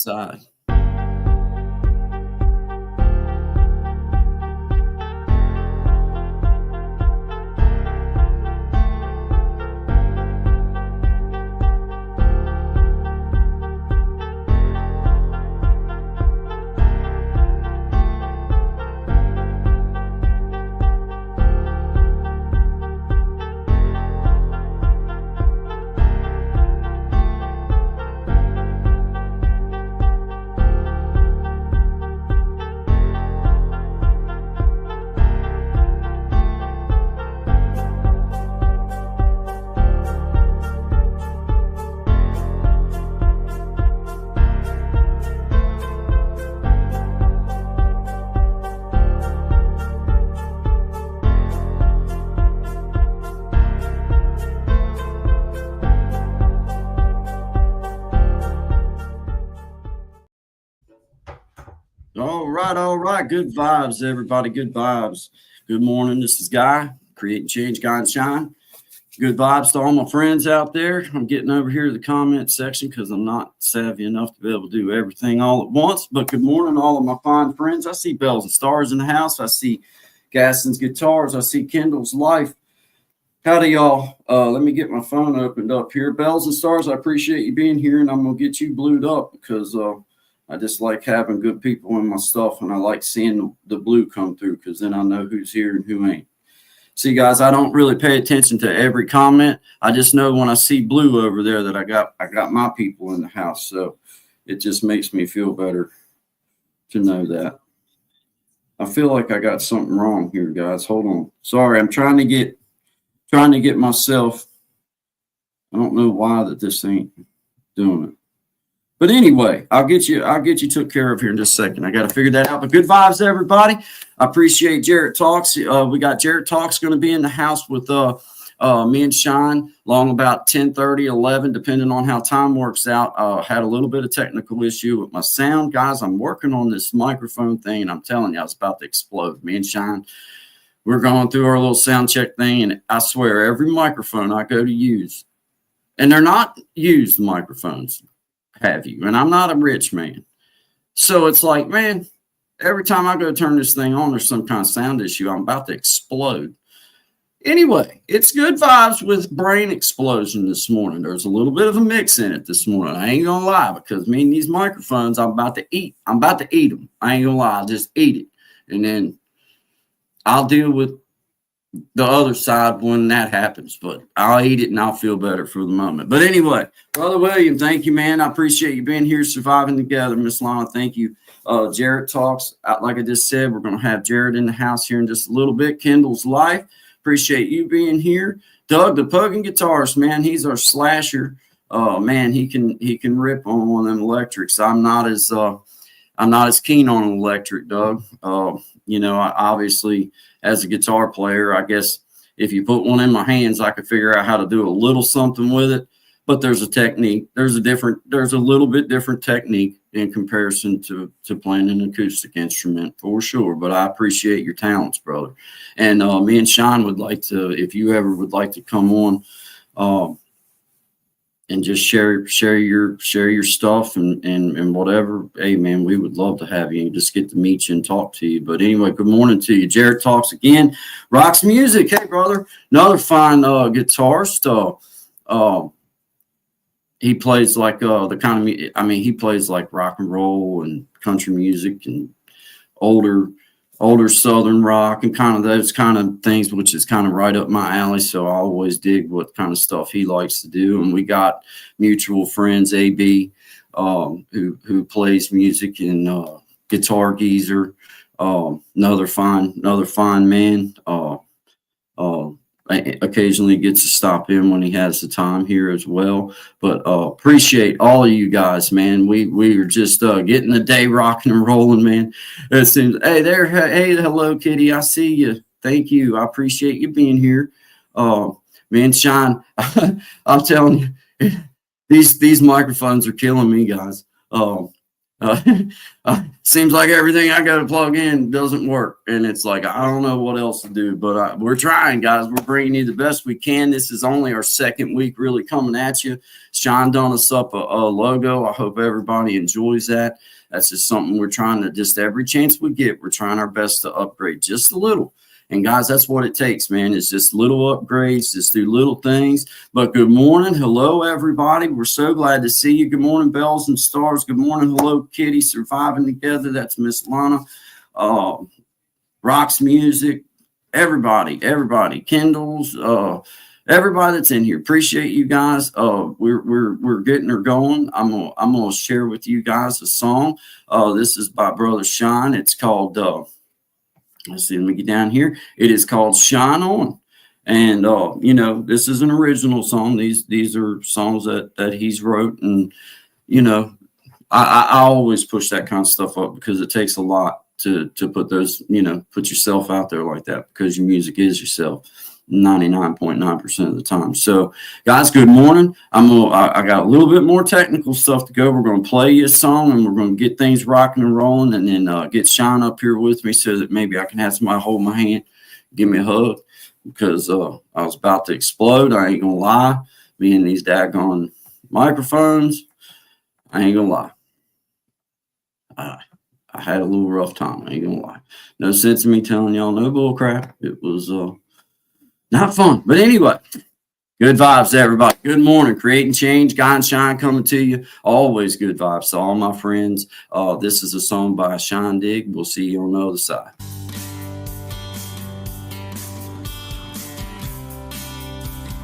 Side. All right. Good vibes, everybody. Good vibes. Good morning. This is Guy, Create and Change, Guy and Shine. Good vibes to all my friends out there. I'm getting over here to the comment section because I'm not savvy enough to be able to do everything all at once. But good morning, all of my fine friends. I see Bells and Stars in the house. I see Gaston's Guitars. I see Kendall's Life. Howdy, y'all. Let me get my phone opened up here. Bells and Stars, I appreciate you being here, and I'm going to get you blued up because I just like having good people in my stuff, and I like seeing the blue come through because then I know who's here and who ain't. See, guys, I don't really pay attention to every comment. I just know when I see blue over there that I got my people in the house. So it just makes me feel better to know that. I feel like I got something wrong here, guys. Hold on. Sorry, I'm trying to get myself. I don't know why that this ain't doing it. But anyway, I'll get you took care of here in just a second. I got to figure that out. But good vibes, everybody. I appreciate Jarrett Talks. We got Jarrett Talks going to be in the house with me and Shine long about 10:30, 11, depending on how time works out. Had a little bit of technical issue with my sound. Guys, I'm working on this microphone thing, and I'm telling you, I was about to explode. Me and Shine, we're going through our little sound check thing, and I swear every microphone I go to use, and they're not used microphones, have you, and I'm not a rich man, so it's like, man, every time I go turn this thing on, there's some kind of sound issue. I'm about to explode. Anyway, it's good vibes with Brain Explosion this morning. There's a little bit of a mix in it this morning. I ain't gonna lie, because me and these microphones, I'm about to eat them. I ain't gonna lie, I'll just eat it, and then I'll deal with the other side when that happens, but I'll eat it and I'll feel better for the moment. But anyway, Brother William, thank you, man. I appreciate you being here, surviving together. Miss Lana, thank you. Jarrett Talks, like I just said, we're going to have Jarrett in the house here in just a little bit. Kendall's Life, appreciate you being here. Doug, the Puggin Guitarist, man, he's our slasher. Man, he can rip on one of them electrics. I'm not as keen on an electric, Doug. I obviously, as a guitar player, I guess if you put one in my hands, I could figure out how to do a little something with it. But there's a technique. There's a little bit different technique in comparison to playing an acoustic instrument for sure. But I appreciate your talents, brother. And me and Sean would like to, if you ever would like to come on, and just share your stuff and whatever. Hey, man, we would love to have you and just get to meet you and talk to you. But anyway, good morning to you. Jarrett Talks again. Rocks Music. Hey, brother. Another fine guitarist. He plays like the kind of, he plays like rock and roll and country music and older Southern rock and kind of those kind of things, which is kind of right up my alley. So I always dig what kind of stuff he likes to do. And we got mutual friends, AB, who plays music, and Guitar Geezer, another fine man. Occasionally gets to stop in when he has the time here as well. But appreciate all of you guys, man. We are just getting the day rocking and rolling, man. It seems, hey, hello, Kitty. I see you. Thank you. I appreciate you being here. Man, Sean, I'm telling you, these microphones are killing me, guys. Uh, seems like everything I go to plug in doesn't work, and it's like I don't know what else to do. But we're trying, guys. We're bringing you the best we can. This is only our second week, really coming at you. Sean done us up a logo. I hope everybody enjoys that. That's just something we're trying to, just every chance we get, we're trying our best to upgrade just a little. And guys, that's what it takes, man. It's just little upgrades, just do little things. But good morning. Hello, everybody. We're so glad to see you. Good morning, Bells and Stars. Good morning. Hello, Kitty. Surviving Together. That's Miss Lana. Rocks Music. Everybody. Kindles. Everybody that's in here. Appreciate you guys. We're getting her going. I'm gonna share with you guys a song. This is by Brother Sean. It's called let's see, let me get down here. It is called Shine On. And, this is an original song. These are songs that he's wrote. And, I always push that kind of stuff up because it takes a lot to put those, put yourself out there like that, because your music is yourself 99.9% of the time. So, guys, good morning. I got a little bit more technical stuff to go. We're going to play you a song, and we're going to get things rocking and rolling, and then get Sean up here with me so that maybe I can have somebody hold my hand, give me a hug, because I was about to explode. I ain't going to lie. Me and these daggone microphones, I ain't going to lie. I had a little rough time. I ain't going to lie. No sense in me telling y'all no bull crap. It was not fun. But anyway, good vibes to everybody. Good morning. Creating Change, Guy and Shine coming to you. Always good vibes to all my friends. This is a song by Sean Digg. We'll see you on the other side.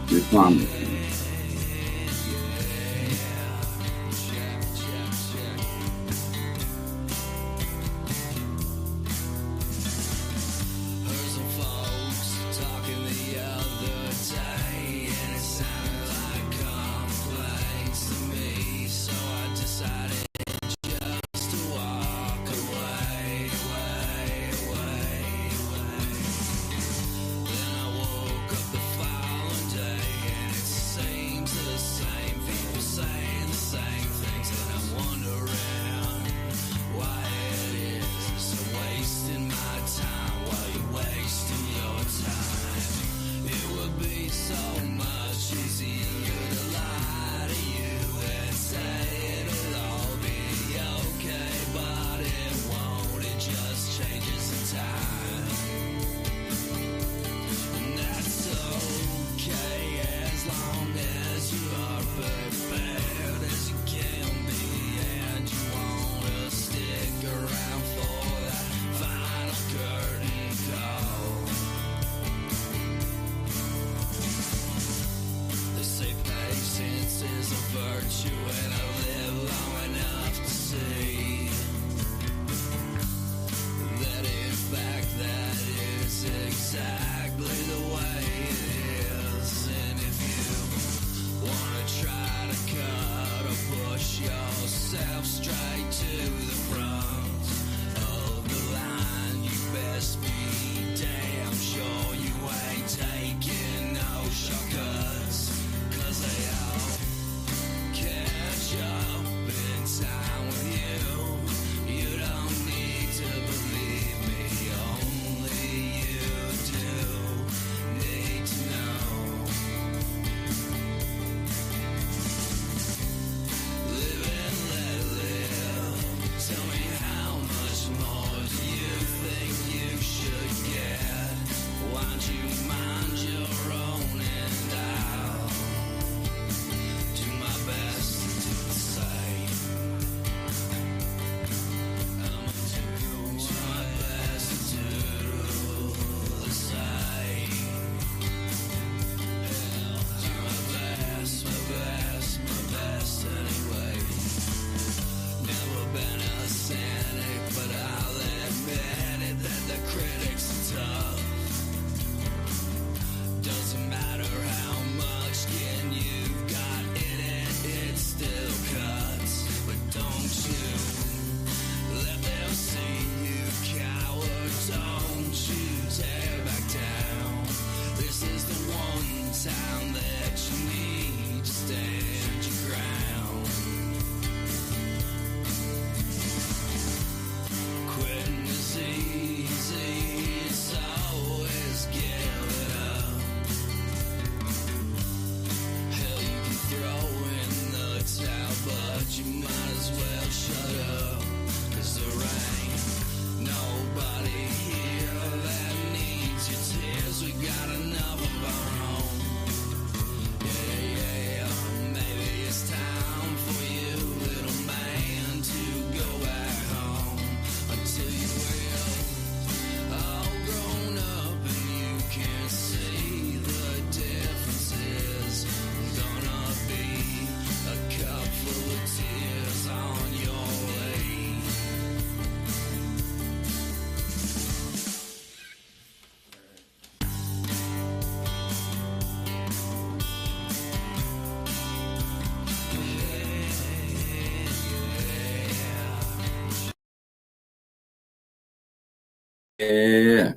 Good fun. Yeah,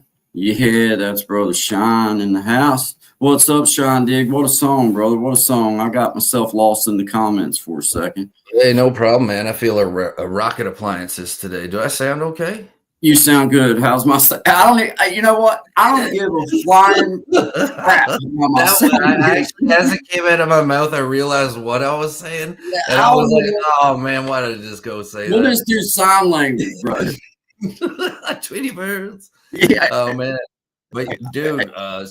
that's Brother Sean in the house. What's up, Sean Dig? What a song, brother. What a song. I got myself lost in the comments for a second. Hey, no problem, man. I feel a rocket appliances today. Do I sound okay? You sound good. How's my you know what? I don't give a flying crap about my Actually, as it came out of my mouth, I realized what I was saying. And I was like, oh, man, why did I just go say we'll that? just do sign language, brother. Tweety birds. Yeah. Oh, man. But, dude, I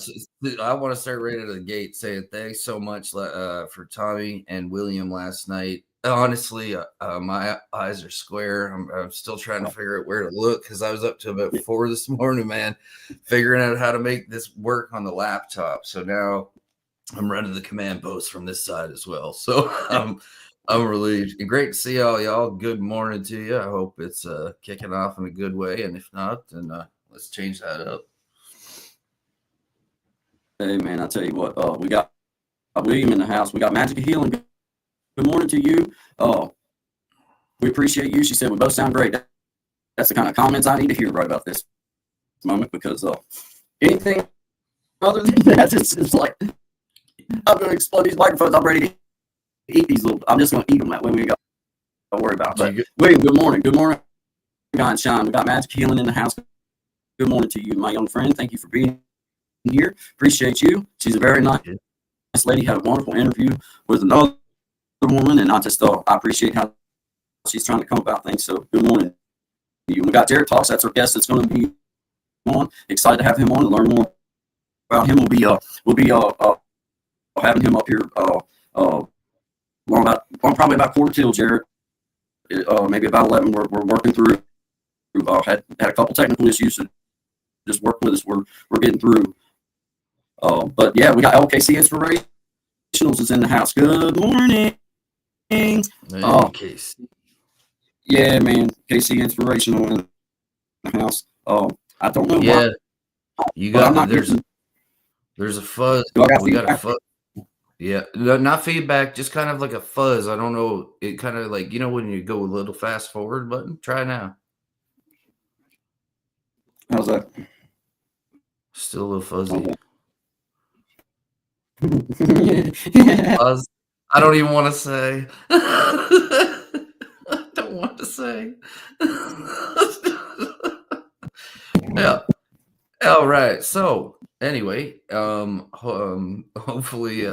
want to start right out of the gate saying thanks so much for Tommy and William last night. Honestly, my eyes are square. I'm still trying to figure out where to look because I was up to about 4 this morning, man, figuring out how to make this work on the laptop. So now I'm running the command post from this side as well. So I'm relieved. And great to see all y'all. Good morning to you. I hope it's kicking off in a good way. And if not, then let's change that up. Hey, man, I tell you what, we got William in the house. We got Magic of Healing. Good morning to you. We appreciate you. She said we both sound great. That's the kind of comments I need to hear right about this moment because anything other than that, it's like I'm going to explode these microphones. I'm ready to eat these little. I'm just going to eat them that way. We got to worry about. But William, good morning. Good morning, God and Sean. We got Magic Healing in the house. Good morning to you, my young friend. Thank you for being here. Appreciate you. She's a very nice lady. Had a wonderful interview with another woman, and I appreciate how she's trying to come about things. So good morning to you. We got Jared Talks. That's our guest that's going to be on. Excited to have him on and learn more about him. We'll be having him up here probably about 4 till, Jared. Maybe about 11. We're working through. Had a couple technical issues. So just work with us. We're getting through. But yeah, we got LKC Inspirationals is in the house. Good morning. KC. Yeah, man. KC Inspirational in the house. I don't know. Yeah, you got there's a fuzz. We got a fuzz. Yeah, not feedback, just kind of like a fuzz. I don't know. It kind of like, when you go a little fast forward button. Try now. How's that? Still a little fuzzy. Fuzz. I don't even want to say. I don't want to say. Yeah. All right. So anyway, hopefully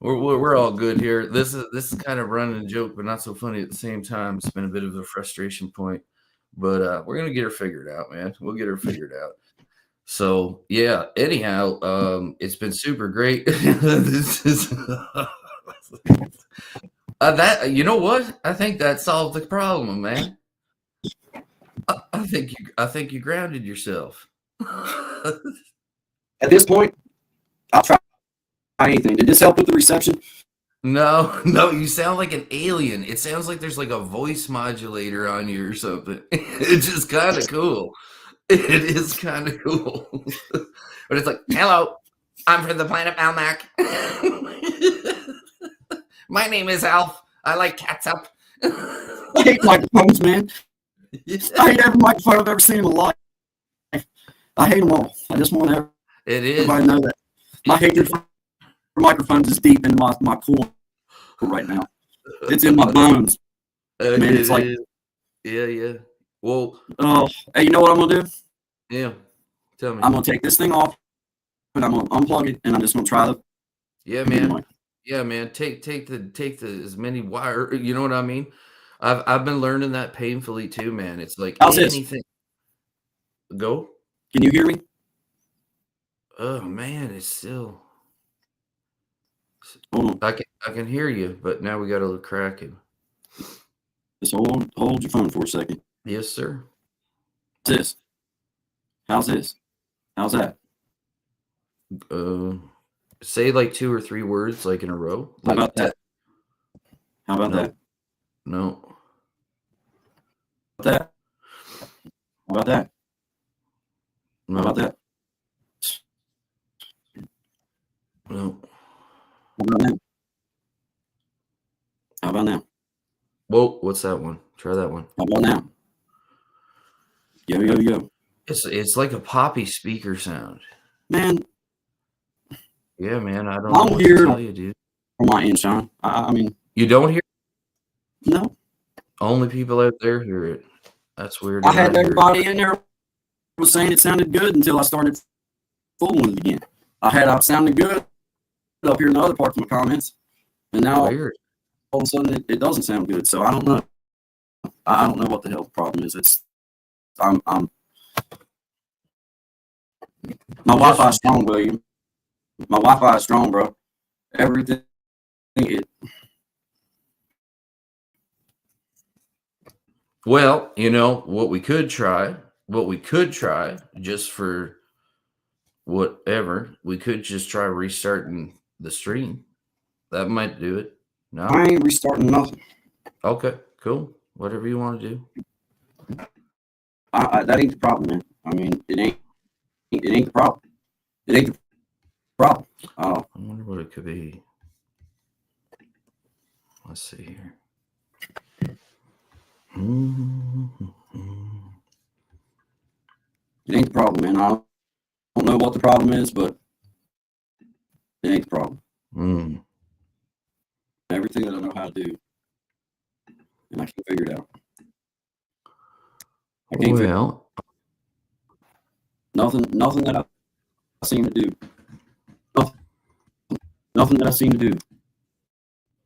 we're all good here. This is kind of running a joke, but not so funny at the same time. It's been a bit of a frustration point, but we're gonna get her figured out, man. We'll get her figured out. So yeah. Anyhow, it's been super great. This is that. You know what? I think that solved the problem, man. I think you grounded yourself. At this point, I'll try anything. Did this help with the reception? No, you sound like an alien. It sounds like there's like a voice modulator on you or something. It's just kind of cool. It is kind of cool. But it's like, hello, I'm from the planet Malmac. My name is Alf. I like catsup. I hate microphones, man. I hate every microphone I've ever seen in my life. I hate them all. I just want everybody to know that. My hatred for microphones is deep in my core right now. It's in my bones. Man, it's like, yeah. Well, hey, you know what I'm gonna do? Yeah, tell me. I'm gonna take this thing off, and I'm gonna unplug it, and I'm just gonna try to. Yeah, man. Yeah, man. Take the as many wire. You know what I mean? I've been learning that painfully too, man. It's like anything. This? Go. Can you hear me? Oh man, it's still. Hold on. I can hear you, but now we got a little cracking. Just hold your phone for a second. Yes, sir. How's this? How's that? Say like 2 or 3 words like in a row. How about that? How about that? No. How about that? No. How about that? No. How about now? How about now? Whoa, what's that one? Try that one. How about now? Yo. It's like a poppy speaker sound. Man, Yeah, man. I don't I know don't what hear to it tell you, dude. on my end, Sean. I mean, You don't hear? no. Only people out there hear it. That's weird. I That I had hear it. everybody in there was saying it sounded good until I started fooling with it again. I sounded good up here in the other parts of my comments, and now Weird. all of a sudden it doesn't sound good. So I don't know. I don't know what the hell the problem is. I'm my Wi-Fi is strong, William. My Wi-Fi is strong, bro. Everything it Well, you know what we could try. What we could try, just for whatever, we could just try restarting the stream. That might do it. No. I ain't restarting nothing. Okay. Cool. Whatever you want to do. That ain't the problem, man. I mean, it ain't the problem. It ain't the problem. I wonder what it could be. Let's see here. It ain't the problem, man. I don't know what the problem is, but it ain't the problem. Everything that I know how to do, and I can't figure it out. I can't figure nothing that I seem to do. Nothing that I seem to do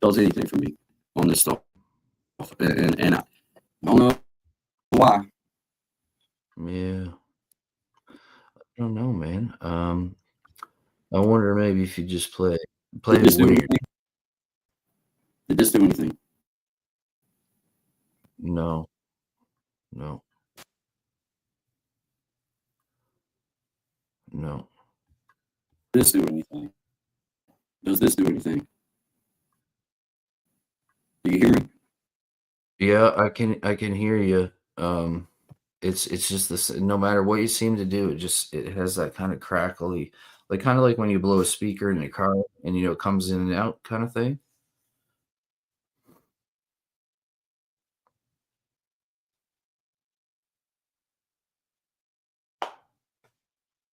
does anything for me on this stuff, and I don't know why. Yeah. I don't know, man. I wonder maybe if you just play Did this do weird. anything? Did this do anything? No. Did this do anything? Does this do anything? Do you hear me? Yeah, I can hear you. It's just this. No matter what you seem to do, it has that kind of crackly, kind of like when you blow a speaker in your car and it comes in and out kind of thing.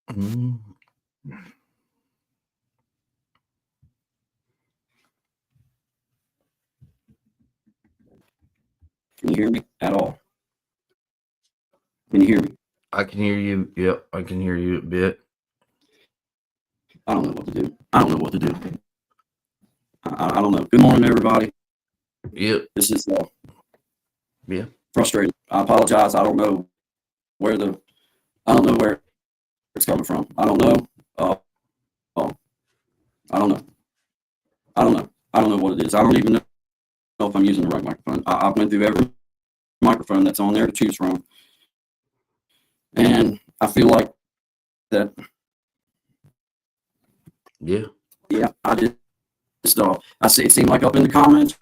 Can you hear me at all? Can you hear me? I can hear you. Yep, I can hear you a bit. I don't know what to do. I don't know. Good morning, everybody. Yep. This is yeah. Frustrating. I apologize. I don't know where it's coming from. I don't know. I don't know. I don't know what it is. I don't even know if I'm using the right microphone. I went through every microphone that's on there to choose from, and I feel like that. Yeah. I did. I see. It seemed like up in the comments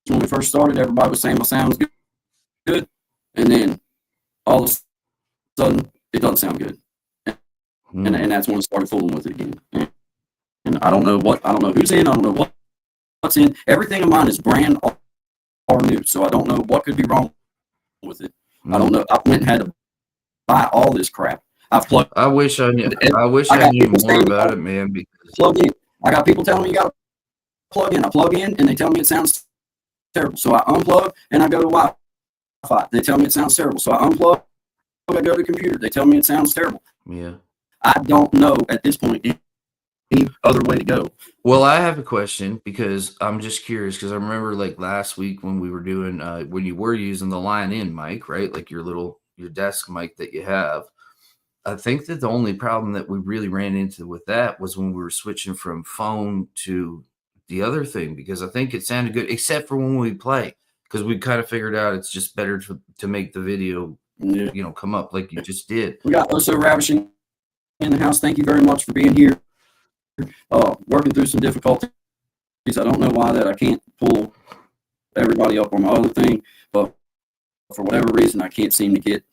when we first started, everybody was saying my sound's good, and then all of a sudden it doesn't sound good, and that's when I started fooling with it again. And I don't know who's in. I don't know what's in. Everything of mine is brand or new, so I don't know what could be wrong with it. I don't know. I went and had to buy all this crap. I wish I knew. I wish I knew more about it, man. Because plug in. I got people telling me you got to plug in. I plug in, and they tell me it sounds terrible. So I unplug and I go to Wi-Fi. They tell me it sounds terrible. So I unplug. I go to the computer. They tell me it sounds terrible. Yeah. I don't know at this point any other way to go. Well, I have a question because I'm just curious because I remember last week when we were doing when you were using the line-in mic, right? Like your desk mic that you have. I think that the only problem that we really ran into with that was when we were switching from phone to the other thing, because I think it sounded good, except for when we play, because we kind of figured out it's just better to make the video, come up like you just did. We got Also Ravishing in the house. Thank you very much for being here. Working through some difficulties. I don't know why that I can't pull everybody up on my other thing, but for whatever reason, I can't seem to get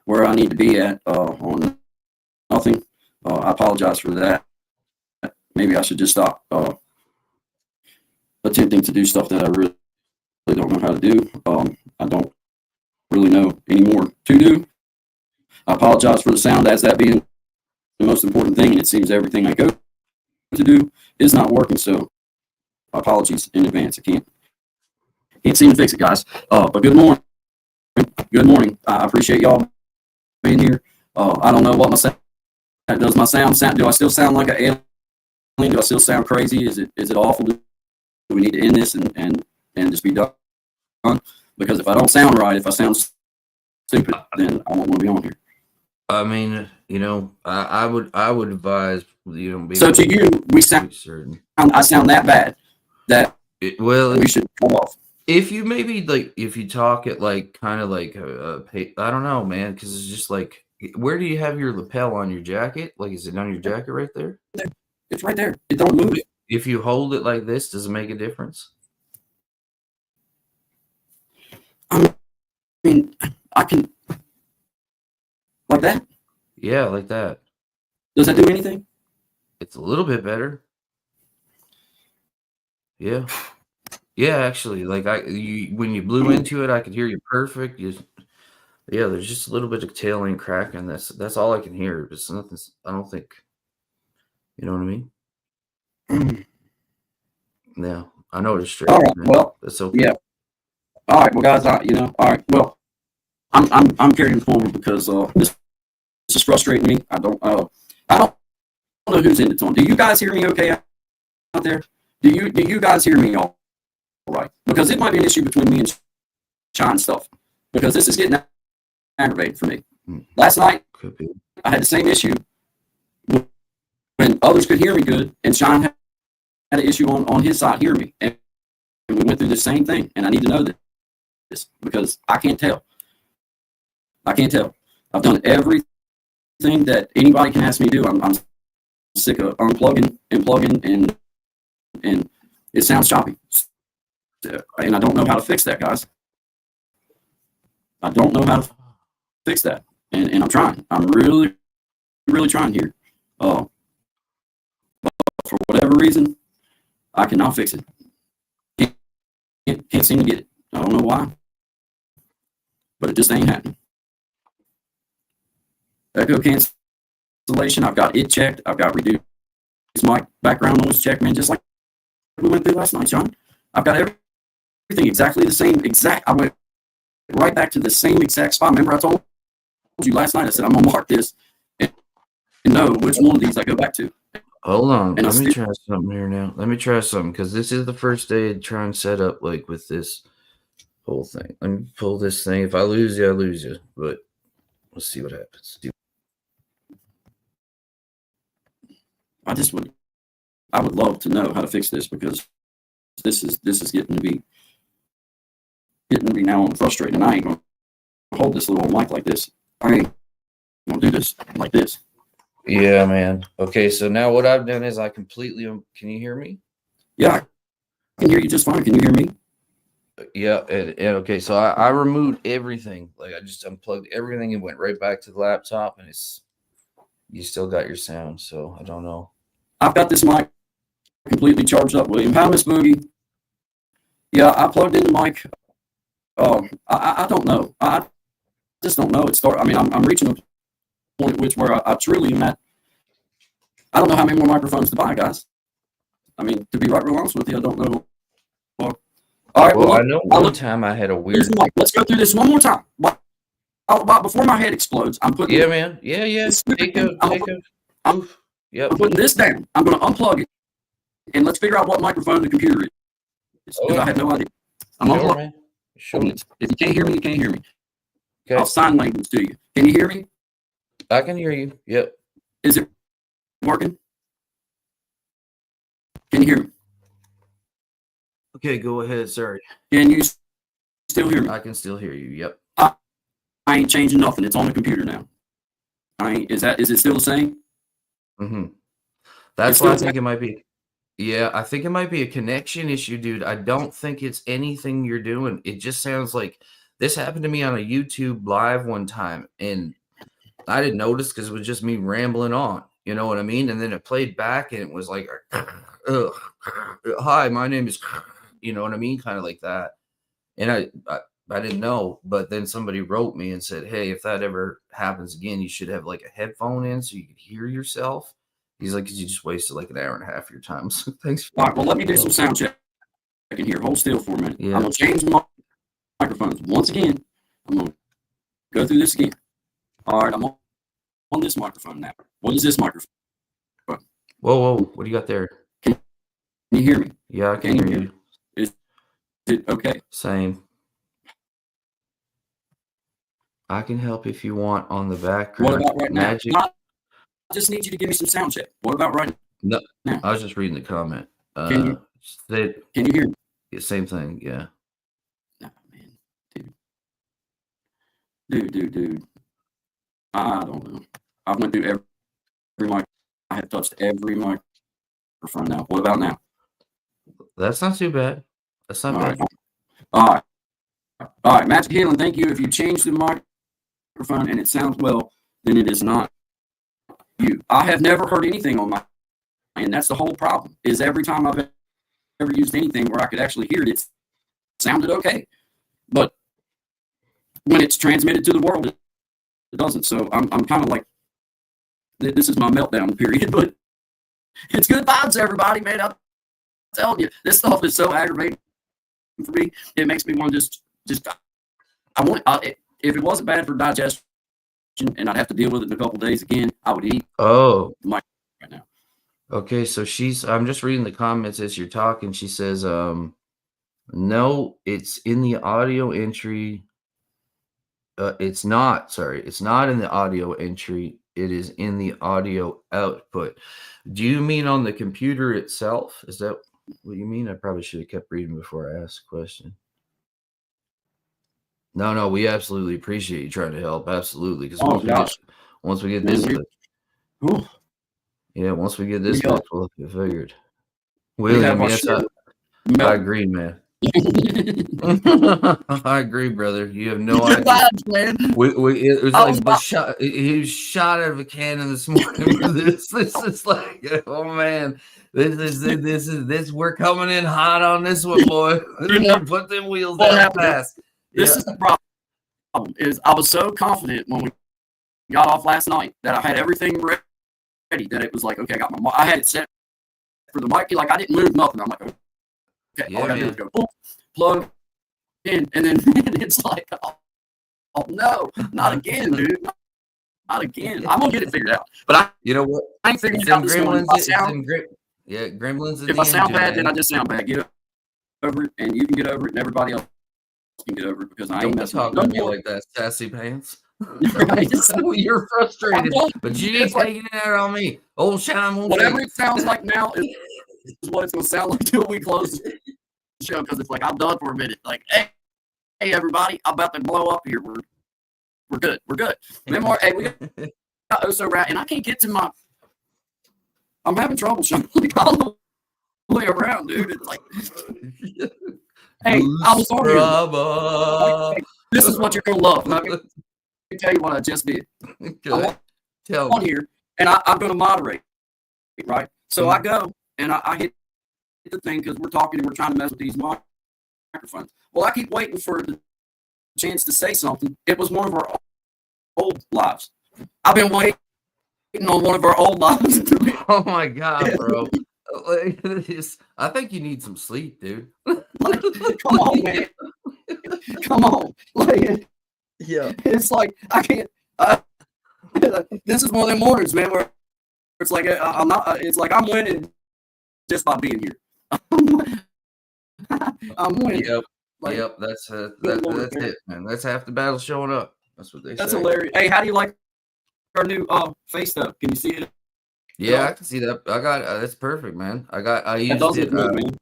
where I need to be at on nothing. I apologize for that. Maybe I should just stop attempting to do stuff that I really don't know how to do. I don't really know anymore to do. I apologize for the sound, as that being the most important thing, and it seems everything I go to do is not working. So apologies in advance. I can't seem to fix it, guys. But good morning. Good morning. I appreciate y'all being here. I don't know what my sound does. My sound. Do I still sound like an alien? Do I still sound crazy? Is it awful? Do we need to end this and just be done? Because if I don't sound right, if I sound stupid, then I won't want to be on here. I mean, I would advise, So to you, we sound. certain. I sound that bad that we should pull off. If you maybe if you talk it like kind of like I don't know, man, because it's just like, where do you have your lapel on your jacket? Like, is it on your jacket right there? It's right there. It don't move. If you hold it like this, does it make a difference? I mean, I can like that. Yeah, like that. Does that do anything? It's a little bit better. Yeah. Yeah, actually, like when you blew into it, I could hear you perfect. Yeah, there's just a little bit of tail end cracking. That's all I can hear. It's nothing. I don't think. You know what I mean? Yeah, I know it's straight. All right. Man. Well, that's okay. Yeah. All right. Well, guys, all right. Well, I'm carrying forward because this is frustrating me. I don't know who's in it on. Do you guys hear me okay out there? Do you guys hear me all right? Because it might be an issue between me and Sean stuff. Because this is getting aggravating for me. Last night, Could be. I had the same issue when others could hear me good, and Sean had an issue on his side hearing me. And we went through the same thing, and I need to know this because I can't tell. I've done everything that anybody can ask me to do. I'm sick of unplugging and plugging, and it sounds choppy. And I don't know how to fix that, guys. I don't know how to fix that. And I'm trying. I'm really, really trying here. But for whatever reason, I cannot fix it. Can't seem to get it. I don't know why. But it just ain't happening. Echo cancellation, I've got it checked. I've got reduced mic background noise checked, man, just like we went through last night, Sean. I've got everything exactly the same. I went right back to the same exact spot. Remember I told you last night, I said, I'm going to mark this and know which one of these I go back to. Hold on. Let me try something here now. Let me try something, because this is the first day to try and set up like with this whole thing. Let me pull this thing. If I lose you, I lose you. But let's see what happens. I would love to know how to fix this, because this is getting to be now frustrating. I ain't gonna hold this little mic like this. I ain't gonna do this like this. Yeah, man. Okay, so now what I've done is I completely. Can you hear me? Yeah, I can hear you just fine. Can you hear me? Yeah, and okay, so I removed everything. Like, I just unplugged everything and went right back to the laptop, and you still got your sound. So I don't know. I've got this mic completely charged up, William. Hi, Miss Boogie. Yeah, I plugged in the mic. I don't know. I just don't know. I'm reaching a point at which where I truly am at. I don't know how many more microphones to buy, guys. I mean, to be right real honest with you, I don't know. Well, all right. Well, I know one time I had a weird. Let's go through this one more time. Before my head explodes, I'm putting. Yeah, man. Yeah. Oof. Yep. I'm putting this down. I'm going to unplug it, and let's figure out what microphone the computer is. Because I have no idea. I'm unplugging. Sure. If you can't hear me, you can't hear me. Okay. I'll sign language to you. Can you hear me? I can hear you. Yep. Is it working? Can you hear me? Okay, go ahead. Sorry. Can you still hear me? I can still hear you. Yep. I ain't changing nothing. It's on the computer now. Is it still the same? Mm-hmm. That's why I think it might be. Yeah, I think it might be a connection issue, dude. I don't think it's anything you're doing. It just sounds like this happened to me on a YouTube live one time, and I didn't notice because it was just me rambling on. You know what I mean? And then it played back, and it was like, "Hi, my name is," you know what I mean, kind of like that. And I didn't know, but then somebody wrote me and said, "Hey, if that ever happens again, you should have like a headphone in so you can hear yourself." He's like, "Cause you just wasted like an hour and a half of your time." So thanks. For All right, well, let me do some sound check in here. Hold still for a minute. Yeah. I'm gonna change my microphones once again. I'm gonna go through this again. All right, I'm on this microphone now. What is this microphone? Whoa! What do you got there? Can you hear me? Yeah, I can hear you. Is it okay? Same. I can help if you want on the background. What about right Magic. now? I just need you to give me some sound check. What about right No, now? I was just reading the comment. Can you hear me? Yeah, same thing. Yeah. Nah, man, dude. I don't know. I went through every mic. I have touched every microphone now. What about now? That's not too bad. That's not bad. All right. Magic Healing, thank you. If you change the microphone and it sounds well, then it is not you. I have never heard anything on my, and that's the whole problem, is every time I've ever used anything where I could actually hear it, it sounded okay. But when it's transmitted to the world, it doesn't. So I'm kind of like, this is my meltdown period, but it's good vibes, everybody, man. I'm telling you, this stuff is so aggravating for me. It makes me want to just I want if it wasn't bad for digestion and I'd have to deal with it in a couple of days again, I would eat. Oh, right now. Okay, so I'm just reading the comments as you're talking. She says, no, it's in the audio entry. It's not in the audio entry. It is in the audio output. Do you mean on the computer itself? Is that what you mean? I probably should have kept reading before I asked the question. No, we absolutely appreciate you trying to help. Absolutely. Because once we get this, once we get this, we'll get figured. William, yes, I agree, man. I agree, brother. You have no idea. Vibes, man. It was like he was shot out of a cannon this morning. This is like, oh man, this we're coming in hot on this one, boy. Put them wheels down fast. This is the problem. Is I was so confident when we got off last night that I had everything ready. That it was like, okay, I had it set for the mic. Like I didn't move nothing. I'm like, okay, all I gotta do is go plug in, and then it's like, oh no, not again, dude, not again. I'm gonna get it figured out. But you know what? I ain't figured it out this morning. Gremlins. If I sound bad, then I just sound bad. Get over it, and you can get over it, and everybody else can get over it because I ain't messing talking to me like that, sassy pants. Right. So you're frustrated, but you ain't taking it out on me. Old Shine won't. Whatever it sounds like now is what it's gonna sound like till we close the show, because it's like I'm done for a minute. Like, hey everybody, I'm about to blow up here. We're good. Then more. Hey, we got Oso Rat, and I can't get to my. I'm having trouble shuffling all the way around, dude. It's like, hey, I was on here. Hey, this is what you're gonna love. Let me tell you what I just did. I'm on here, and I'm gonna moderate, right? So I go and I hit the thing because we're talking and we're trying to mess with these microphones. Well, I keep waiting for the chance to say something. It was one of our old lives. I've been waiting on one of our old lives. Oh my god, bro! I think you need some sleep, dude. Like, come on, man. Come on. Like, yeah, it's like I can't. This is one of them mornings, man, where it's like I'm not. It's like I'm winning just by being here. I'm winning. Yep. That's it, man. That's half the battle showing up. That's what they say. That's hilarious. Hey, how do you like our new face stuff? Can you see it? Yeah, I can see that. I got that's perfect, man. I used it. Man.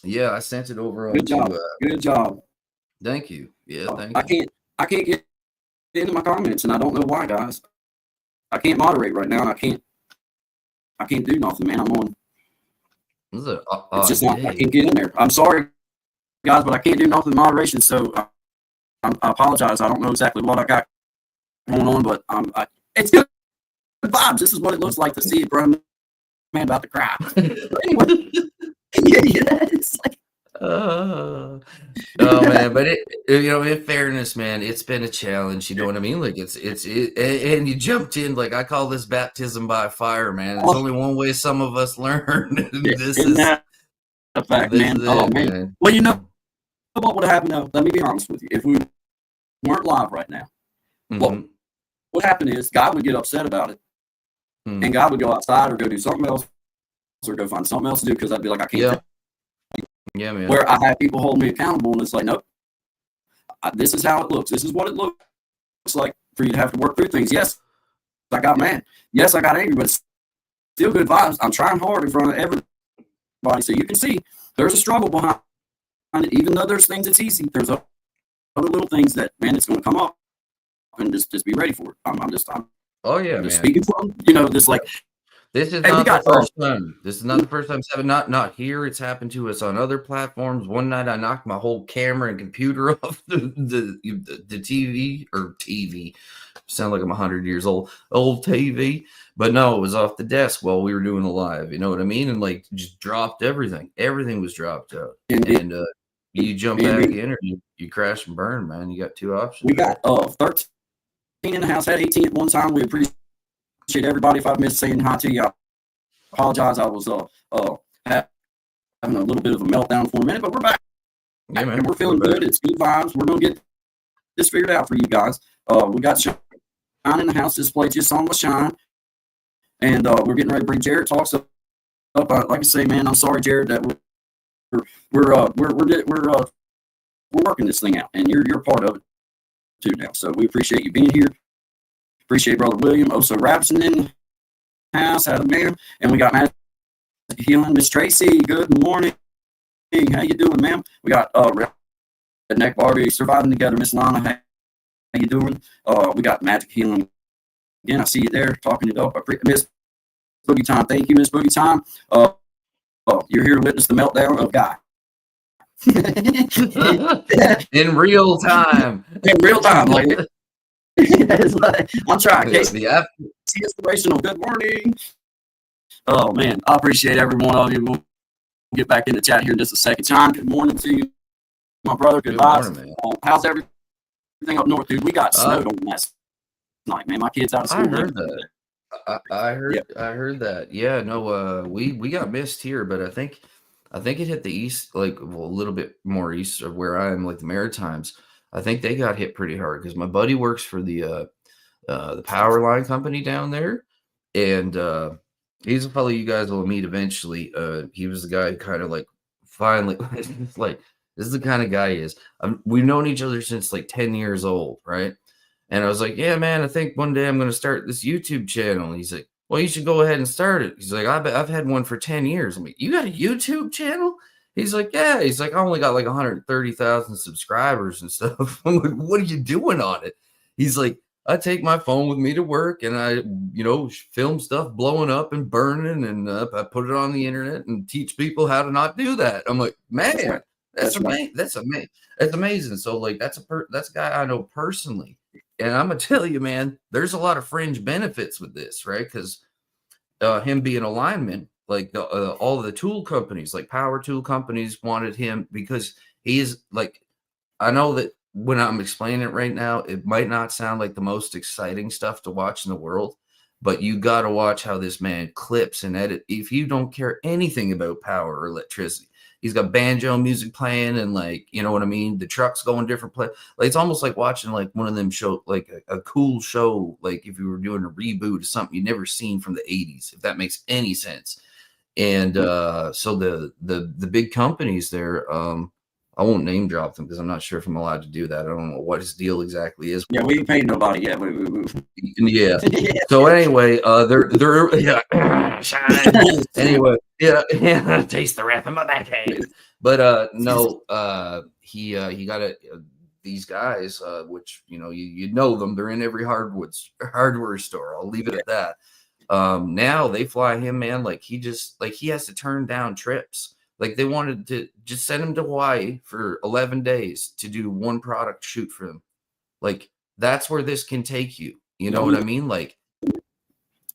Yeah, I sent it over. Good job. Good job. Thank you. Yeah, thank you. I can't get into my comments, and I don't know why, guys. I can't moderate right now. I can't do nothing, man. I'm on. It's just not. I can't get in there. I'm sorry, guys, but I can't do nothing moderation. So I apologize. I don't know exactly what I got going on, but it's good vibes. This is what it looks like to see a grown man about to cry. Anyway, yeah, it's like Oh, oh man, but in fairness, man, it's been a challenge. You know what I mean? Like and you jumped in like I call this baptism by fire, man. There's only one way some of us learn. This Isn't is that a fact, this man? is Oh it, man. man. Well, what would happen though? Let me be honest with you. If we weren't live right now, Mhm. what happened is God would get upset about it, Mm. and God would go outside or go do something else, or go find something else to do because I'd be like, I can't. Yeah, man. Where I have people hold me accountable, and it's like, nope, this is how it looks. This is what it looks like for you to have to work through things. Yes, I got mad. Yes, I got angry, but it's still good vibes. I'm trying hard in front of everybody, so you can see there's a struggle behind it. Even though there's things that's easy, there's other little things that, man, it's going to come up, and just be ready for it. I'm just man. speaking from, just like, This is hey, not the first time. This is not the first time it's happened. Not here. It's happened to us on other platforms. One night I knocked my whole camera and computer off the TV or TV. Sound like I'm 100 years old. Old TV. But no, it was off the desk while we were doing the live. You know what I mean? And like just dropped everything. Everything was dropped out. And you jump back in or you crash and burn, man. You got two options. We got 13 in the house, had 18 at one time. We appreciate everybody. If I've missed saying hi to you, I apologize. I was having a little bit of a meltdown for a minute, but we're back. Yeah, man. And we're feeling good. It's good vibes. We're going to get this figured out for you guys. We got Shine in the house. This play just on with Shine. And we're getting ready to bring Jared Talks up. Like I say, man, I'm sorry, Jared, that we're working this thing out, and you're part of it too now. So we appreciate you being here. Appreciate Brother William Oso Rapson in the house, had a man, and we got Magic Healing, Miss Tracy. Good morning. How you doing, ma'am? We got Redneck Barbie surviving together. Miss Lana, how you doing? We got Magic Healing again. I see you there talking it up. Miss Boogie Time, thank you, Miss Boogie Time. You're here to witness the meltdown of Guy. In real time. In real time, like, it's like I'm trying. The Inspirational. Good morning. Oh man, I appreciate every one of you. We'll get back in the chat here in just a second. John, good morning to you, my brother. Good vibes. Morning, how's everything up north, dude? We got snowed on last night, man. My kids out of school. I heard that. I heard that. Yeah, no, we got missed here, but I think it hit the east, like a little bit more east of where I am, like the Maritimes. I think they got hit pretty hard because my buddy works for the power line company down there, and he's a fellow you guys will meet eventually. He was the guy who kind of like finally like this is the kind of guy he is. We've known each other since like 10 years old, right? And I was like, yeah, man, I think one day I'm going to start this YouTube channel. And he's like, well, you should go ahead and start it. He's like, I've had one for 10 years. I'm like, you got a YouTube channel? He's like, yeah. He's like, I only got like 130,000 subscribers and stuff. I'm like, what are you doing on it? He's like, I take my phone with me to work and I, film stuff blowing up and burning. And I put it on the internet and teach people how to not do that. I'm like, man, that's amazing. That's amazing. That's amazing. So like, that's a guy I know personally. And I'm going to tell you, man, there's a lot of fringe benefits with this, right? Because him being a lineman, like all of the tool companies, like power tool companies wanted him because he is like, I know that when I'm explaining it right now, it might not sound like the most exciting stuff to watch in the world, but you got to watch how this man clips and edit. If you don't care anything about power or electricity, he's got banjo music playing and like, you know what I mean? The trucks going different places. Like, it's almost like watching like one of them show, like a cool show. Like if you were doing a reboot of something you've never seen from the 80s, if that makes any sense. And so the big companies there, I won't name drop them because I'm not sure if I'm allowed to do that. I don't know what his deal exactly is. Yeah, we ain't paid nobody yet. Yeah. So anyway, they're anyway, yeah, taste the wrap in my backhand. But no, he got these guys, which you know them. They're in every hardware store. I'll leave it at that. Now they fly him, man. Like he has to turn down trips. Like they wanted to just send him to Hawaii for 11 days to do one product shoot for him. Like that's where this can take you. You know what I mean? Like,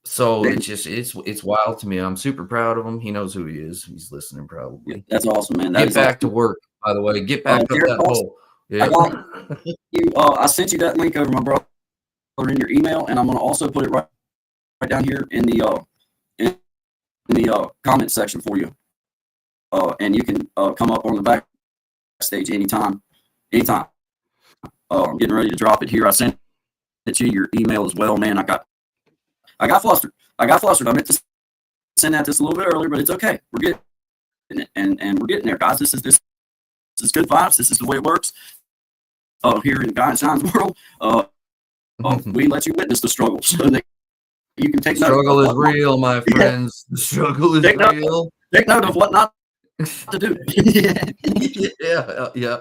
So it's wild to me. I'm super proud of him. He knows who he is. He's listening probably. That's awesome, man. Get back to work, by the way. Get back up Jared, that hole. Yeah. I sent you that link over, my brother, in your email, and I'm going to also put it right down here in the comment section for you. And you can come up on the backstage anytime. I'm getting ready to drop it here. I sent it to your email as well, man. I got flustered. I meant to send that just a little bit earlier, but it's okay. We're getting it, and we're getting there, guys. This is good vibes. This is the way it works. Here in Guy and Shine's world, we let you witness the struggle, so that you can take note. Struggle is real, my friends. The struggle is real. Take note of what not to do. Yeah.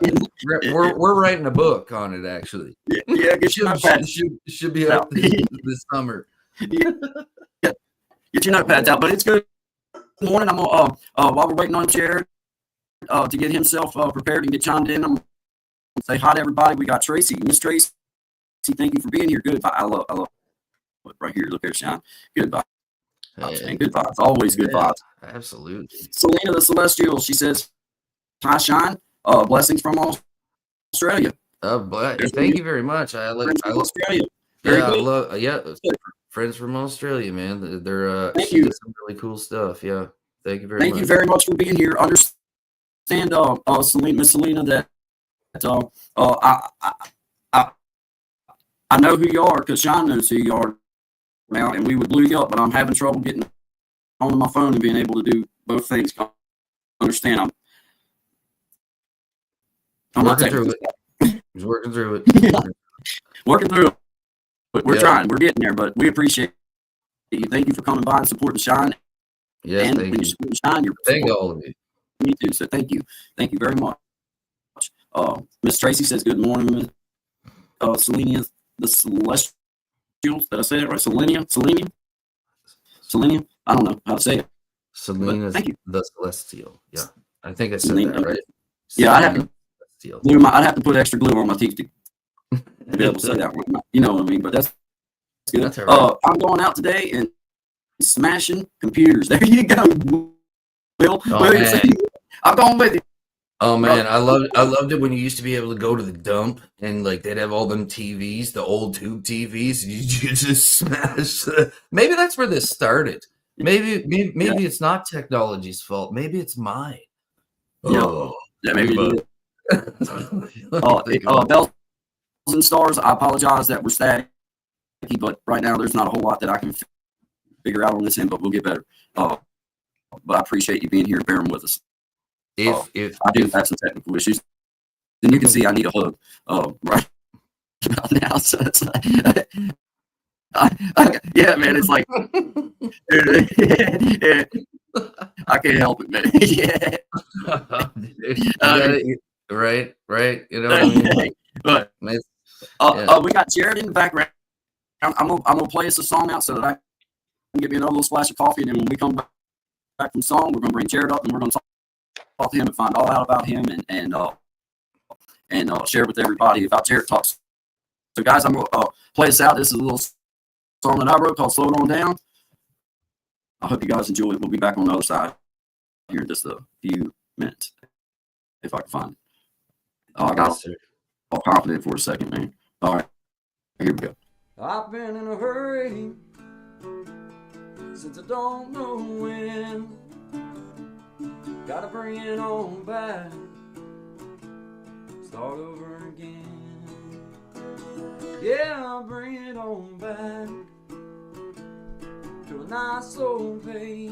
We're writing a book on it, actually. Yeah, get your notepads. Should be out this summer. Get your notepads out. But it's good morning. I'm gonna while we're waiting on Jared to get himself prepared and get chimed in, I'm gonna say hi to everybody. We got Tracy, Miss Tracy. Thank you for being here. Good. I love right here. Look there, Shine. Good vibes. Hey. Good vibes. Always good vibes. Absolutely. Selena the Celestial. She says, "Hi, Shine. Blessings from Australia." Thank you very much. I love Australia. Friends from Australia, man. They're she does some really cool stuff. Yeah. Thank you very much. Thank you very much for being here. Understand, Miss Selena, that I know who you are because Sean knows who you are now, and we would blew you up, but I'm having trouble getting onto my phone and being able to do both things. Understand? I'm working through it. He's working through it. Working through it. But we're trying. We're getting there, but we appreciate you. Thank you for coming by and supporting Shine. Yes, and thank you. Shine, thank all of you. Me too. So thank you. Thank you very much. Miss Tracy says, good morning, Selenia the Celestial. Did I say that right? Selenia? I don't know how to say it. Selena the Celestial. Yeah. I think I said Selena, that right. Yeah, I'd have to put extra glue on my teeth to be able to say that one. You know what I mean? But that's good. That's right. I'm going out today and smashing computers. There you go, Will. I'm going with you. Oh man, I loved it when you used to be able to go to the dump and like they'd have all them TVs, the old tube TVs, and you just smash. Maybe that's where this started. Maybe it's not technology's fault. Maybe it's mine. Yeah, maybe. Bells and stars. I apologize that we're staticky, but right now there's not a whole lot that I can figure out on this end, but we'll get better. But I appreciate you being here and bearing with us. If I do have some technical issues, then you can see I need a hug right about now. So it's like, yeah, man, it's like, I can't help it, man. Right. You know what I mean? But we got Jared in the background. I'm gonna play us a song out so that I can give you another little splash of coffee, and then when we come back from song, we're gonna bring Jared up and we're gonna talk to him and find all out about him and share with everybody about Jared Talks. So guys, I'm gonna play us out. This is a little song that I wrote called "Slow It On Down." I hope you guys enjoy it. We'll be back on the other side here in just a few minutes, if I can find it. I got all confident for a second, man. All right, here we go. I've been in a hurry since I don't know when. Gotta bring it on back, start over again. Yeah, I'll bring it on back to a nice slow pace,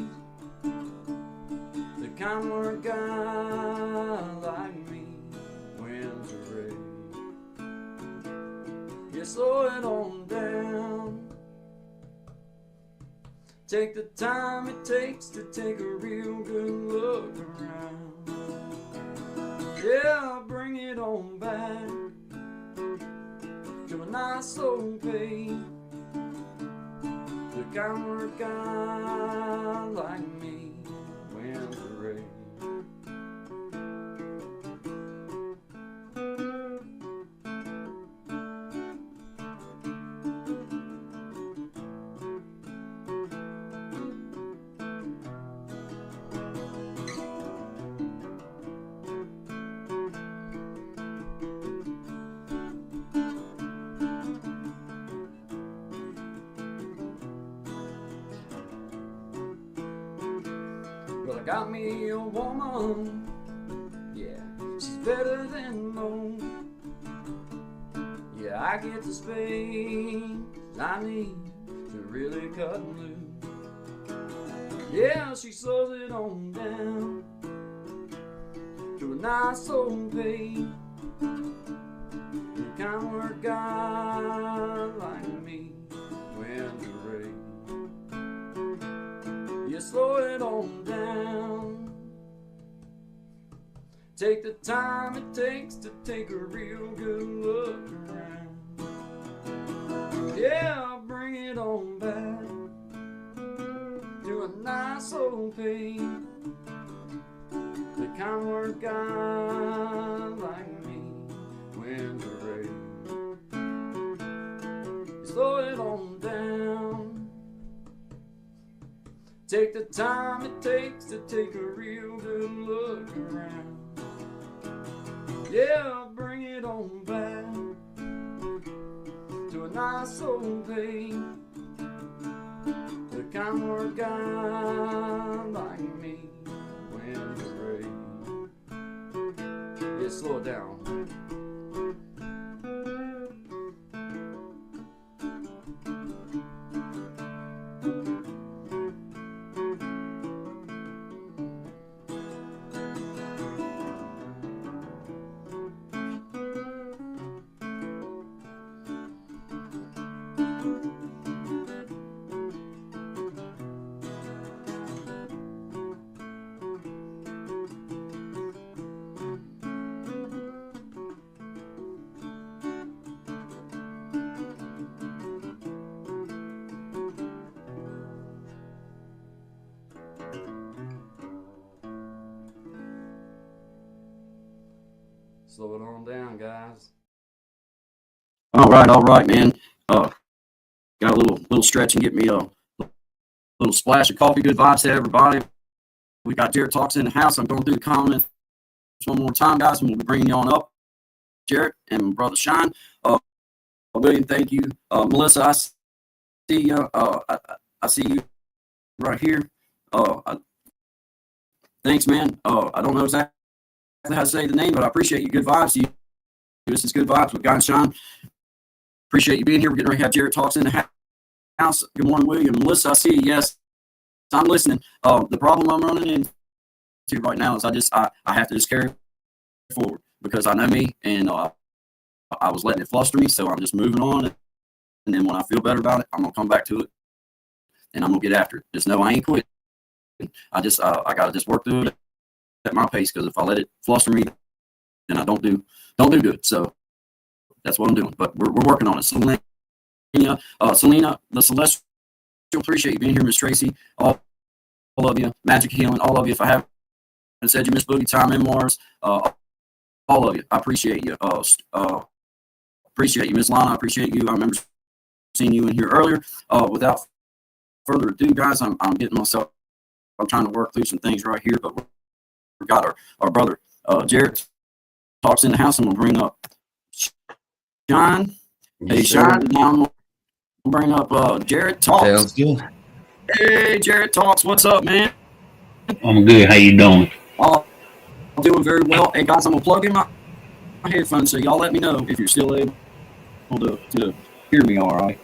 the kind where a guy like me wins a race. Yeah, slow it on down. Take the time it takes to take a real good look around. Yeah, bring it on back to a nice slow pace, the kind where a guy like me wins the race. got me a woman, yeah, she's better than most. Yeah, I get the space I need to really cut loose. Yeah, she slows it on down to a nice old pace. The kind where God like me when to raise. You slow it on down. Take the time it takes to take a real good look around. Yeah, bring it on back to a nice old pace. The kind where God like me when to raise. You slow it on down. Take the time it takes to take a real good look around. Yeah, bring it on back to a nice old pace. The kind where God like me when to raise. Yeah, slow it down. Slow it on down, guys. All right, man. Got a little stretch and get me a little splash of coffee. Good vibes to everybody. We got Jarrett Talks in the house. I'm going through the comments one more time, guys, and we'll be bringing you on up. Jarrett and my brother Shine. William, thank you. Melissa, I see you. I see you right here. Thanks, man. I don't know exactly how to say the name, but I appreciate you. Good vibes to you. This is Good Vibes with Guy and Shine. Appreciate you being here. We're getting ready to have Jarrett Talks in the house. Good morning, William. Melissa, I see you. Yes, I'm listening. The problem I'm running into right now is I have to just carry forward because I know me and I was letting it fluster me, so I'm just moving on. And then when I feel better about it, I'm going to come back to it and I'm going to get after it. Just know I ain't quit. I got to just work through it at my pace because if I let it fluster me, then I don't do good. So that's what I'm doing. But we're working on it. Selena, the Celestial, appreciate you being here, Miss Tracy. All of you, Magic Healing, all of you. If I haven't said you, Miss Boogie, Time Memoirs, all of you, I appreciate you. Appreciate you, Miss Lana. I appreciate you. I remember seeing you in here earlier. Without further ado, guys, I'm getting myself. I'm trying to work through some things right here, but we've got our brother Jarrett Talks in the house. I'm gonna bring up Shine. Hey, Shine. Now I'm gonna bring up Jarrett Talks. Sounds good. Hey, Jarrett Talks. What's up, man? I'm good. How you doing? I'm doing very well. Hey, guys, I'm gonna plug in my headphones, so y'all let me know if you're still able to hear me. All right.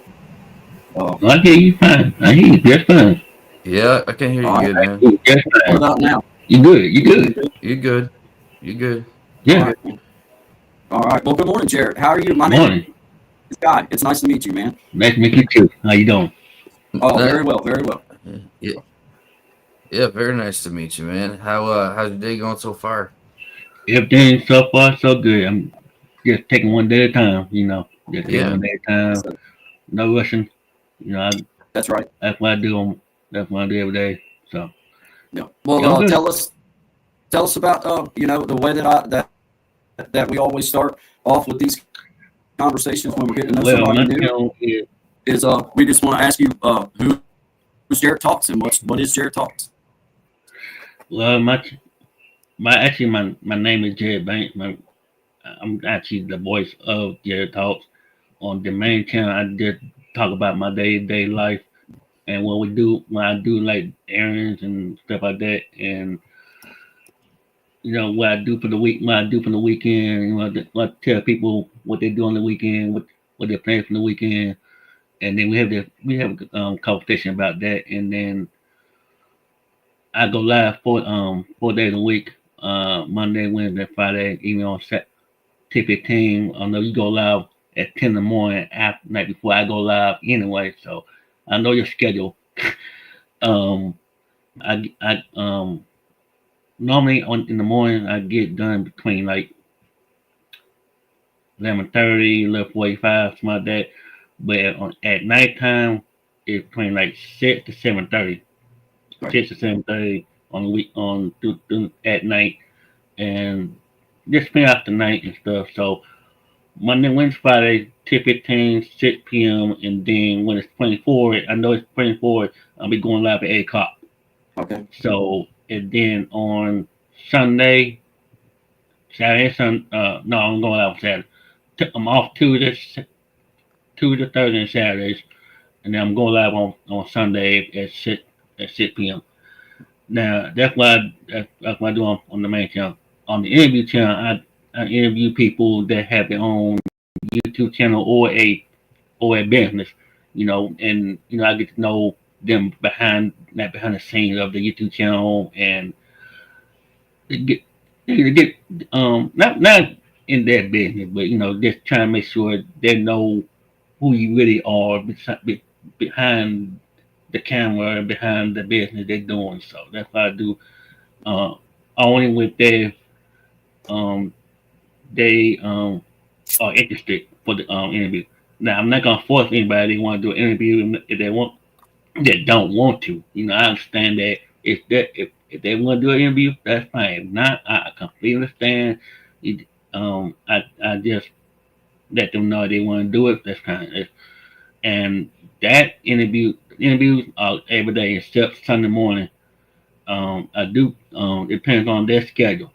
I hear you fine. I hear you just fine. Yeah, I can hear you good, man. Just What fine. about now? You good? You good? You good? You good? Yeah. All right. Well, good morning, Jarrett. How are you? My Morning. name is Guy. It's nice to meet you, man. Nice to meet you too. How you doing? Oh, very well, very well. Yeah, very nice to meet you, man. How's your day going so far? Everything so far so good. I'm just taking one day at a time. Just taking one day at a time. So, No rushing. that's right. That's what I do. That's what I do every day. So. Yeah. Well, Yeah, tell us about the way that we always start off with these conversations when we're getting to know somebody new. Is we just want to ask you who's Jarrett Talks and what is Jarrett Talks? Well, my name is Jarrett Banks. I'm actually the voice of Jarrett Talks. On the main channel, I just talk about my day-to-day life and when I do like errands and stuff like that, and what I do for the weekend, what I tell people what they do on the weekend, what they're planning for the weekend, and then we have a conversation about that, and then I go live 4 days a week, Monday, Wednesday, Friday, even on 10:15. I know you go live at 10 in the morning after night before I go live anyway, so I know your schedule. um, I normally in the morning I get done between like 11:30, 11:45, something like that. But at nighttime, it's between like 6 to 7:30, Right. 6 to 7:30 on the week at night, and just spend out the night and stuff. So Monday, Wednesday, Friday, 10:15, 6 p.m., and then when it's playing forward, I know it's playing forward. I'll be going live at 8 o'clock. Okay. So and then on Sunday, Saturday, no, I'm going out on Saturday. I'm off Tuesday, Thursday, and Saturdays, and then I'm going live on Sunday at 6 p.m. Now that's what I do on the main channel. On the interview channel, I interview people that have their own YouTube channel or a business, and I get to know them behind the scenes of the YouTube channel, and they get not in their business, but just trying to make sure they know who you really are behind the camera, behind the business they're doing. So that's what I do. Uh, Only with um, they are interested for the interview. Now I'm not gonna force anybody they want to do an interview if they want that don't want to. I understand that if they want to do an interview, that's fine. If not, I completely understand. I just let them know they want to do it. That's kind of it. And that interviews are every day except Sunday morning. I do depends on their schedule.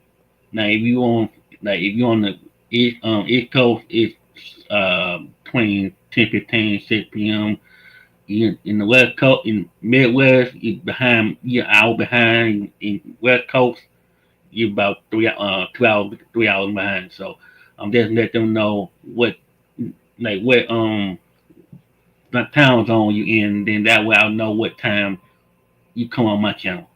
Now if you on the East Coast, it's between 10:15, 6 p.m. In the West Coast, in Midwest, you're an hour behind. In West Coast, you're about 2 hours behind. So I'm just let them know what time zone you in. Then that way I'll know what time you come on my channel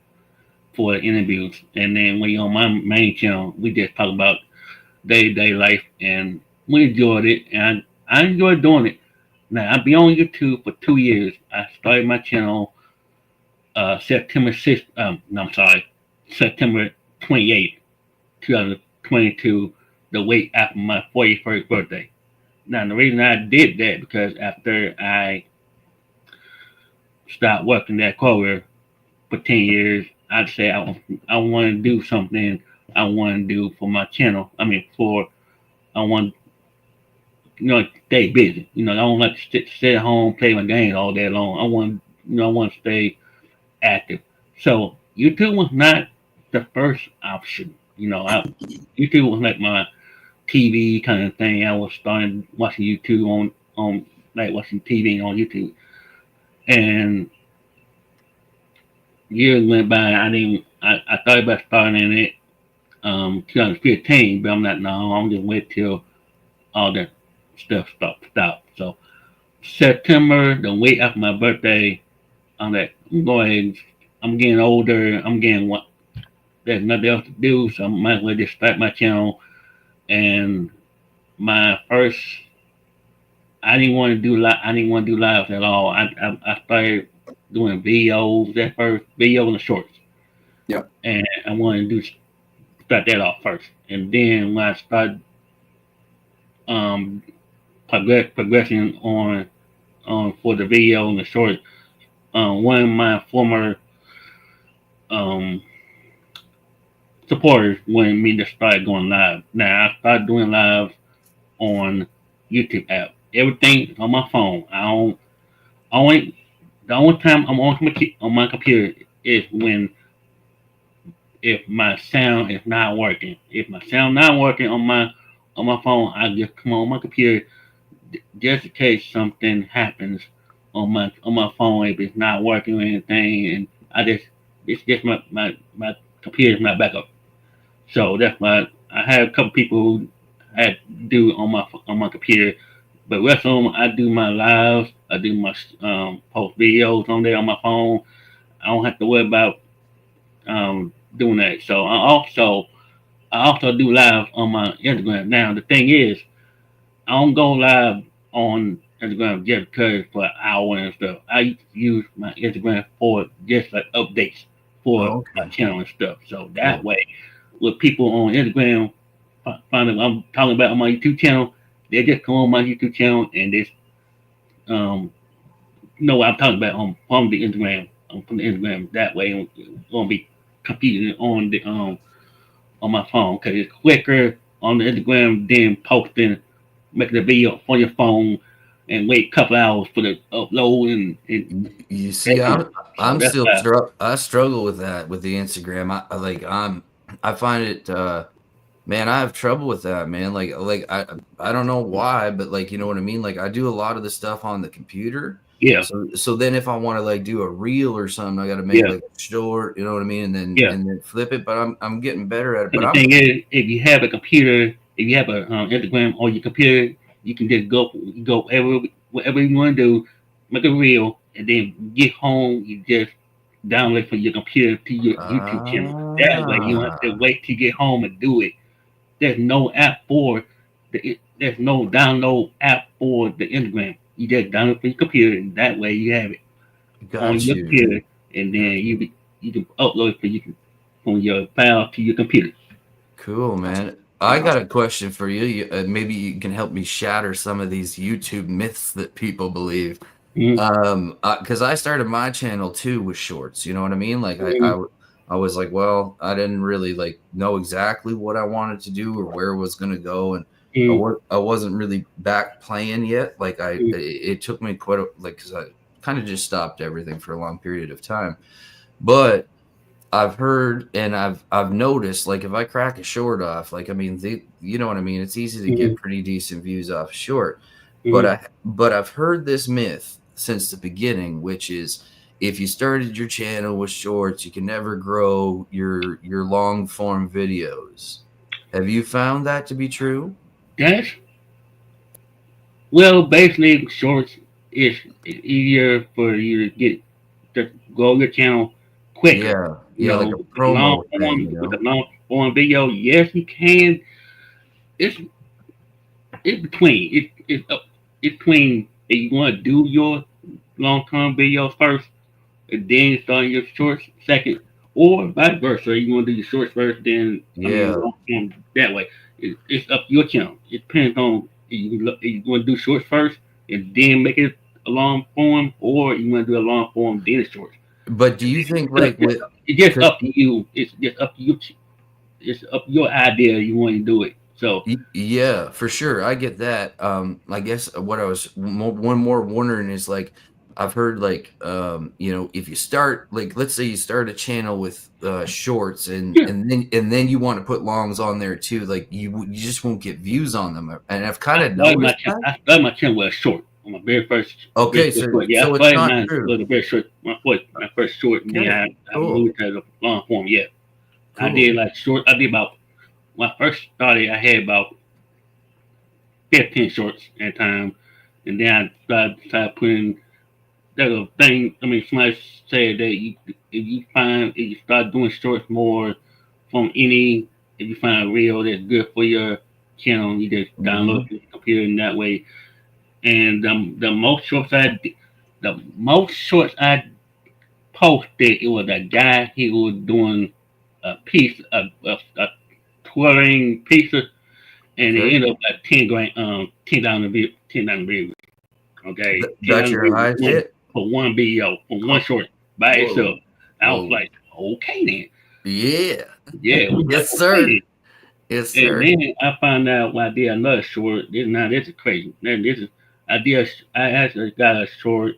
for the interviews. And then when you're on my main channel, we just talk about day-to-day life, and we enjoyed it, and I enjoyed doing it. Now I've been on YouTube for 2 years. I started my channel September 6th. No, I'm sorry, September 28th, 2022, the week after my 41st birthday. Now the reason I did that because after I stopped working at Kroger for 10 years, I'd say I want to do something I want to do for my channel. I want stay busy. I don't like to sit at home play my games all day long. I want to stay active. So YouTube was not the first option. YouTube was like my TV kind of thing. I was starting watching YouTube on like watching TV on YouTube, and years went by. I thought about starting it 2015, but I'm not now. I'm just wait till all that stuff stop. So September, the week after my birthday, I'm like, go ahead. I'm getting older. I'm getting what there's nothing else to do, so I might as well just start my channel. And my first, I didn't want to do lives at all. I started doing videos at first, videos and shorts. Yeah. And I wanted to start that off first, and then when I started progressing on for the video and the short. One of my former supporters wanted me to start going live. Now I started doing live on YouTube app. Everything on my phone. The only time I'm on my computer is if my sound is not working. If my sound not working on my phone, I just come on my computer just in case something happens on my phone if it's not working or anything, and it's just my computer's not back up. So that's why I have a couple people who had do on my computer, but rest of them I do my lives, I do my post videos on there on my phone. I don't have to worry about doing that. So I also do live on my Instagram. Now the thing is, I don't go live on Instagram just because for an hour and stuff. I used to use my Instagram for just like updates for Oh, my okay. channel and stuff. So that Cool. way, with people on Instagram find out I'm talking about on my YouTube channel, they just come on my YouTube channel and just um know what I'm talking about on the Instagram from the Instagram. That way, it won't be competing on my phone because it's quicker on the Instagram than posting, making a video on your phone and wait a couple hours for the upload and You see, I'm so I'm that's still why. I struggle with that with the Instagram. I find it man, I have trouble with that, man. I don't know why, but like you know what I mean? Like I do a lot of the stuff on the computer. Yeah, So then if I want to like do a reel or something, I got to make yeah, like a short, you know what I mean, yeah. and then flip it, but I'm getting better at it. And But the I'm thing is, if you have a computer, if you have a Instagram on your computer, you can just go whatever you want to do, make a reel, and then get home. You just download from your computer to your YouTube channel. That way, you don't have to ah, wait to get home and do it. There's no app for there's no download app for the Instagram. You just download from your computer, and that way you have it on got your you. computer, and then you can upload it from your file to your computer. Cool, man. I got a question for you. Maybe you can help me shatter some of these YouTube myths that people believe. Mhm. Because I started my channel too with shorts. You know what I mean? Mhm. I was like, well, I didn't really like know exactly what I wanted to do or where it was gonna go, and Mhm. I wasn't really back playing yet. Mhm. It took me quite a like because I kind of just stopped everything for a long period of time, but I've heard and I've noticed like if I crack a short off, like I mean, you know what I mean. It's easy to get Mhm. pretty decent views off a short, Mhm. but I've heard this myth since the beginning, which is if you started your channel with shorts, you can never grow your long form videos. Have you found that to be true? That's well, basically, shorts is easier for you to get to grow your channel quicker. You Yeah, like know, a promo thing, you with the know. long form video, yes, you can. It's it's between it's between if you want to do your long term videos first and then start your shorts second, or vice versa. You want to do your shorts first, then Yeah, long form that way. It's up to your channel. It depends on if you want to do shorts first and then make it a long form, or you want to do a long form then a shorts. but do you think like with It's just up to you. It's just up to you. It's up to your idea. You want to do it. So Yeah, for sure. I get that. I guess what I was one more wondering is like I've heard like you know, if you start like let's say you start a channel with shorts yeah, and then you want to put longs on there too, like you just won't get views on them. And I've kind I of started my noticed channel. that. I started my channel with a short on my Okay, very first so short. Yeah, I so it's started not mine true. with a very short. My first short, and then Okay, I cool. moved to the long form. Yeah, I Cool. did like short. I did about when I first started. I had about 15 shorts at a time, and then I started putting. There's a thing. I mean, somebody said that if you start doing shorts more from any if you find a reel that's good for your channel, you just download it Hmm. to your computer in that way. And the most shorts I posted, it was a guy. He was doing a piece of a twirling pizza, and it Okay. ended up at 10 grand, $10 views. Okay, That's 10 your views highest hit? for one video, for one short by itself. Whoa. I was Whoa. like, okay then, Yeah. yeah, Yes, okay then. sir. Yes, And sir. then I found out when I did another short. This is crazy. Now this is I actually got a short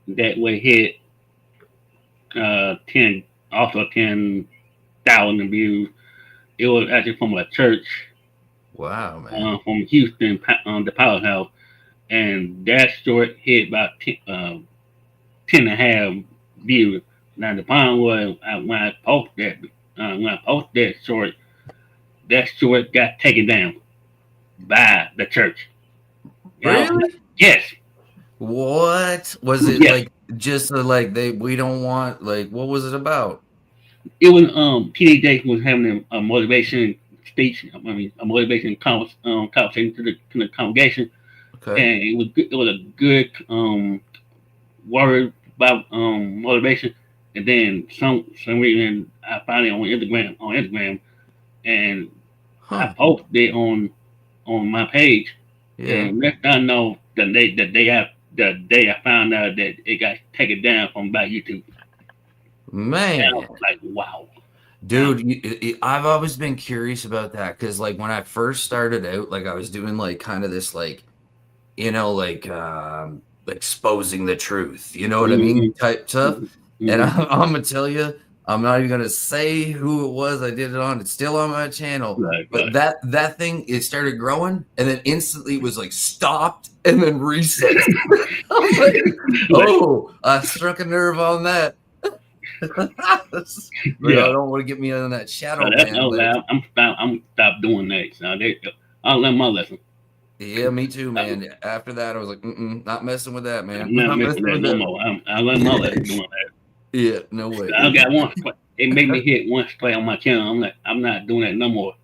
that would hit 10 also 10,000 views. It was actually from a church Wow, man. from Houston, the Powerhouse. and that short hit about 10 and a half views. Now the problem was when I posted that short got taken down by the church. Really? Yes. What was it Yes. like? Just like we don't want like what was it about? It was P.D. Jakes was having a motivation speech. I mean, a motivation conversation to the congregation, Okay. and it was a good word about motivation. And then some reason I found it on Instagram, and I Huh. posted it on my page, Yeah. and let them know the day I found out that it got taken down from by YouTube. And I Man. was like, wow. Dude, I've always been curious about that because, like, when I first started out, like, I was doing like kind of this, like, like exposing the truth, you know what I mean, type stuff. And I'm gonna tell you, I'm not even gonna say who it was I did it on. It's still on my channel, Right, but right. that thing it started growing, and then instantly it was like stopped and then reset. I'm like, oh, I struck a nerve on that. Like, Yeah. I don't want to get me on that shadow So that's ban no list. lie. I'm stop doing that. So I learned my lesson. Yeah, me too, man. After that, I was like, not messing with that, man. I'm not Not messing messing that with no that. more. I learned my lesson doing that. Yeah, no way. I got one. It made me hit one strike on my channel. I'm not doing that no more.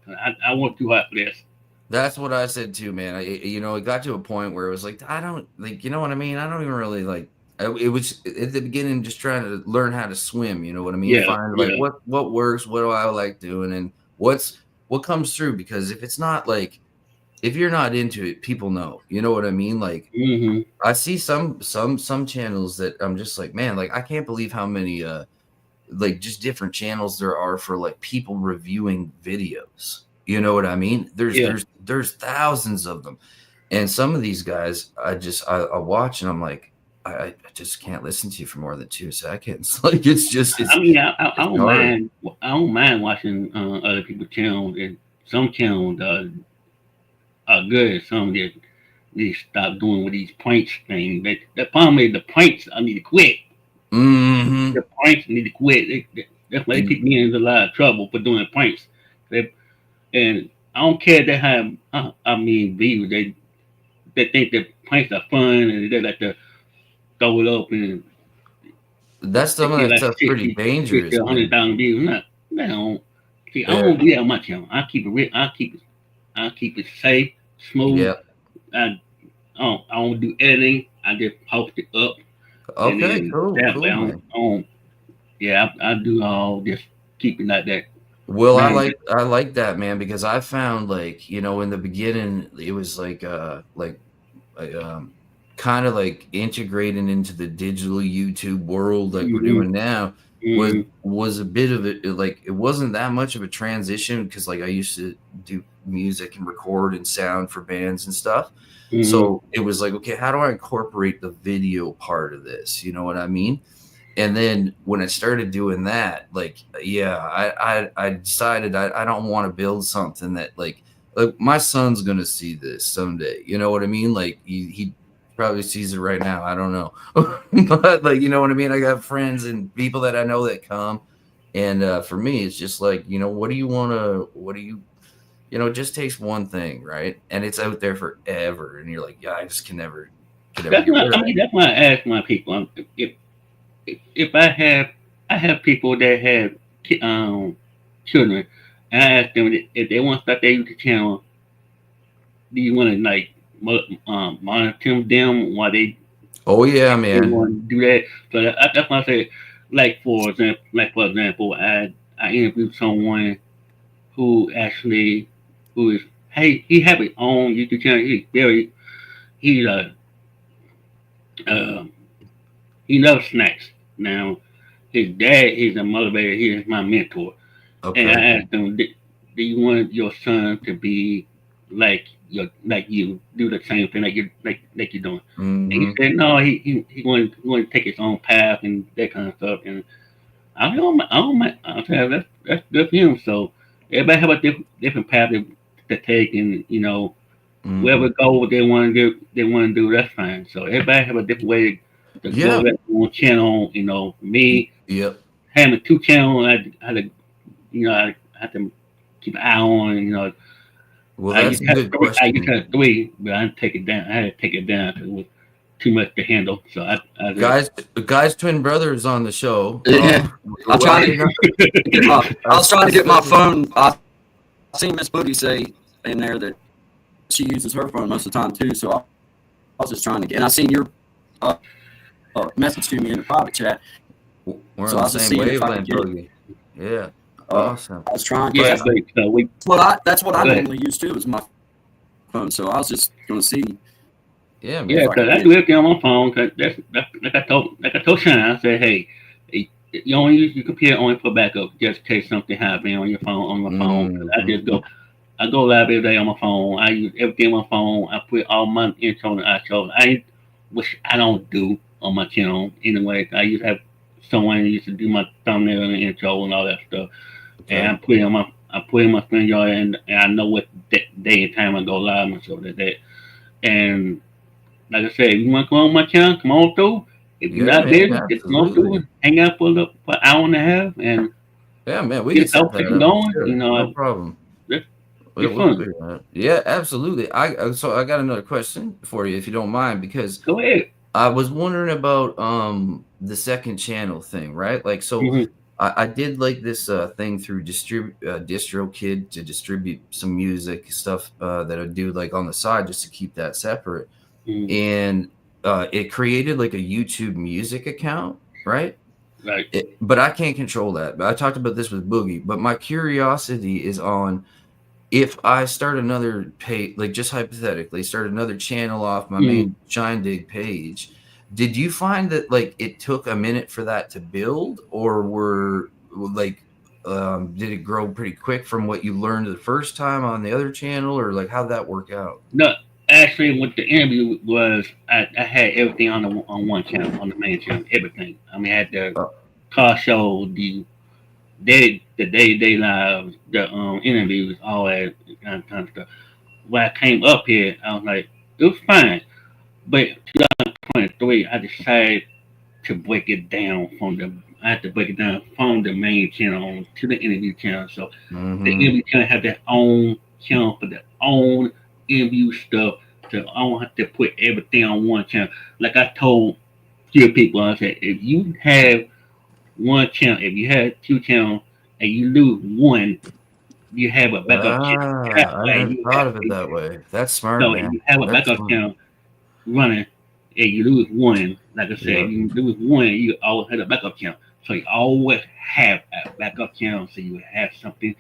I work too hard for this. That's what I said too, man. It got to a point where it was like, I don't like, you know what I mean? I don't even really like. It was at the beginning just trying to learn how to swim. You know what I mean? Yeah, Find like yeah. what works, what do I like doing, and what comes through. Because if it's not like if you're not into it, people know. You know what I mean? Like Mm-hmm. I see some channels that I'm just like, man, like I can't believe how many like just different channels there are for like people reviewing videos. You know what I mean? Yeah. There's thousands of them. And some of these guys I watch and I'm like, I just can't listen to you for more than 2 seconds. Like it's I mean, I don't hard. mind. I don't mind watching other people's channels, and some channels are good. Some that need to stop doing with these pranks things. But the problem is the pranks. I need to quit. Mm-hmm. The pranks need to quit. That's why they put me in a lot of trouble for doing pranks. And I don't care if they have. I mean, views. They think that pranks are fun, and they like to throw it up and That's they some of get that like stuff pretty 50, dangerous, man. 100,000 views. Not, they don't. See, I Yeah. don't do that on my channel. I keep it real. I keep it safe, smooth. Yeah. I don't do editing. I just post it up. And Okay, then cool, that cool, way man. I do all just keep it like that. Well, Man, I like that, man, because I found like, in the beginning it was like kind of like integrating into the digital YouTube world like we're doing now was a bit of it like it wasn't that much of a transition because like I used to do music and record and sound for bands and stuff. So it was like, okay, how do I incorporate the video part of this? You know what I mean? And then when I started doing that, like, yeah, I decided I don't want to build something that like my son's gonna see this someday. You know what I mean? Like he probably sees it right now. I don't know, but like you know what I mean. I got friends and people that I know that come, and for me, it's just like what do you want to? What do you? It just takes one thing, right? And it's out there forever, and you're like, yeah, I just can never get rid of it. that's why I ask my people if I have people that have children, and I ask them if they want to start their YouTube channel, do you want to like monitor them while they? Oh yeah, man. Want to do that? So that's why I say, for example, I interviewed someone who actually he have his own YouTube channel. He's uh, he loves snacks. Now his dad is a motivator. He is my mentor. Okay. And I asked him, do you want your son to be like you, do the same thing like you're doing? And he said no. He want to take his own path and that kind of stuff. And I don't mind. I said that's good for him. So everybody have a different path to take, and wherever goal they want to do, that's fine. So everybody have a different way to Yeah. grow that own channel. Me Yep. having 2 channels, I had to, I had to keep an eye on. Well, I that's used a to have good 3, I used to question. have 3, but I had to take it down. I had to take it down because it was too much to handle. So I Guys, twin brothers on the show. Yeah. I'm trying to get I was trying to get my phone. I seen Miss Boogie say in there that she uses her phone most of the time too. So I was just trying to get. And I seen your message to me in the private chat. We're So on I the was just same seeing if I wavelength, could get Boogie. Yeah. Uh, Awesome. I was trying. yeah, That's, so we that's what I Go ahead. normally use too, is my phone. So I was just going to see. Yeah, man. Yeah, if I could because I get do everything on my phone. Cause that's like I told Sean. I said, hey, you only use your computer only for backup, just in case something happens on your phone. On my phone, 'cause I go live every day on my phone. I use everything on my phone. I put all my intro and outro. Which I don't do on my channel anyway. I used to have someone who used to do my thumbnail and intro and all that stuff. And I put it on my StreamYard, and I know what day and time I go live and stuff like that. And like I said, if you want to come on my channel, come on through. If you're not busy, just come on through and hang out for an hour and a half and yeah, man, we get can set the that up. going. Sure. No problem. It's We'll fun. figure it out. Yeah, absolutely. So I got another question for you, if you don't mind, because Go ahead. I was wondering about the second channel thing, right? Like, so Mhm. I did like this thing through DistroKid to distribute some music stuff that I do like on the side just to keep that separate. Mhm. And it created like a YouTube music account, right? Right. But I can't control that. I talked about this with Boogie, but my curiosity is on if I start another page, like just hypothetically, start another channel off my main Shine Dig page. Did you find that like it took a minute for that to build, or did it grow pretty quick from what you learned the first time on the other channel, or like how'd that work out? No, actually, what the interview was, I had everything on one channel, on the main channel, everything. I mean, I had the car show, the day lives, the interviews, all that kind of stuff. When I came up here, I was like, it was fine. But 2023, I decided to break it down I had to break it down from the main channel to the interview channel. So the interview channel had their own channel for their own interview stuff. So I don't have to put everything on one channel. Like I told few people, I said, if you have one channel, if you have 2 channels and you lose one, you have a backup channel. I never thought of it that way. That's smart, So man. if you have a backup channel running and you lose one, like I said, you lose one, you always have a backup channel. So you always have a backup channel, so you have something,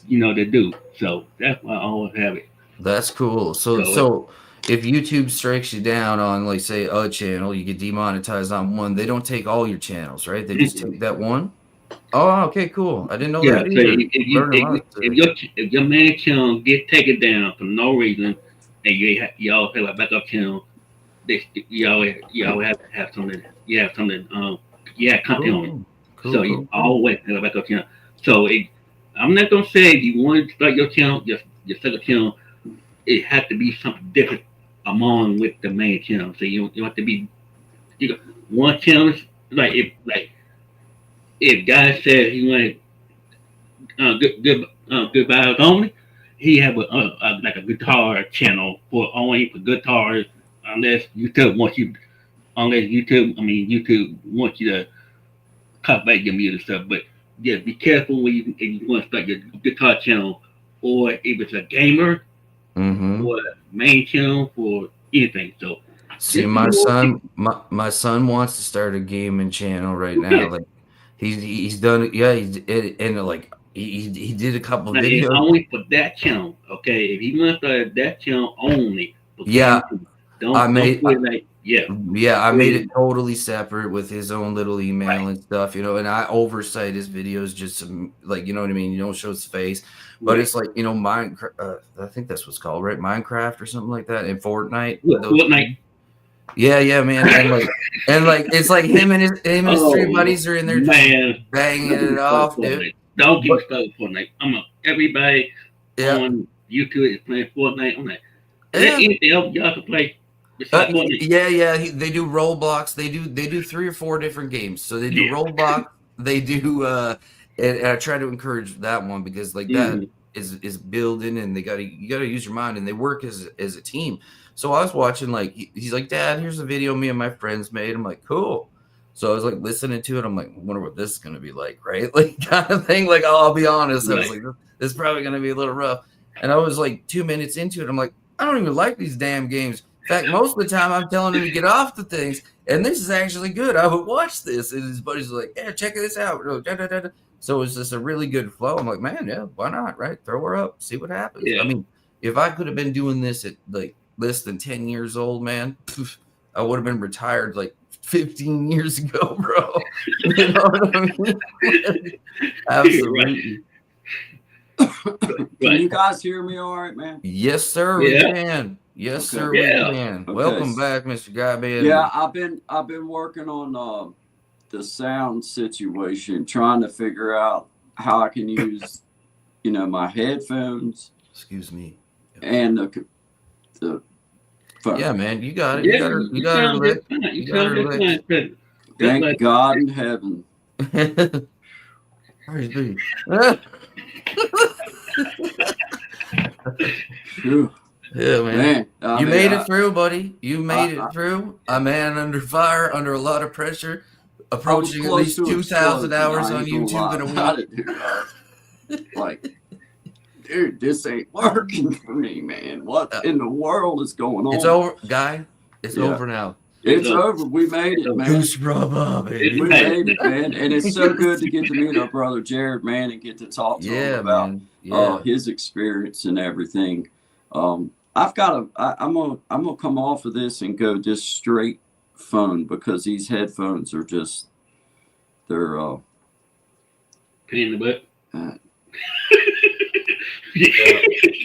to do. So that's why I always have it. That's cool. So if YouTube strikes you down on, like, say, a channel, you get demonetized on one. They don't take all your channels, right? They just take that one. Oh, okay, cool. I didn't know that either. If your main channel get taken down for no reason, and you always have a backup channel, you always have to have something. You have something. You have content on it. So you always have a backup channel. So I'm not gonna say if you want to start your channel, your second channel, it has to be something different among with the main channel. So you have to be one channel. Like if guy says he wanted good vibes only, he have like a guitar channel only for guitars, unless YouTube wants you to copyright your music stuff. But yeah, be careful if you want to start your guitar channel, or if it's a gamer, or a main channel for anything. So see, my son wants to start a gaming channel right now. Like he's done it. Yeah, he did a couple now, videos. It's only for that channel. Okay, if he wants to start that channel only. Yeah, I made it totally separate with his own little email and stuff, and I oversight his videos just to, like, you know what I mean? You don't show his face, but it's like, Minecraft, I think that's what's called, right? Minecraft or something like that, and Fortnite. Fortnite. Yeah, man. And like it's like him and his 3 buddies are in there just banging it off, dude. Don't get me started Fortnite. Everybody on YouTube is playing Fortnite. I'm like, Is there anything else y'all can play? Besides Fortnite? Yeah. They do Roblox. They do 3 or 4 different games. So they do Yeah. Roblox. They do, and I try to encourage that one because like that is building, and you gotta use your mind, and they work as a team. So I was watching, like, he's like, Dad, here's a video me and my friends made. I'm like, cool. So I was like listening to it. I'm like, I wonder what this is gonna be like, right? Like, kind of thing. Like, I'll be honest. I was like, this is probably gonna be a little rough. And I was like 2 minutes into it. I'm like, I don't even like these damn games. In fact, most of the time I'm telling him to get off the things, and this is actually good. I would watch this. And his buddies are like, yeah, check this out. So it's just a really good flow. I'm like, man, yeah, why not, right? Throw her up, see what happens. Yeah. I mean, if I could have been doing this at like less than 10 years old, man, I would have been retired like 15 years ago, bro. You know what I mean? Absolutely. Can you guys hear me all right, man? Yes, sir, we can. Yes, sir, we can. Okay. Welcome back, Mr. Guy Man. Yeah, I've been working on the sound situation, trying to figure out how I can use, my headphones. Excuse me. And the phone. Yeah, man, you got it. You got her licked. You got her licked. Thank God in heaven. Praise be. Yeah, man. You made it through, buddy. You made it through. A man under fire, under a lot of pressure, approaching at least 2,000 hours on YouTube in a week. Like, dude, this ain't working for me, man. What in the world is going on? It's over, guy. It's over now. It's over. We made it, man. Goose rubber, baby. We made it, man. And it's so good to get to meet our brother Jared, man, and get to talk to him about his experience and everything. I'm gonna come off of this and go just straight phone, because these headphones are just they're pain in the butt.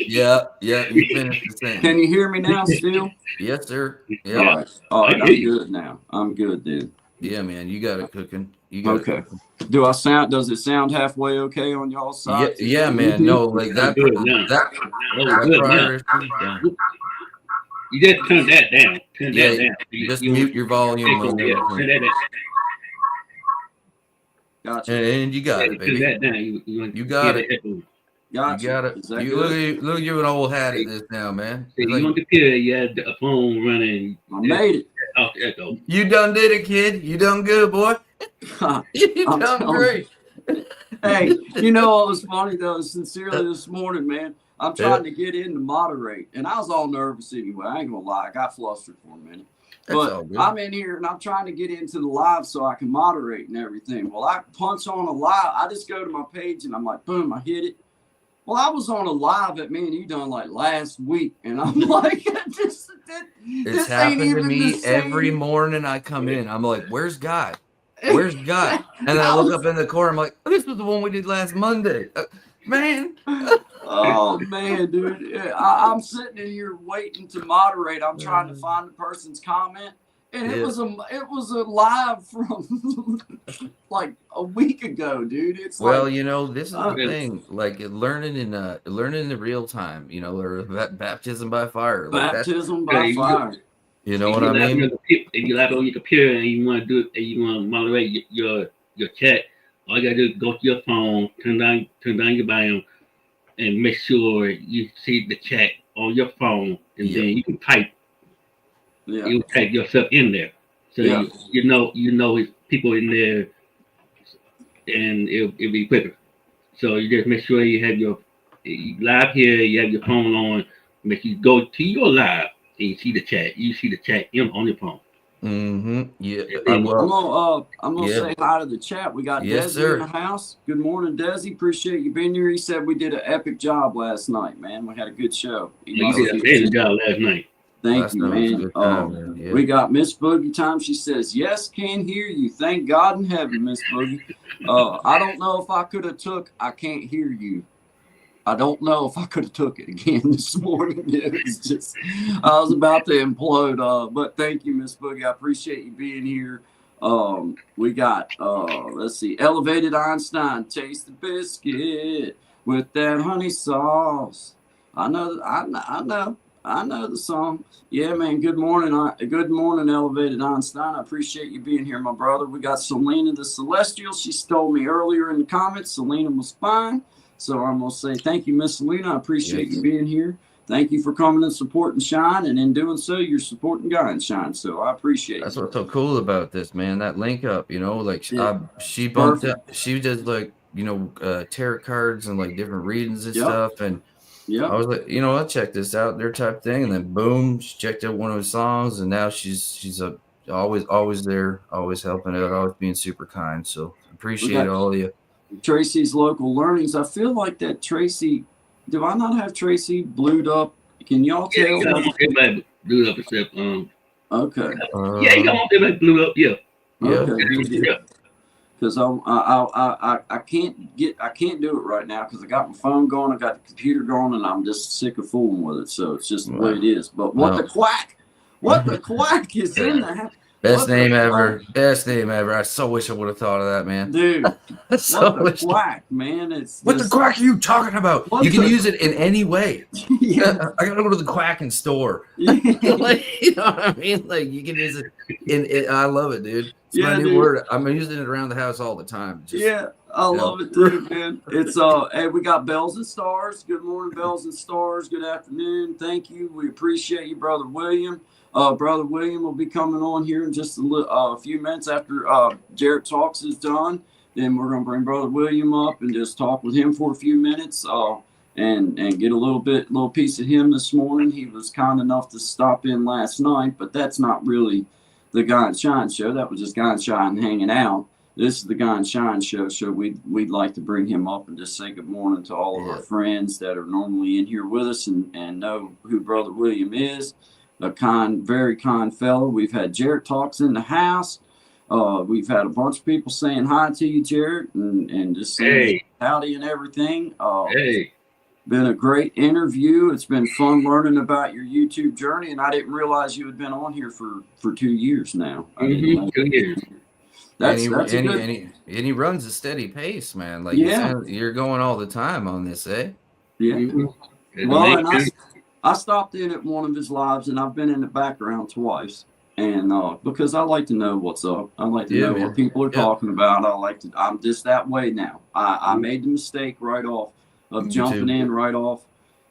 Yeah, you finished the same. Can you hear me now still? Yes, sir. Yeah. All right, I'm good now. I'm good, dude. Yeah, man, you got it cooking. You got okay. It cooking. Does it sound halfway okay on y'all's side? Yeah, man. No, like that. You just turn that down. Turn that down. Just mute your volume. Gotcha. And you got it, baby. Turn that down. You got it. Gotcha. You got it. Look, you're an old hat at this now, man. You on the computer, you had a phone running. I made it. Oh, echo. You done did it, kid. You done good, boy. You done great. Hey, what was funny though? Sincerely, this morning, man, I'm trying to get in to moderate, and I was all nervous anyway. I ain't gonna lie, I got flustered for a minute. But I'm in here and I'm trying to get into the live so I can moderate and everything. Well, I punch on a live. I just go to my page and I'm like, boom, I hit it. Well, I was on a live that me and you done like last week, and I'm like, this it's happened to me every morning I come in. I'm like, where's Guy? Where's Guy? And I look up in the corner. I'm like, this was the one we did last Monday. Man. Oh, man, dude. I'm sitting in here waiting to moderate. I'm trying to find the person's comment. And it was a live from like a week ago, dude. It's this is the thing, like learning in the real time, or baptism by fire. Baptism by fire. You know what I mean? If you live on your computer and you want to do it, and you want to moderate your chat, all you gotta do is go to your phone, turn down your volume, and make sure you see the chat on your phone, and then you can type. Yeah. You type yourself in there, so you know it's people in there, and it'll be quicker. So you just make sure you have your live here. You have your phone on. Make you go to your live and you see the chat. You see the chat on your phone. Mm-hmm. Yeah. I'm gonna say hi to the chat. We got Desi in the house. Good morning, Desi. Appreciate you being here. He said we did an epic job last night, man. We had a good show. You did an amazing job last night. Thank you, man. We got Miss Boogie time. She says, yes, can hear you. Thank God in heaven, Miss Boogie. I don't know if I could have I can't hear you. I don't know if I could have took it again this morning. It was just, I was about to implode. But thank you, Miss Boogie. I appreciate you being here. We got, let's see, Elevated Einstein, taste the biscuit with that honey sauce. I know. I know the song. Yeah, man. Good morning. Good morning, Elevated Einstein. I appreciate you being here, my brother. We got Selena the Celestial. She told me earlier in the comments Selena was fine. So I'm going to say thank you, Miss Selena. I appreciate you being here. Thank you for coming and supporting Shine. And in doing so, you're supporting Guy and Shine. So I appreciate That's it. what's so cool about this, man. That link up, you know, like Yeah. she bumped Perfect. up, she does like, you know, tarot cards and like different readings and Yep. stuff. And Yep. I was like, you know, I'll check this out, their type thing. And then boom, she checked out one of his songs, and now she's always there, always helping out, always being super kind. So appreciate all of you. Tracy's Local Learnings. I feel like that Tracy, do I not have Tracy blued up? Can y'all tell? Yeah, everybody blew up except Okay. yeah, you got everybody blew up. Yeah. Okay. Yeah. Because I can't do it right now because I got my phone going, I got the computer going, and I'm just sick of fooling with it. So it's just the way it is. But what the quack is in the house. Best name ever. Best name ever. I so wish I would have thought of that, man. Dude, so what the quack, man? What the quack are you talking about? You can use it in any way. Yeah. I gotta go to the quacking store. Yeah. Like, you know what I mean? Like you can use it I love it, dude. It's my new word. I'm using it around the house all the time. I love it too, man. It's hey, we got Bells and Stars. Good morning, Bells and Stars. Good afternoon. Thank you. We appreciate you, Brother William. Brother William will be coming on here in just a few minutes after Jared Talks is done. Then we're going to bring Brother William up and just talk with him for a few minutes and get a little piece of him this morning. He was kind enough to stop in last night, but that's not really the Guy and Shine show. That was just Guy and Shine hanging out. This is the Guy and Shine show, so we'd like to bring him up and just say good morning to all of our friends that are normally in here with us and know who Brother William is. A very kind fellow. We've had Jared Talks in the house. We've had a bunch of people saying hi to you, Jared, and just saying howdy and everything. Been a great interview. It's been fun learning about your YouTube journey, and I didn't realize you had been on here for 2 years now. 2 years. And he runs a steady pace, man. Like you're going all the time on this, eh? Yeah. Mm-hmm. Well, and I stopped in at one of his lives, and I've been in the background twice. And because I like to know what's up, I like to know what people are talking about. I'm just that way now. I made the mistake right off of jumping in right off,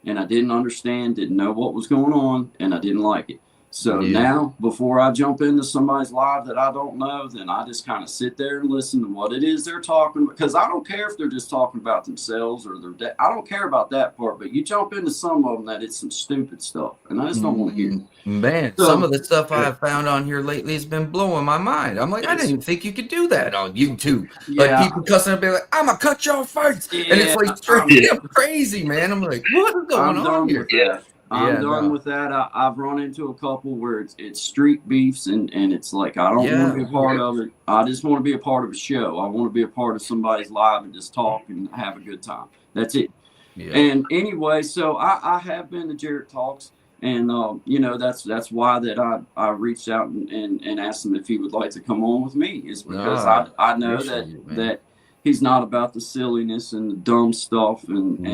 and I didn't understand, didn't know what was going on, and I didn't like it. So now, before I jump into somebody's live that I don't know, then I just kind of sit there and listen to what it is they're talking about. Because I don't care if they're just talking about themselves or I don't care about that part. But you jump into some of them that it's some stupid stuff, and I just don't want to hear it. Man, some of the stuff I've found on here lately has been blowing my mind. I'm like, I didn't even think you could do that on YouTube. Like people cussing up, be like, "I'm gonna cut your face," and it's like straight up crazy, man. I'm like, what is going on here? I'm done with that. I've run into a couple where it's street beefs and it's like I don't want to be a part of it. I just want to be a part of a show. I want to be a part of somebody's live and just talk and have a good time. That's it. Yeah. And anyway, so I have been to Jared Talks, and that's why that I reached out and asked him if he would like to come on with me, is because I know that he's not about the silliness and the dumb stuff. And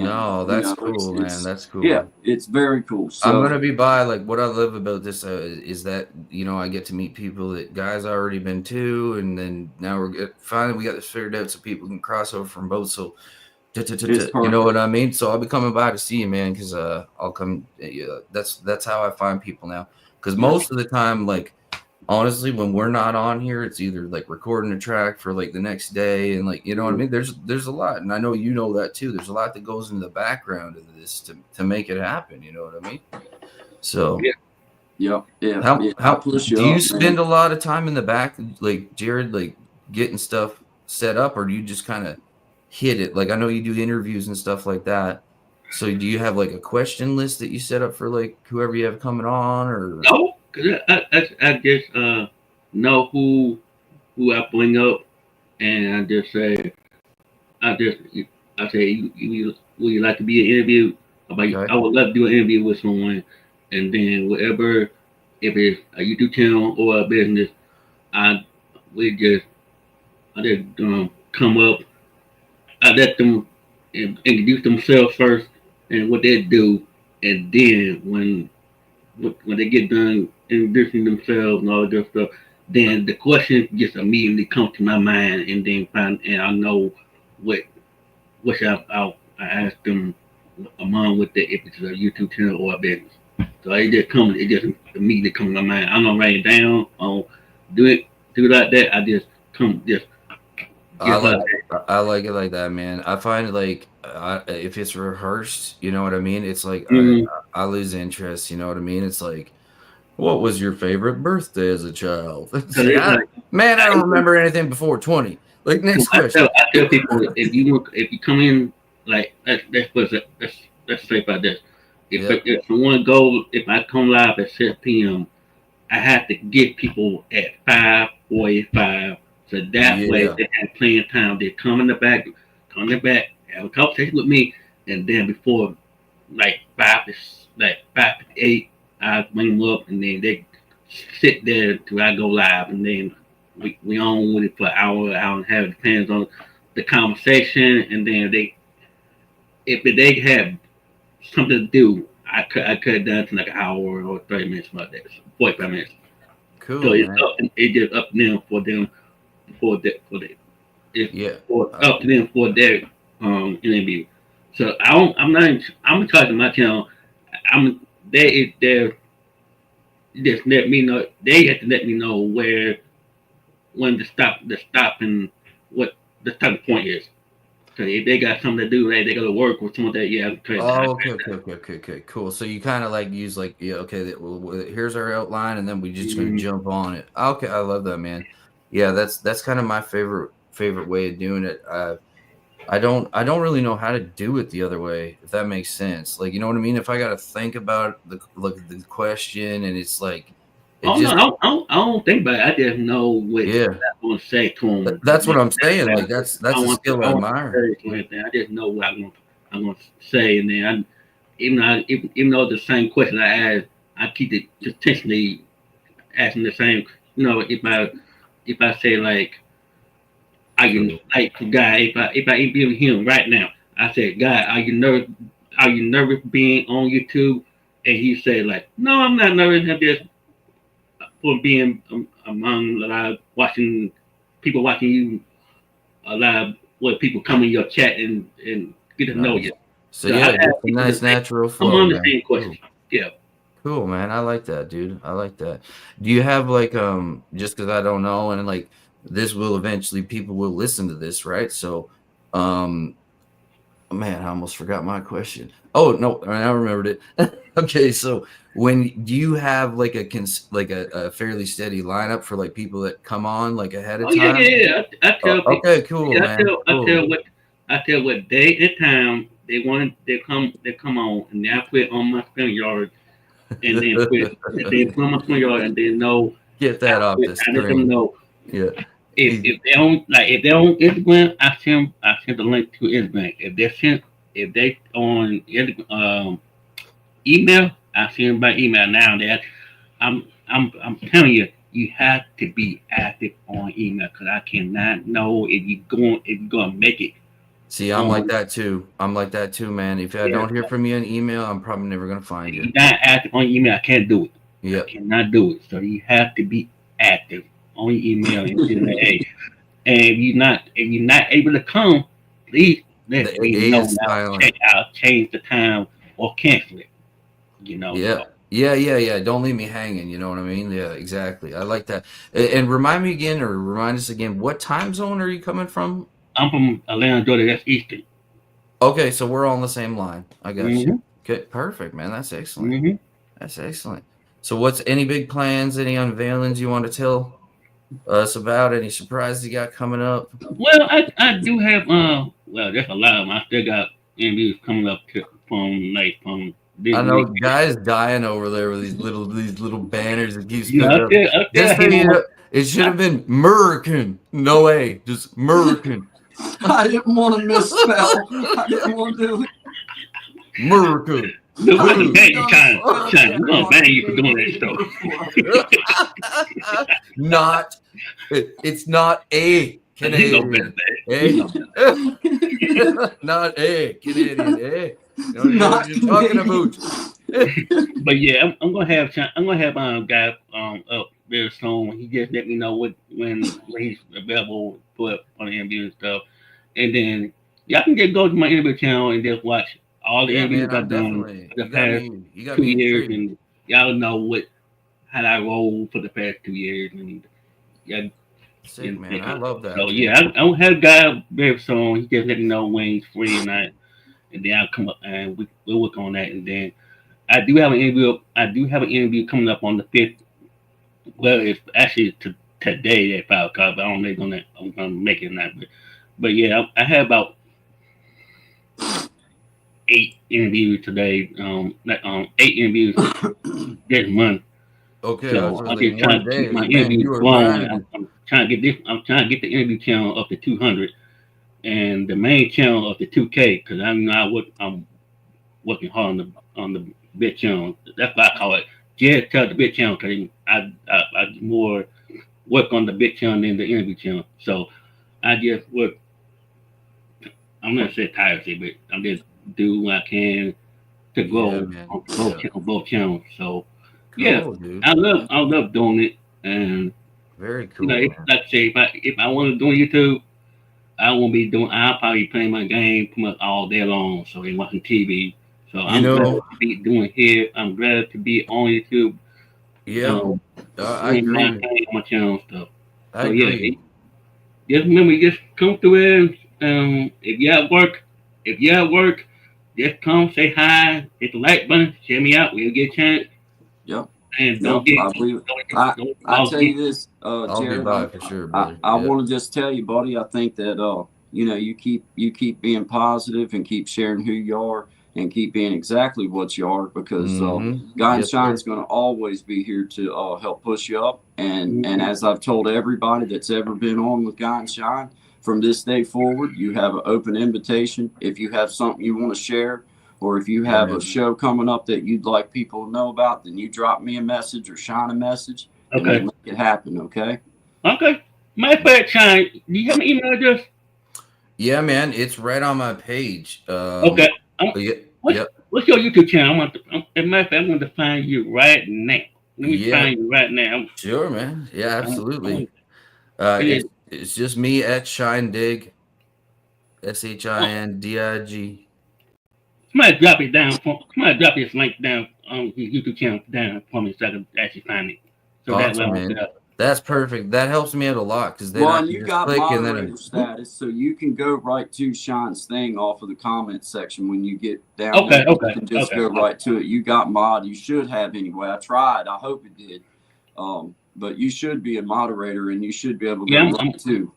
that's cool, man. That's cool. Yeah, it's very cool. So, I'm gonna be by like what I love about this is that I get to meet people that guys already been to, and then now finally we got this figured out so people can cross over from both. So, you know what I mean? So I'll be coming by to see you, man, because I'll come. That's how I find people now. Because most of the time, like, honestly, when we're not on here, it's either like recording a track for like the next day, and like, you know what I mean? There's a lot, and I know you know that too. There's a lot that goes into the background of this to make it happen. You know what I mean? So How do you spend a lot of time in the back, like Jared, like getting stuff set up, or do you just kind of hit it? Like I know you do interviews and stuff like that. So do you have like a question list that you set up for like whoever you have coming on, or no? Cause I just know who I bring up, and I just say, would you like to be an interview? I would love to do an interview with someone, and then whatever, if it's a YouTube channel or a business, I just come up. I let them introduce themselves first and what they do, and then when when they get done introducing themselves and all that good stuff, then the question just immediately comes to my mind, and then I know what I ask them among with the if it's a YouTube channel or a business. So it just immediately comes to my mind. I'm gonna write it down. I'll do like that. I just come just. I like it like that, man. I find like if it's rehearsed, you know what I mean. It's like I lose interest. You know what I mean. It's like, what was your favorite birthday as a child? Man, I don't remember anything before 20. Like next question. I tell people if you come in like let's say about this. If I want to go, if I come live at 6 p.m., I have to get people at 5:45. So that way they have plenty of time. They come in the back, have a conversation with me, and then before like 5 to 8, I bring them up, and then they sit there till I go live, and then we on with it for an hour and a half. It depends on the conversation, and then if they have something to do, I cut it down to like an hour or 30 minutes about that, 45 minutes. Cool. So it's just up to them up to them for their interview. So I'm in charge of my channel. They just let me know. They have to let me know when to stop and what the type of point is. So if they got something to do, they got to work with someone that Okay, cool. So you kind of like use like here's our outline, and then we just gonna jump on it. Okay, I love that, man. Yeah, that's kind of my favorite way of doing it. I don't really know how to do it the other way, if that makes sense. Like, you know what I mean? If I got to think about the question, and it's like, I don't think about it. I just know what I'm going to say to them. That's what I'm saying. Like that's a skill I admire. I just know what I'm going to say, and then even though the same question I ask, I keep it intentionally asking the same. You know, if I say like, are you like guy? If I interview him right now, I said, guy, are you nervous being on YouTube? And he said like, no, I'm not nervous. I'm just for being among a lot of people watching you, a lot of what people come in your chat and get to know you. So yeah, it's a nice natural flow. I'm on the same question. Yeah. Cool, man. I like that, dude. I like that. Do you have like just because I don't know, and like this will eventually people will listen to this, right? So man, I almost forgot my question. Oh no, I remembered it. Okay, so do you have like a fairly steady lineup for like people that come on like ahead of time? Yeah. I tell people, okay, cool, man. I tell what day and time they come on, and then I put it on my StreamYard, and then put on my StreamYard, and then know get that off the screen. Let them know. Yeah. If they on Instagram, I send the link to Instagram. If they on email, I send them by email. Now that I'm telling you, you have to be active on email, because I cannot know if you're gonna make it. See, I'm like that too. Man. If I don't hear from you in email, I'm probably never gonna find you. If you're not active on email, I can't do it. Yeah, I cannot do it. So you have to be active on your email and say, and if you're not able to come, please let me know. I'll change the time or cancel it. You know. Yeah. So. Yeah. Don't leave me hanging. You know what I mean? Yeah, exactly. I like that. And remind us again, what time zone are you coming from? I'm from Atlanta, Georgia. That's Eastern. Okay, so we're all on the same line. I got you. Okay, perfect, man. That's excellent. That's excellent. So what's any big plans, any unveilings you want to tell us about? Any surprises you got coming up? Well, I do have there's a lot of them. I still got interviews coming up from this I know week. guys dying over there with these little banners that keeps it should have been American. No A, just American. I didn't want to misspell. I didn't want to do it. American. We're gonna ban you, China. We're gonna ban you for doing that stuff. It's not a Canadian. Not a Canadian. You know what you're talking about. But yeah, I'm gonna have guy up very soon. He just let me know when he's available for the interview and stuff, and then y'all can just go to my interview channel and just watch all the Yeah, interviews man, I'm I've done definitely. for the past You got 2 years, me and y'all know how I roll for the past 2 years, and yeah. sick, man. I love that, So dude. yeah, I'll have a guy very soon. He just let me know when he's free and then I'll come up and we'll work on that, and then I do have an interview. I do have an interview coming up on the 5th. Well, it's actually today at 5 o'clock, but I don't know if I'm gonna make it or not. But yeah, I have about 8 interviews today. 8 interviews this month. Okay, So so I'm it's like just one trying a to keep my day. Man, interviews you are growing. grinding. I'm trying to get this. I'm trying to get the interview channel up to 200 and the main channel up to 2K because I'm working hard on the bit channel. That's what I call it. Just tell the bit channel because I more work on the bit channel than the interview channel. So I just work. I'm not say tirelessly, but I'm just do what I can to Yeah, grow man. on Yeah. both channels. So yeah, Cool, dude. I love doing it, and Very you know, cool, man. like I say, if I want to do YouTube, I won't be doing. I'll probably play my game pretty much all day long. So they watching TV. So You I'm glad know, to be doing here. I'm glad to be on YouTube. yeah, I Doing my agree. thing on my channel and stuff. I So yeah, agree. just remember, just come through it. If you at work, just come say hi, hit the like button, share me out. We'll get a chance. Yep. And Yep. I believe it. I tell you this, I'll be Jared. by for sure, I, brother. I Yeah. want to just tell you, buddy. I think that you keep being positive and keep sharing who you are and keep being exactly what you are because God and Yes, Shine's sir. going to always be here to help push you up. And Mhm. as I've told everybody that's ever been on with God and Shine, from this day forward, you have an open invitation. If you have something you want to share, or if you Yeah, have man. a show coming up that you'd like people to know about, then you drop me a message or Shine a message, and we'll Okay. make it happen. Okay. Okay. Matter of fact, Shine, do you have an email address? Yeah, man. It's right on my page. Okay. Yeah, What's, yep. what's your YouTube channel? As a matter of fact, I want to find you right now. Let me Yeah, find you right now. sure, man. Yeah, absolutely. It is. It's just me at Shine Dig, SHINDIG. Somebody drop it down. Somebody drop this link down on your YouTube channel down for me so I can actually find it. So that way Awesome, I'll look it man. up. That's perfect. That helps me out a lot because then Well, I and can you just got click and moderator then status, so you can go right to Shine's thing off of the comment section when you get down there. Okay. You can just go right to it. You got mod. You should have anyway. I tried. I hope it did. But you should be a moderator, and you should be able to go right to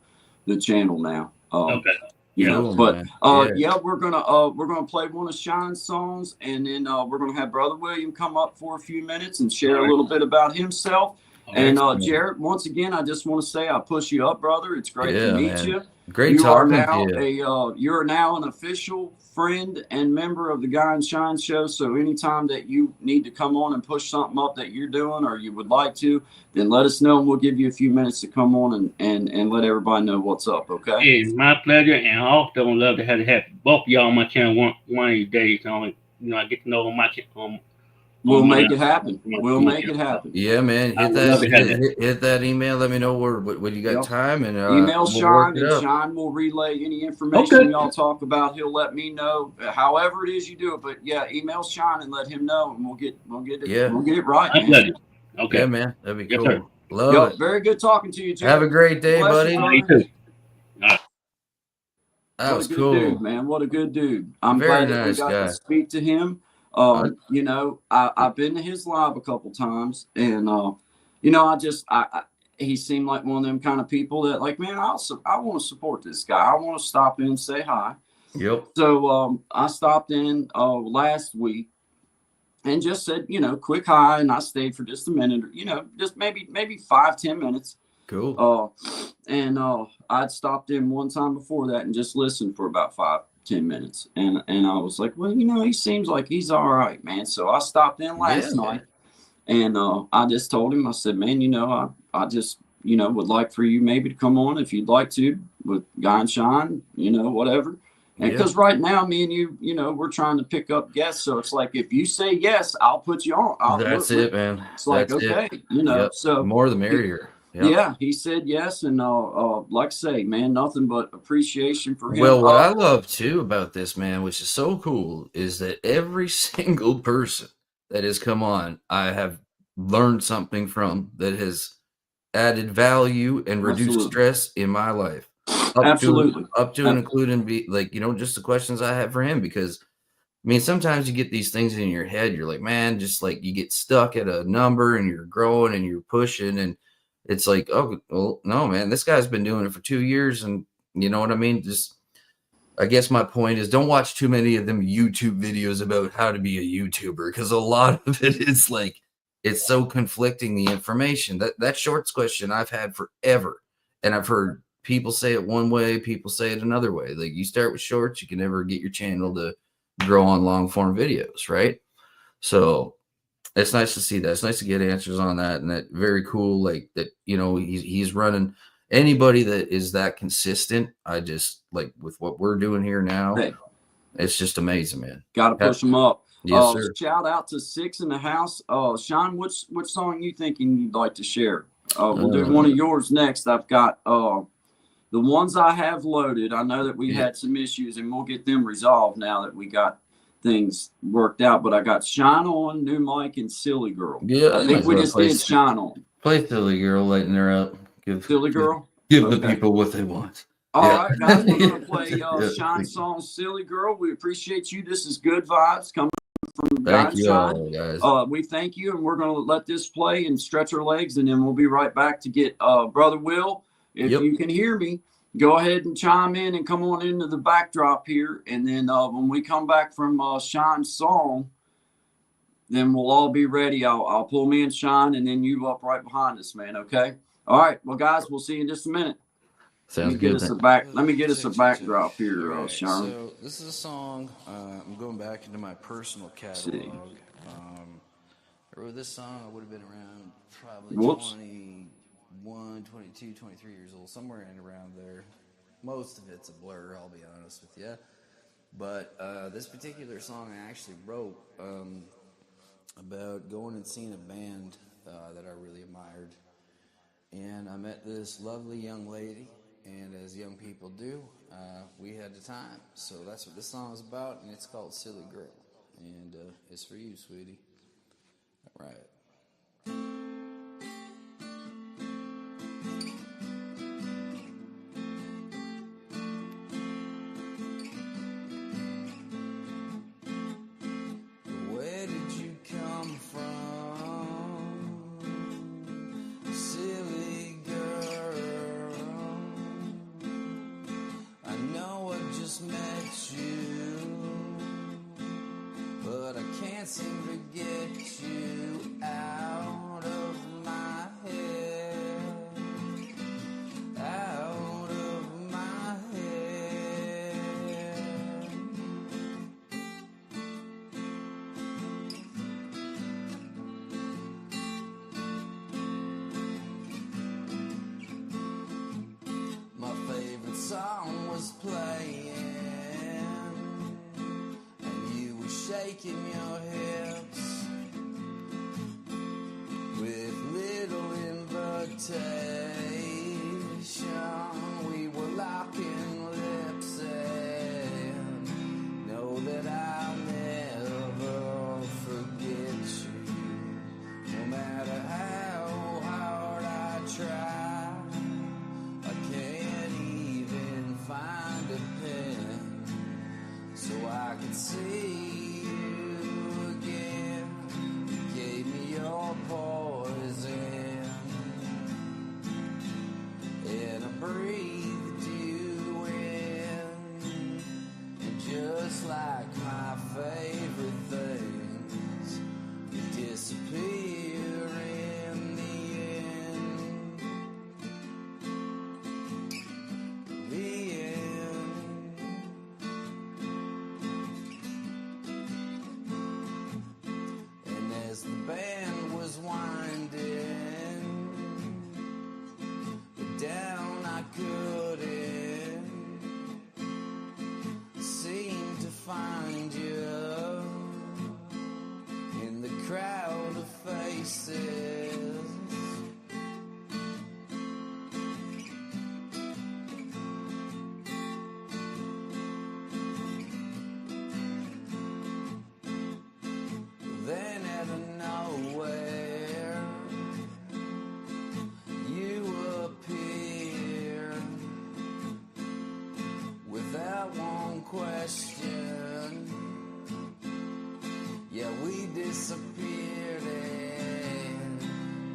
the channel now. Okay. You Yeah. know, Cool, but man. yeah, we're gonna play one of Shine's songs, and then we're gonna have Brother William come up for a few minutes and share a little bit about himself. And Jared, once again, I just want to say I push you up, brother. It's great to meet man. you. Great You are talking now to you. you're now an official friend and member of the Guy and Shine show. So anytime that you need to come on and push something up that you're doing or you would like to, then let us know and we'll give you a few minutes to come on and let everybody know what's up. Okay. It's my pleasure, and I also would love to have both of y'all on my channel one of these days. So I get to know my channel. We'll make it happen. We'll make it happen. Yeah, man. Hit that email. Let me know when you got time, and email we'll Shine, and Shine will relay any information y'all talk about. He'll let me know. However it is you do it, but yeah, email Shine and let him know, and we'll get it right, man. Okay, yeah, man. That'd be cool. Sir. Love it. Very good talking to you, Jay. Have a great day, buddy. You too. That was what a good cool, dude, man. What a good dude. I'm Very glad that we nice got guy. to speak to him. You know, I've been to his live a couple times, and you know, he seemed like one of them kind of people that, like, man, I want to support this guy. I want to stop in and say hi. Yep. So I stopped in last week and just said, you know, quick hi, and I stayed for just a minute, or, you know, just maybe 5-10 minutes. Cool. And I'd stopped in one time before that and just listened for about 5-10 minutes. And I was like, well, you know, he seems like he's all right, man. So I stopped in last night and I just told him, I said, man, you know, I just, would like for you maybe to come on if you'd like to with Guy and Shine, whatever. And Yeah. because right now, me and you know, we're trying to pick up guests. So it's like, if you say yes, I'll put you on. That's it, man. It's like, That's okay, it. you know, Yep. so More the merrier. Yep. yeah, he said yes. And like I say, man, nothing but appreciation for him. Well, what I love too about this, man, which is so cool, is that every single person that has come on, I have learned something from that has added value and reduced Absolutely. stress in my life. Absolutely. Up to and including be like, you know, just the questions I have for him, because I mean, sometimes you get these things in your head, you're like, man, just like you get stuck at a number and you're growing and you're pushing, and it's like, oh, well, no, man, this guy's been doing it for 2 years, and you know what I mean? Just, I guess my point is, don't watch too many of them YouTube videos about how to be a YouTuber, because a lot of it is like, it's so conflicting, the information. That shorts question I've had forever, and I've heard people say it one way, people say it another way. Like, you start with shorts, you can never get your channel to grow on long form videos, right? So it's nice to see that. It's nice to get answers on that, and that very cool. Like that, you know, he's running. Anybody that is that consistent, I just like with what we're doing here now. Hey, it's just amazing, man. got to push them up. Yes, sir. Shout out to Six in the House. Sean, which song you thinking you'd like to share? We'll do one of yours next. I've got the ones I have loaded. I know that we had some issues, and we'll get them resolved now that we got things worked out. But I got Shine On, New Mike, and Silly Girl. Yeah, I think we just did Shine On. Play Silly Girl, lighten her up. Silly Girl. Give the people what they want. All right, guys, we're going to play Shine Song, Silly Girl. We appreciate you. This is good vibes coming from Thank you Shine. all, guys. We thank you, and we're going to let this play and stretch our legs, and then we'll be right back to get Brother Will. If you can hear me, go ahead and chime in and come on into the backdrop here. And then when we come back from Shine's song, then we'll all be ready. I'll pull me and Shine, and then you up right behind us, man. Okay. All right. Well, guys, we'll see you in just a minute. Sounds good. Let me get us a backdrop here, right, Sean. So this is a song. I'm going back into my personal catalog. I wrote this song. I would have been around probably 21, 22, 23 years old, somewhere in around there. Most of it's a blur, I'll be honest with you. But this particular song I actually wrote about going and seeing a band that I really admired. And I met this lovely young lady, and as young people do, we had the time. So that's what this song is about, and it's called Silly Girl. And it's for you, sweetie. All right. Where did you come from, silly girl? I know I just met you, but I can't seem to get you out of my head, out of my head. My favorite song was playing, and you were shaking your hips with little invitation. We were locking lips, and know that I'll never forget you, no matter how hard I try. I can't even find a pen so I can see you again. You gave me your poison, and I breathed you in. And just like my favorite things, you disappear in the end. The end. And as the band was winding down, I could question. Yeah, we disappeared and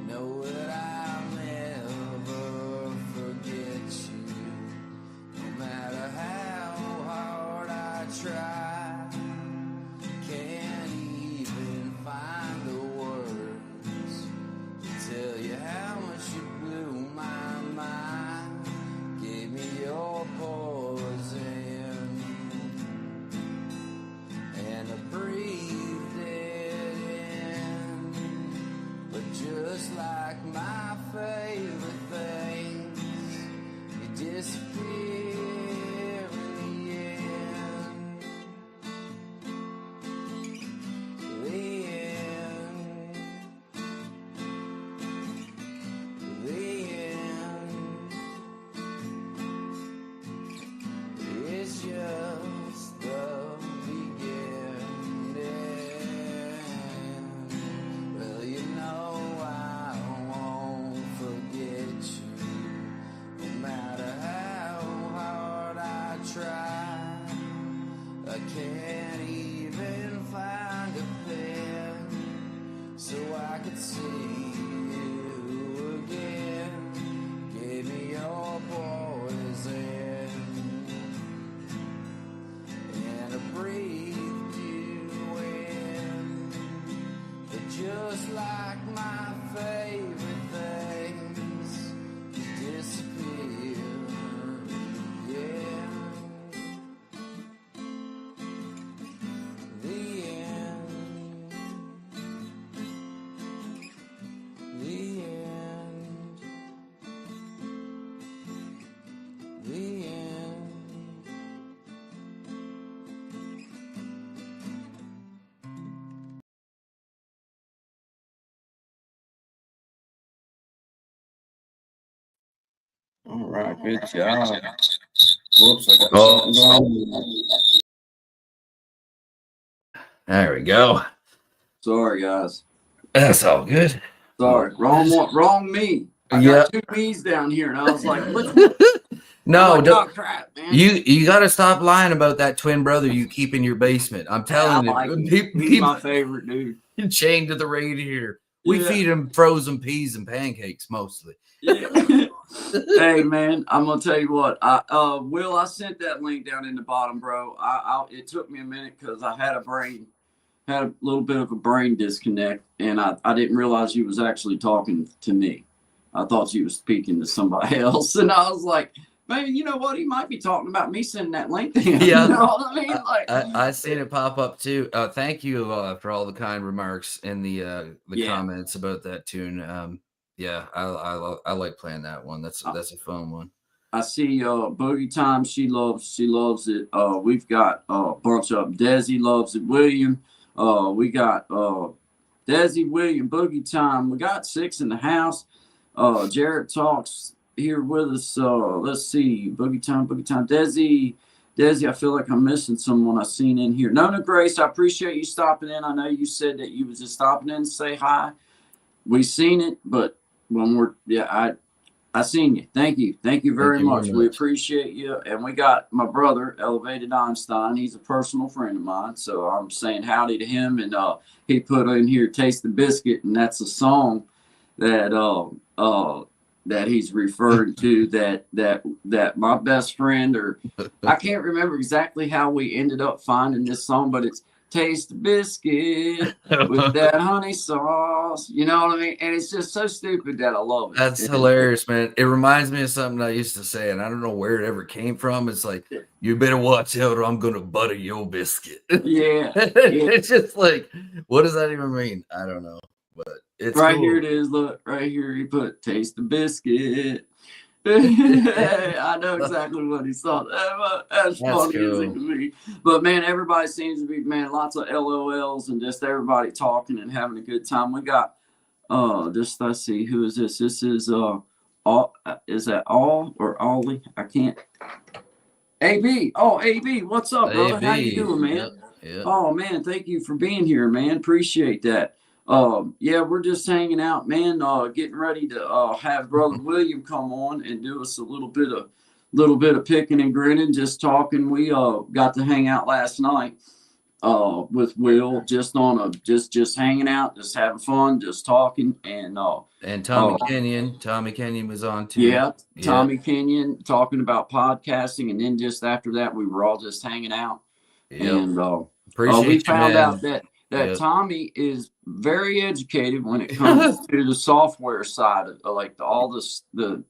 know that I'll never forget you. No matter how hard I try, can't even find the words to tell you how much you blew my mind. Gave me your poison, and I breathed it in. But just like my favorite things, you disappear in the end. The end. The end. It's just the beginning. Well, you know I won't forget you. No matter how hard I try, I can't even find a pen so I could see you again. Gave me your poison, and I breathed you in. But just like my favorite things, you disappear. Yeah. The end. The end. The end. All right, good job. Whoops, I got Oh. something going. There we go. Sorry, guys. That's all good. Sorry, wrong one, wrong me. I Yeah. got two me's down here, and I was like, "What?" No, I'm like, don't. "Oh, crap, man." You got to stop lying about that twin brother you keep in your basement. I'm telling I like you, him. people, He's my favorite dude. chained to the radiator. We Yeah. feed him frozen peas and pancakes mostly. Yeah. Hey, man, I'm gonna tell you what. Will, I sent that link down in the bottom, bro. It took me a minute because I had a little bit of a brain disconnect, and I didn't realize you was actually talking to me. I thought you was speaking to somebody else, and I was like, man, you know what? He might be talking about me sending that link to him. Yeah. You know what I mean? Like, I seen it pop up too. Thank you for all the kind remarks in the Yeah. comments about that tune. Yeah, I like playing that one. That's a fun one. I see Boogie Time. She loves it. We've got a bunch of Desi loves it. William. We got Desi, William, Boogie Time. We got 6 in the house. Jared Talks here with us. Let's see. Boogie Time. Desi, I feel like I'm missing someone I seen in here. Nona Grace, I appreciate you stopping in. I know you said that you was just stopping in to say hi. We seen it, but when I seen you. Thank you very much. We appreciate you. And we got my brother, Elevated Einstein. He's a personal friend of mine, so I'm saying howdy to him. And he put in here "Taste the Biscuit," and that's a song that that he's referring to. that my best friend, or I can't remember exactly how we ended up finding this song, but it's "Taste the Biscuit" with that honey sauce. You know what I mean? And it's just so stupid that I love it. That's hilarious, man. It reminds me of something I used to say, and I don't know where it ever came from. It's like, you better watch out or I'm going to butter your biscuit. Yeah. It's just like, what does that even mean? I don't know. But it's right cool. Here it is. Look, right here he put "Taste the Biscuit." I know exactly what he saw. That's funny cool. as it can be. But man, everybody seems to be, man, lots of LOLs and just everybody talking and having a good time. We got just let's see, who is this? This is all is that all or Ollie? I can't. AB. Oh, AB, what's up, brother? AB. How you doing, man? Yep. Oh man, thank you for being here, man. Appreciate that. Yeah, we're just hanging out, man. Getting ready to have Brother William come on and do us a little bit of little bit of picking and grinning, just talking. We got to hang out last night with Will, just on a just hanging out, just having fun, just talking, and Tommy Kenyon was on too. yeah, Tommy Kenyon talking about podcasting, and then just after that, we were all just hanging out, and we found out that Tommy is very educated when it comes to the software side of like the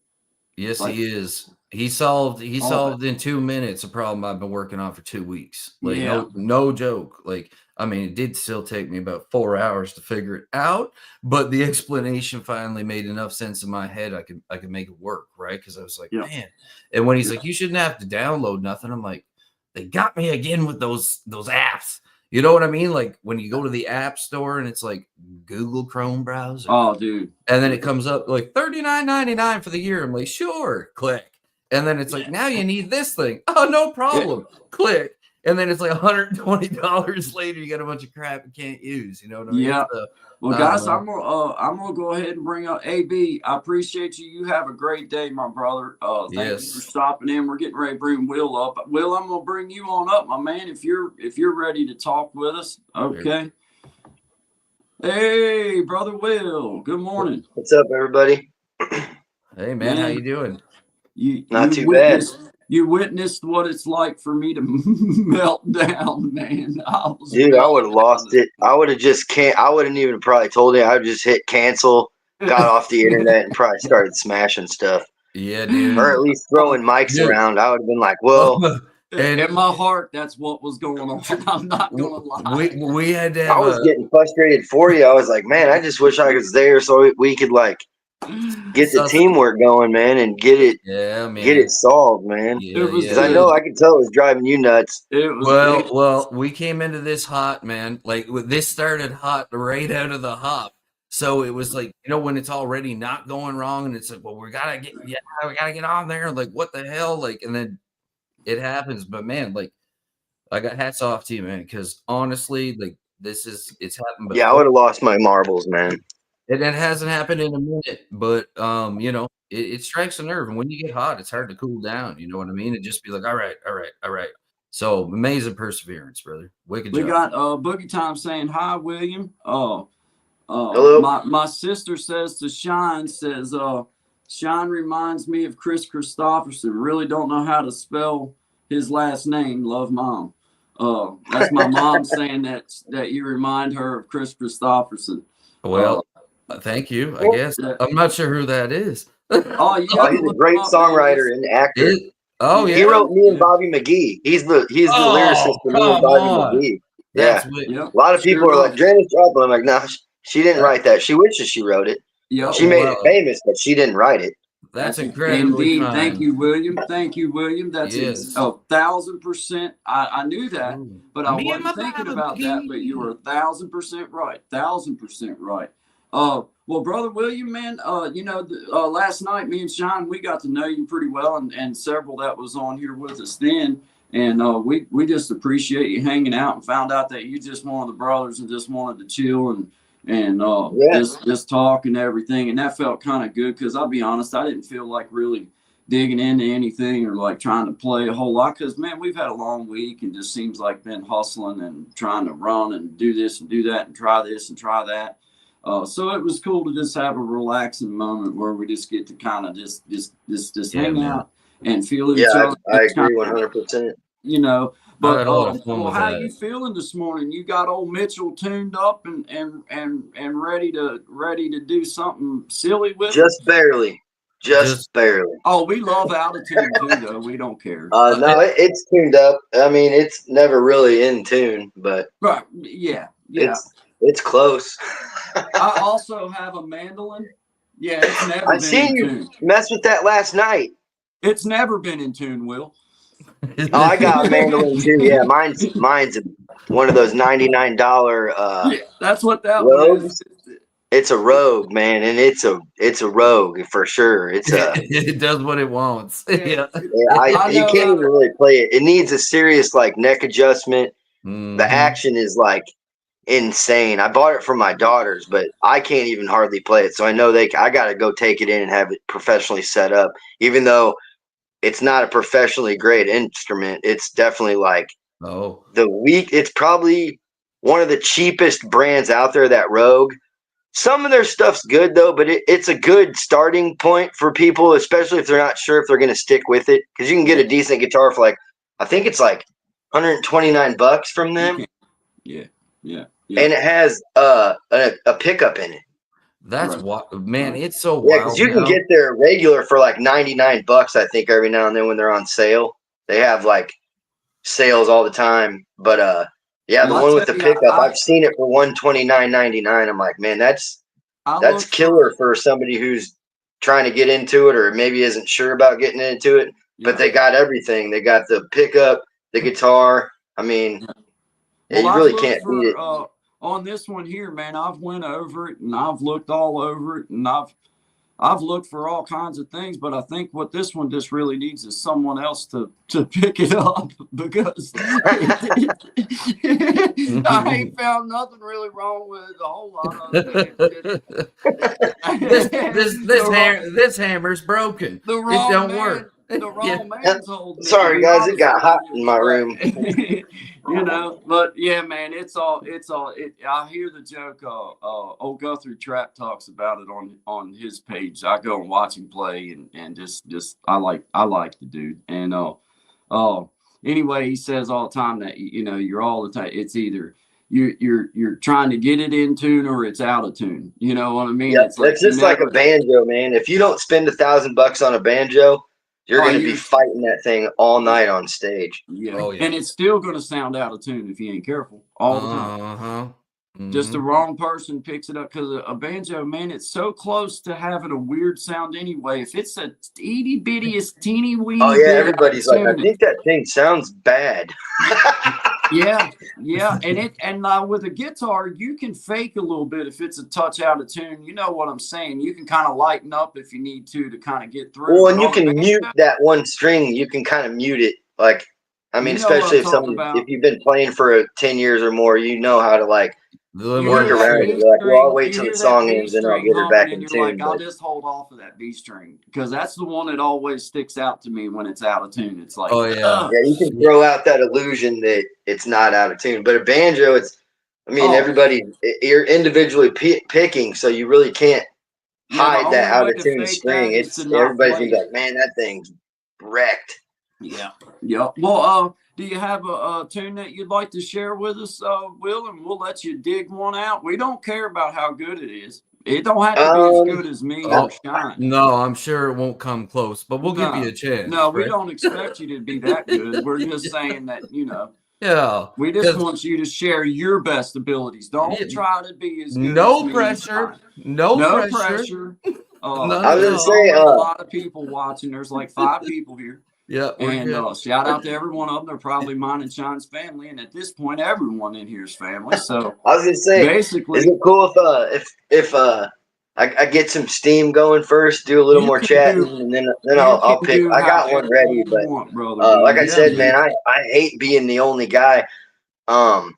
Yes, like, he is. He solved in 2 minutes a problem I've been working on for 2 weeks. Like no joke. Like, I mean, it did still take me about 4 hours to figure it out, but the explanation finally made enough sense in my head. I could make it work, right? Because I was like, man. And when he's like, you shouldn't have to download nothing, I'm like, they got me again with those apps. You know what I mean? Like when you go to the app store and it's like Google Chrome browser. Oh, dude. And then it comes up like $39.99 for the year. I'm like, sure, click. And then it's like, now you need this thing. Oh, no problem. Click. And then it's like $120 later. You got a bunch of crap you can't use. You know what I mean? Yeah. So, well, guys, I'm gonna go ahead and bring up AB. I appreciate you. You have a great day, my brother. Thank you for stopping in. We're getting ready to bring Will up. Will, I'm gonna bring you on up, my man. If you're ready to talk with us, okay. Hey, brother Will. Good morning. What's up, everybody? Hey, man, how you doing? Not too bad. You witnessed what it's like for me to melt down, man. Dude, I would have lost it. I would have just I wouldn't even probably told you. I would just hit cancel, got off the internet, and probably started smashing stuff. Yeah, dude. Or at least throwing mics around. I would have been like, well. And in my heart, that's what was going on. I'm not gonna lie. We had to. I was getting frustrated for you. I was like, man, I just wish I was there so we could like get the teamwork going, man, and get it solved, man. Because I know I could tell it was driving you nuts. Well, we came into this hot, man. Like this started hot right out of the hop. So it was like, when it's already not going wrong, and it's like, well, we gotta get on there. Like, what the hell? Like, and then it happens. But man, like, I got hats off to you, man, because honestly, like, it's happened. Before. Yeah, I would have lost my marbles, man. It hasn't happened in a minute, but it strikes a nerve, and when you get hot, it's hard to cool down. You know what I mean? And just be like, all right. So amazing perseverance, brother. Wicked job. We got Boogie Time saying hi, William. Hello. My sister says to Sean, Sean reminds me of Chris Christopherson. Really don't know how to spell his last name. Love, Mom. That's my mom saying that you remind her of Chris Christopherson. Well, thank you. I guess I'm not sure who that is. He's a great songwriter and actor. He wrote Me and Bobby McGee. He's the lyricist for Me and Bobby McGee. Yeah, a lot of people are like, Janis Joplin. I'm like, nah, she didn't write that. She wishes she wrote it. Yeah, she made it famous, but she didn't write it. That's incredible. Indeed. Thank you, William. That's 1,000%. I knew that, but I wasn't thinking about that. But you were 1,000% right. 1,000% right. Well, brother William, man, last night me and Sean, we got to know you pretty well, and several that was on here with us then. And we just appreciate you hanging out, and found out that you just one of the brothers and just wanted to chill and just talk and everything. And that felt kind of good, because I'll be honest, I didn't feel like really digging into anything or like trying to play a whole lot, because man, we've had a long week and just seems like been hustling and trying to run and do this and do that and try this and try that. So it was cool to just have a relaxing moment where we just get to kind of just hang out and feel each other. I agree 100%. But how you feeling this morning? You got old Mitchell tuned up and ready to do something silly with just barely. Just barely. Oh, we love altitude too, though. We don't care. No, it's tuned up. I mean, it's never really in tune, but right, yeah. It's close. I also have a mandolin. Yeah, it's never been in tune. I seen you mess with that last night. It's never been in tune, Will. Oh, I got a mandolin too. Yeah, mine's one of those $99. That's what that Rogues. was. It's a Rogue, man, and it's a Rogue for sure. It does what it wants. You can't even really play it. It needs a serious like neck adjustment. Mm-hmm. The action is like insane. I bought it for my daughters, but I can't even hardly play it. So I know I got to go take it in and have it professionally set up. Even though it's not a professionally great instrument. It's definitely like Oh, it's probably one of the cheapest brands out there, that Rogue. Some of their stuff's good though, but it's a good starting point for people, especially if they're not sure if they're going to stick with it. Because you can get a decent guitar for like, I think it's like $129 from them. Yeah. And it has a pickup in it. that's what, man. It's so Yeah, wild. because you can get their regular for like $99. I think every now and then when they're on sale, they have like sales all the time. But yeah, the one with the pickup, I've seen it for $129.99. I'm like, man, that's killer for somebody who's trying to get into it or maybe isn't sure about getting into it. But they got everything. They got the pickup, the guitar. I mean, you really can't beat it. On this one here, man, I've went over it and I've looked all over it and I've looked for all kinds of things, but I think what this one just really needs is someone else to pick it up because I ain't found nothing really wrong with it a whole lot. This hammer's broken. The wrong it don't man, work. The wrong man's holding it. Sorry, guys, it got hot in my room. But yeah, man, it's all. I hear the joke. Old Guthrie Trap talks about it on his page. I go and watch him play, and just I like the dude. And anyway, he says all the time that you're all the time. It's either you're trying to get it in tune or it's out of tune. You know what I mean? Yeah, it's just like a banjo, man. If you don't spend $1,000 on a banjo, you're going to be fighting that thing all night on stage. Yeah. Oh, yeah. And it's still going to sound out of tune if you ain't careful all the time. Mm-hmm. Just the wrong person picks it up because a banjo, man, it's so close to having a weird sound anyway. If it's a itty bittiest teeny weeny. Oh, yeah. Everybody's like, I think that thing sounds bad. Yeah. And with a guitar, you can fake a little bit if it's a touch out of tune. You know what I'm saying? You can kind of lighten up if you need to kind of get through. Well, and you can mute that one string. You can kind of mute it. Like, I mean, especially if you've been playing for 10 years or more, you know how to like work around it. Like, well, I'll wait till the song ends and I'll get her back in tune. Like, I'll just hold off of that B string because that's the one that always sticks out to me when it's out of tune. It's like, yeah, you can throw out that illusion that it's not out of tune. But a banjo, you're individually picking, so you really can't hide that out of tune string. Everybody's gonna be like, man, that thing's wrecked. Yeah. Well, do you have a tune that you'd like to share with us, Will? And we'll let you dig one out. We don't care about how good it is. It don't have to be as good as me or Shine. No, I'm sure it won't come close, but we'll give you a chance. No, we don't expect you to be that good. We're just saying that, Yeah. We just want you to share your best abilities. Don't try to be as good No as me. Pressure. No pressure. I was going to say, a lot of people watching. There's like 5 people here. Yeah, and shout out to every one of them. They're probably mine and Sean's family, and at this point, everyone in here is family. So I was gonna say, basically, is it cool if I get some steam going first, do a little more chatting, and then I'll pick. I got one ready, but like I said, man, I hate being the only guy. I'm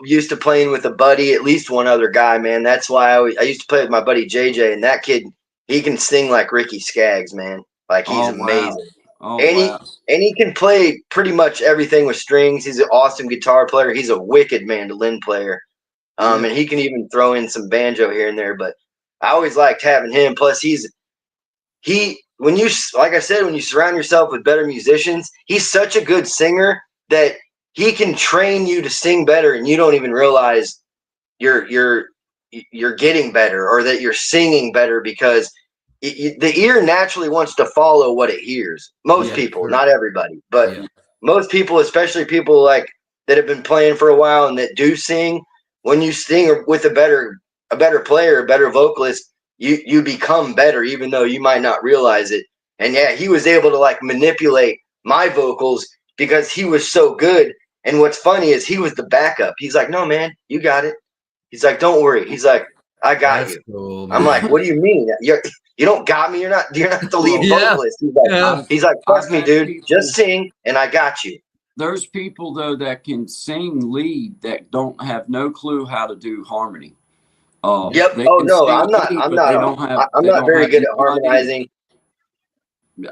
used to playing with a buddy, at least one other guy, man. That's why I used to play with my buddy JJ, and that kid, he can sing like Ricky Skaggs, man. Like he's amazing. Wow. And he can play pretty much everything with strings. He's an awesome guitar player. He's a wicked mandolin player. And he can even throw in some banjo here and there. But I always liked having him. Plus when you surround yourself with better musicians, he's such a good singer that he can train you to sing better and you don't even realize you're getting better or that you're singing better because the ear naturally wants to follow what it hears. Most people, not everybody, but most people, especially people like that have been playing for a while and that do sing, when you sing with a better player, a better vocalist, you become better, even though you might not realize it. And yeah, he was able to like manipulate my vocals because he was so good. And what's funny is he was the backup. He's like, no, man, you got it. He's like, don't worry. He's like, I got you. Cool, I'm like, what do you mean? You don't got me. You're not the lead vocalist. He's like, trust me, dude. Just sing, and I got you. There's people though that can sing lead that don't have no clue how to do harmony. Yep. Oh no, I'm not very good at harmonizing.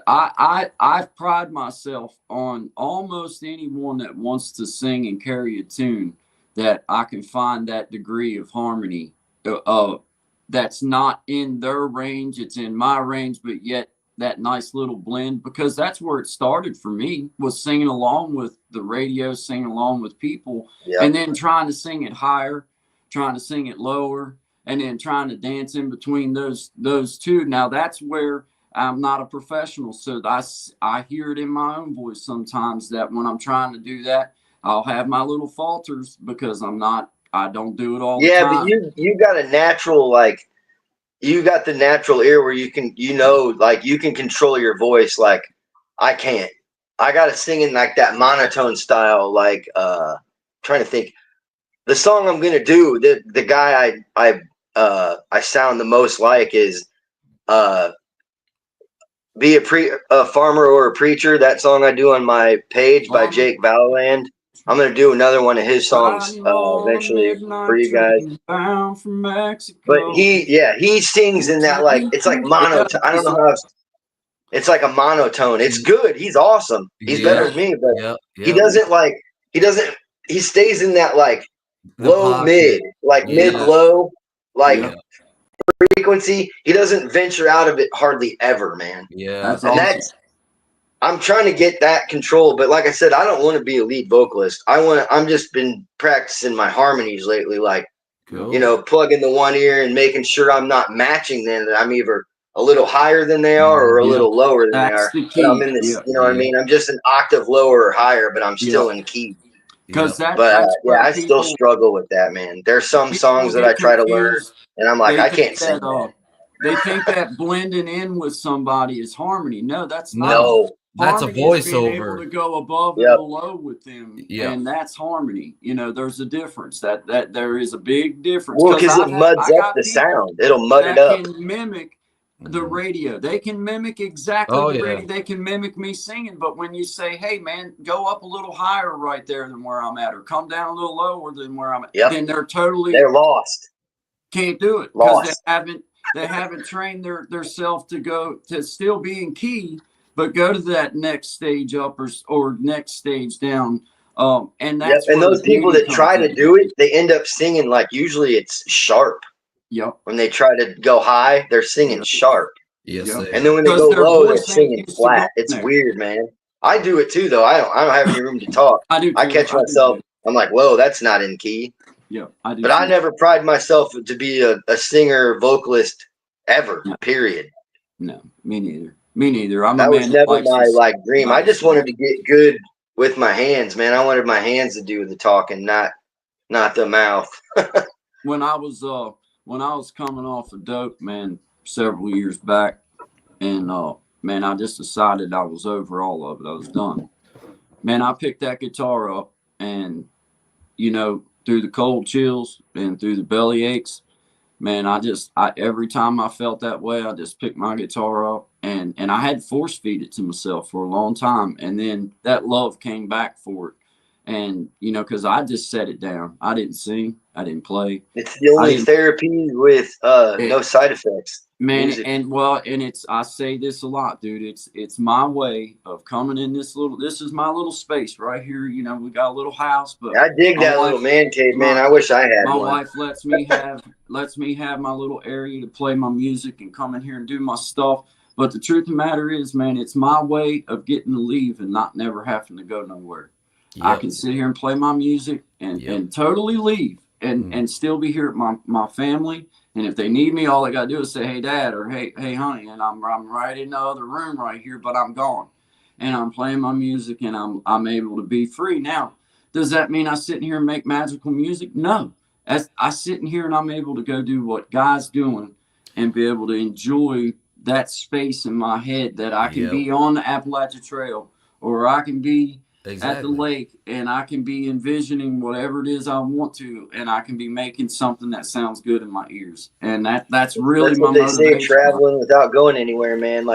I pride myself on almost anyone that wants to sing and carry a tune that I can find that degree of harmony that's not in their range, it's in my range, but yet that nice little blend, because that's where it started for me, was singing along with the radio, singing along with people, and then trying to sing it higher, trying to sing it lower, and then trying to dance in between those two. Now that's where I'm not a professional, so I hear it in my own voice sometimes that when I'm trying to do that, I'll have my little falters because I don't do it all the time. Yeah, but you got a natural, you got the natural ear where you can, you can control your voice. Like I can't. I got to sing in like that monotone style. Trying to think. The song I'm gonna do, the guy I sound the most like is Be a Farmer or a Preacher. That song I do on my page by Jake Valaland. I'm gonna do another one of his songs eventually for you guys. But he sings in that it's like monotone. I don't know how it's like a monotone. It's good. He's awesome. He's better than me, but he stays in that low mid, mid low, frequency. He doesn't venture out of it hardly ever, man. Yeah. I'm trying to get that control, but like I said, I don't want to be a lead vocalist. I'm just been practicing my harmonies lately, plugging the one ear and making sure I'm not matching them, that I'm either a little higher than they are or a little lower than they are. But I'm in this, what I mean? I'm just an octave lower or higher, but I'm still in key. I still struggle with that, man. There's some songs that I try to learn, and I'm like, I can't sing that. They think that blending in with somebody is harmony. No, that's not. No. That's a voiceover. Being able to go above and below with them, and that's harmony. There's a difference. That there is a big difference. Well, because it muds up the sound. It'll mud it up. Can mimic the radio. They can mimic exactly the radio. They can mimic me singing. But when you say, "Hey, man, go up a little higher right there than where I'm at, or come down a little lower than where I'm at," then they're lost. Can't do it because they haven't trained their self to go to still be in key. But go to that next stage up or next stage down. And that's and those people that try to do it, they end up singing usually it's sharp. Yep. When they try to go high, they're singing sharp. Yes. And then when they go low, they're singing flat. It's weird, man. I do it too, though. I don't have any room to talk. I do. I catch myself. I'm like, whoa, that's not in key. Yeah, I do. But I never pride myself to be a singer, vocalist ever. No. Period. No, me neither. Me neither. That was never my dream. I just wanted to get good with my hands, man. I wanted my hands to do the talking, not the mouth. When I was coming off of dope, man, several years back, and man, I just decided I was over all of it. I was done. Man, I picked that guitar up, and through the cold chills and through the belly aches, man, every time I felt that way, I just picked my guitar up. And I had force feed it to myself for a long time. And then that love came back for it. And, because I just set it down. I didn't sing. I didn't play. It's the only therapy with no side effects. Man, I say this a lot, dude. It's my way of coming in this is my little space right here. We got a little house, but I dig that little man cave, man. I wish I had my one. wife lets me have my little area to play my music and come in here and do my stuff. But the truth of the matter is, man, it's my way of getting to leave and not never having to go nowhere. Yep. I can sit here and play my music and totally leave and still be here at my family. And if they need me, all they got to do is say, "Hey, Dad," or "Hey, honey," and I'm right in the other room right here, but I'm gone. And I'm playing my music and I'm able to be free. Now, does that mean I sit in here and make magical music? No. I sit in here and I'm able to go do what Guy's doing and be able to enjoy that space in my head that I can be on the Appalachia Trail, or I can be at the lake, and I can be envisioning whatever it is I want to, and I can be making something that sounds good in my ears. And that's really my motivation. They say traveling without going anywhere, man.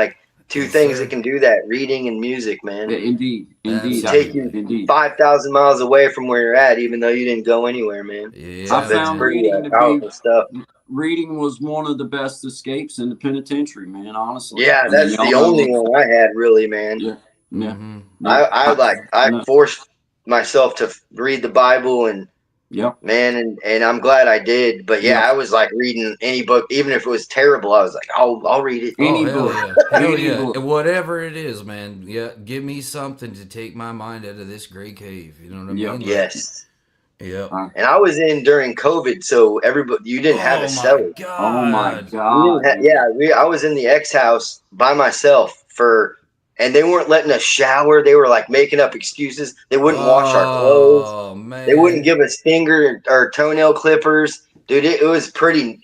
Two things that can do that: reading and music, man. Indeed. Take you 5,000 miles away from where you're at, even though you didn't go anywhere, man. Yeah. I found reading powerful stuff. reading was one of the best escapes in the penitentiary, man. Honestly. Yeah, that's the only one I had, really, man. Yeah. Yeah. Mm-hmm. I forced myself to read the Bible, and man, and I'm glad I did. But yeah, I was like reading any book, even if it was terrible. I was like, I'll read it. Hell yeah, whatever it is, man. Yeah, give me something to take my mind out of this gray cave. You know what I mean? Yes. Yeah. And I was in during COVID, so you didn't have a cellar. Oh my God. I was in the X house by myself and they weren't letting us shower. They were like making up excuses. They wouldn't wash our clothes. Man. They wouldn't give us finger or toenail clippers. Dude, it was pretty.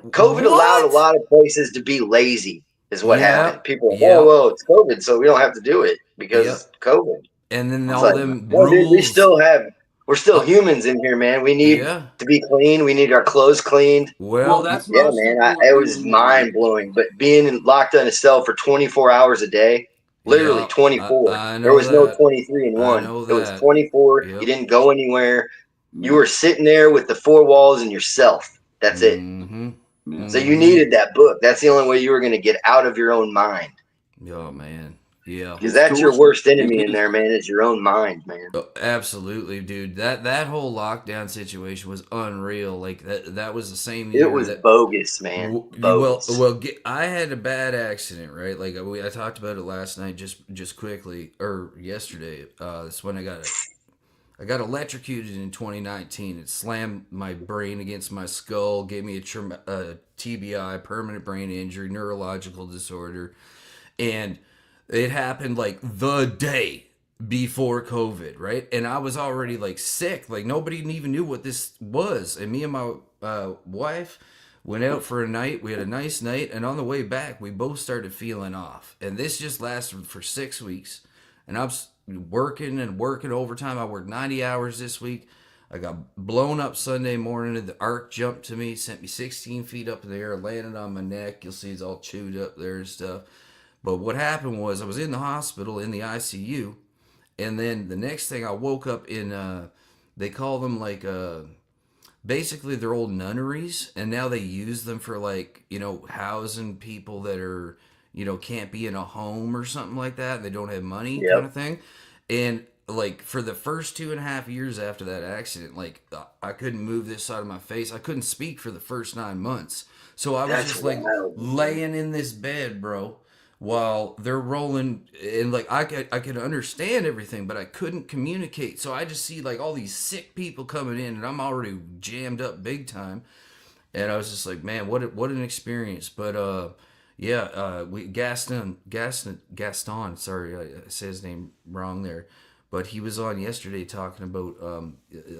COVID allowed a lot of places to be lazy, is what happened. People, well, it's COVID, so we don't have to do it because it's COVID. And then all them rules. Dude, we're still humans in here, man. We need to be clean. We need our clothes cleaned. Well, that's man. It was mind blowing. But being locked in a cell for 24 hours a day, literally 24. There was no 23 in one. It was 24. You didn't go anywhere. You were sitting there with the four walls and yourself. That's it. Mm-hmm. So you needed that book. That's the only way you were going to get out of your own mind. Oh man. Yeah, because that's your worst enemy in there, man. Is your own mind, man. Oh, absolutely, dude. That whole lockdown situation was unreal. Like that was the same year. It was bogus, man. Bogus. Well, I had a bad accident, right? Like I talked about it last night, just quickly, or yesterday. That's when I got electrocuted in 2019. It slammed my brain against my skull, gave me a TBI, permanent brain injury, neurological disorder, and it happened like the day before COVID, right? And I was already like sick. Like nobody even knew what this was. And me and my wife went out for a night. We had a nice night. And on the way back, we both started feeling off. And this just lasted for 6 weeks. And I'm working overtime. I worked 90 hours this week. I got blown up Sunday morning. The arc jumped to me, sent me 16 feet up in the air, landed on my neck. You'll see it's all chewed up there and stuff. But what happened was I was in the hospital in the ICU, and then the next thing I woke up in, they call them like, basically they're old nunneries, and now they use them for like, housing people that are, can't be in a home or something like that. They don't have money kind of thing. And like for the first 2.5 years after that accident, like I couldn't move this side of my face. I couldn't speak for the first 9 months. So I was just like laying in this bed, bro, while they're rolling, and like I could understand everything, but I couldn't communicate. So I just see like all these sick people coming in, and I'm already jammed up big time. And I was just like, man, what an experience. But Gaston, sorry, I said his name wrong there, but he was on yesterday talking about a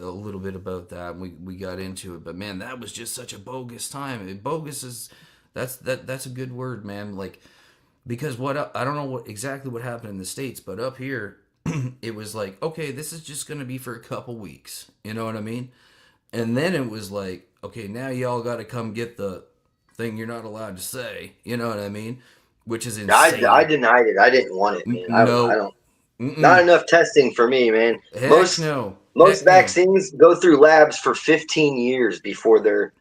little bit about that, and we got into it. But man, that was just such a bogus time. Bogus is that's a good word, man. Like, because I don't know exactly what happened in the States, but up here, it was like, okay, this is just going to be for a couple weeks. You know what I mean? And then it was like, okay, now y'all got to come get the thing you're not allowed to say. You know what I mean? Which is insane. I denied it. I didn't want it, man. No. I don't. Not enough testing for me, man. Most vaccines go through labs for 15 years before they're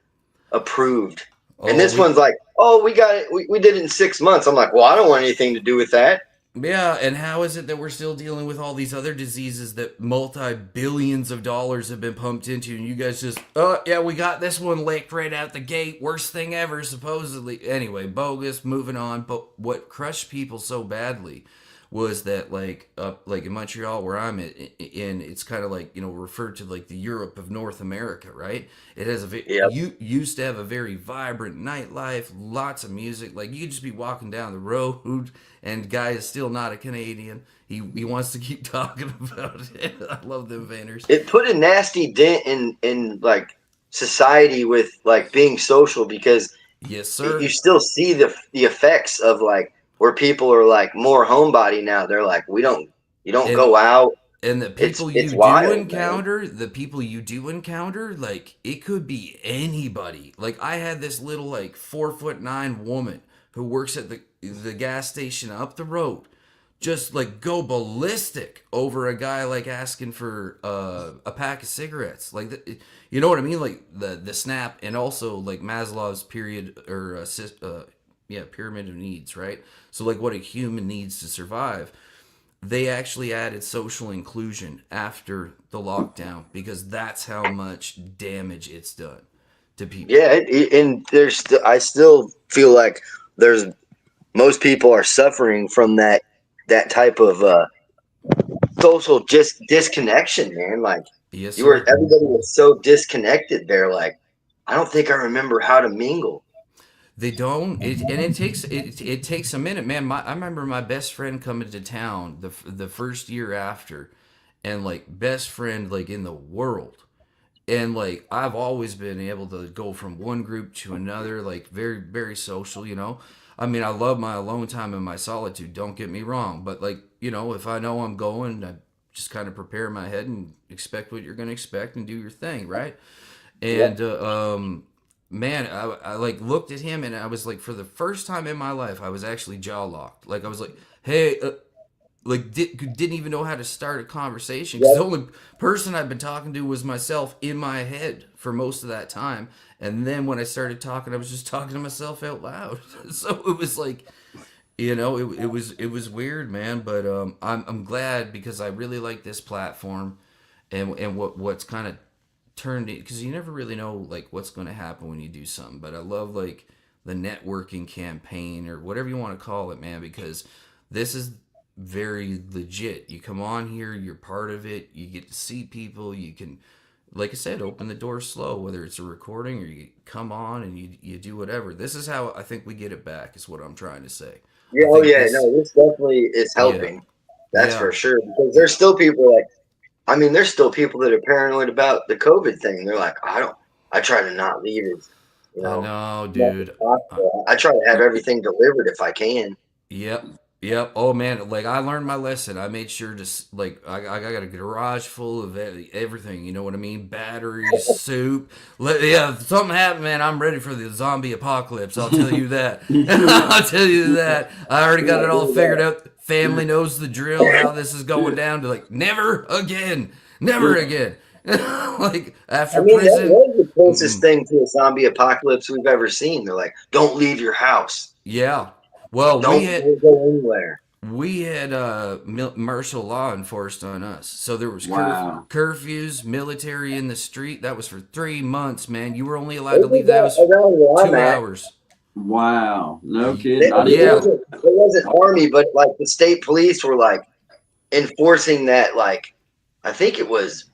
approved. And this one's like, we got it. We did it in 6 months. I'm like, well, I don't want anything to do with that. Yeah, and how is it that we're still dealing with all these other diseases that multi-billions of dollars have been pumped into, and you guys just, we got this one licked right out the gate, worst thing ever, supposedly. Anyway, bogus, moving on. But what crushed people so badly was that like in Montreal where I'm in, it's kind of like, referred to like the Europe of North America, right? It has you used to have a very vibrant nightlife, lots of music. Like you could just be walking down the road, and guy is still not a Canadian. He wants to keep talking about it. I love them Vanners. It put a nasty dent in like society with like being social, because yes, sir, you still see the effects of like, where people are like more homebody now. They're like, you don't go out. And the people you do encounter, like it could be anybody. Like I had this little like 4'9" woman who works at the gas station up the road, just like go ballistic over a guy like asking for a pack of cigarettes, like you know what I mean, like the SNAP, and also like Maslow's pyramid of needs, right? So like what a human needs to survive. They actually added social inclusion after the lockdown because that's how much damage it's done to people. Yeah, and I still feel like most people are suffering from that type of social disconnection, man. Like, yes, everybody was so disconnected there. Like, I don't think I remember how to mingle. They don't, it takes a minute, man. I remember my best friend coming to town the first year after, and like best friend like in the world, and like I've always been able to go from one group to another, like very very social, you know. I mean, I love my alone time and my solitude, don't get me wrong, but like, you know, if I know I'm going, I just kind of prepare my head and expect what you're going to expect and do your thing, right? And man, I like looked at him and I was like, for the first time in my life, I was actually jaw locked. Like I was like, hey, like didn't even know how to start a conversation because the only person I've been talking to was myself in my head for most of that time. And then when I started talking, I was just talking to myself out loud. So it was like, you know, it was weird, man. But I'm glad because I really like this platform and what's kind of turned it, because you never really know like what's going to happen when you do something. But I love like the networking campaign or whatever you want to call it, man, because this is very legit. You come on here, you're part of it, you get to see people, you can, like I said, open the door slow, whether it's a recording or you come on and you do whatever. This is how I think we get it back, is what I'm trying to say. Yeah, this definitely is helping. Yeah. That's for sure. Because there's still people there's still people that are paranoid about the COVID thing. They're like, I try to not leave it. You know, I know, dude. I try to have everything delivered if I can. Yep. Oh man, like I learned my lesson. I made sure to like I got a garage full of everything. You know what I mean? Batteries, soup. If something happened, man, I'm ready for the zombie apocalypse. I'll tell you that. I'll tell you that. I already got it all figured out. Family knows the drill. How this is going down to like never again. Like after prison. That was the closest thing to a zombie apocalypse we've ever seen. They're like, don't leave your house. Yeah. Well, don't go anywhere. We had martial law enforced on us, so there was curfews, military in the street. That was for 3 months, man. You were only allowed to leave the house 2 hours. Wow, no kidding. It wasn't army, but like the state police were like enforcing that. Like, I think it was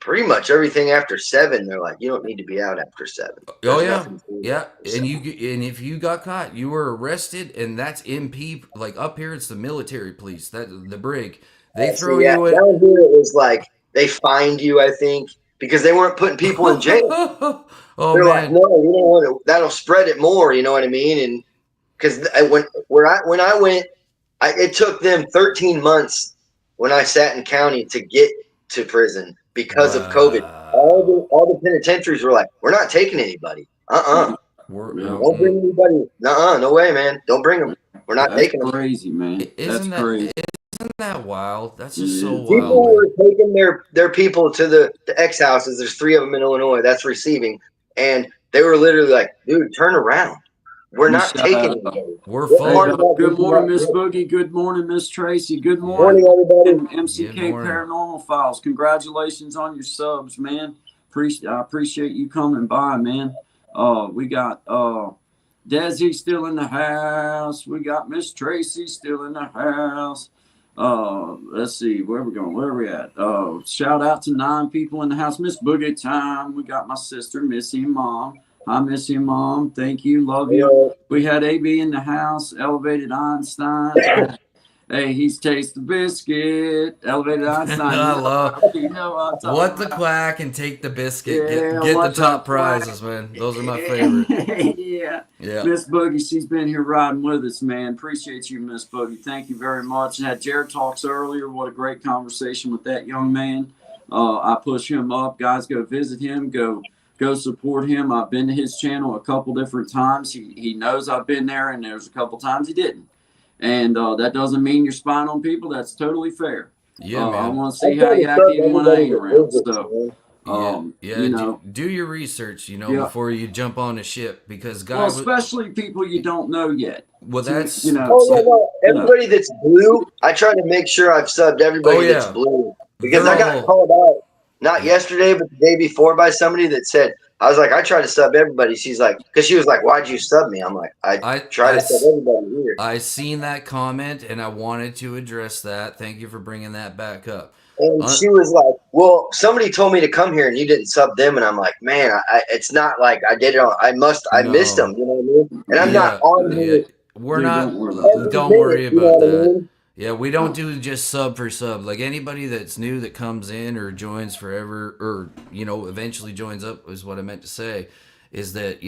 pretty much everything after 7. They're like, you don't need to be out after 7. Yeah. And if you got caught, you were arrested, and that's MP. Like up here, it's the military police. That the brig. They throw you in. Down here it was like they fined you, I think, because they weren't putting people in jail. They're like, no, we don't want to. That'll spread it more. You know what I mean? And because when I went, it took them 13 months when I sat in county to get to prison. Because of COVID, all the penitentiaries were like, "We're not taking anybody. Don't bring anybody. No way, man. Don't bring them. We're not taking them." Crazy, man. That's crazy. Isn't that wild? That's just so wild. People were taking their people to the X houses. There's 3 of them in Illinois. That's receiving, and they were literally like, "Dude, turn around. We're not taking anybody." We're full. Good morning, Miss Boogie. Good morning, Miss Tracy. Good morning, everybody. MCK Paranormal Files. Congratulations on your subs, man. I appreciate you coming by, man. We got Desi still in the house. We got Miss Tracy still in the house. Let's see where we're going. Where are we at? Shout out to 9 people in the house. Miss Boogie time. We got my sister, Missy, and Mom. I miss you, Mom. Thank you. Love you. We had AB in the house. Elevated Einstein. Hey, he's Taste the Biscuit. Elevated Einstein. I love what the quack and take the biscuit. Get the top prizes, man. Those are my favorite. Yeah. Miss Boogie, she's been here riding with us, man. Appreciate you, Miss Boogie. Thank you very much. Had Jared Talks earlier. What a great conversation with that young man. I push him up. Guys, go visit him. Go support him. I've been to his channel a couple different times. He knows I've been there, and there's a couple times he didn't. And that doesn't mean you're spying on people. That's totally fair. Yeah, man. I want to see how you act even when I ain't around. So, you know, do your research, before you jump on a ship, because guys, especially people you don't know yet. Well, that's everybody that's blue. I try to make sure I've subbed everybody that's blue, because I got called out not yesterday, but the day before by somebody that said, I was like, I try to sub everybody. She's like, because she was like, why'd you sub me? I'm like, I try to sub everybody here. I seen that comment and I wanted to address that. Thank you for bringing that back up. And she was like, well, somebody told me to come here and you didn't sub them. And I'm like, man, it's not like I did it on, I missed them. You know what I mean? And I'm not on here. We're not, don't worry about that. Yeah, we don't do just sub for sub. Like anybody that's new that comes in or joins forever or, eventually joins up is what I meant to say, is that,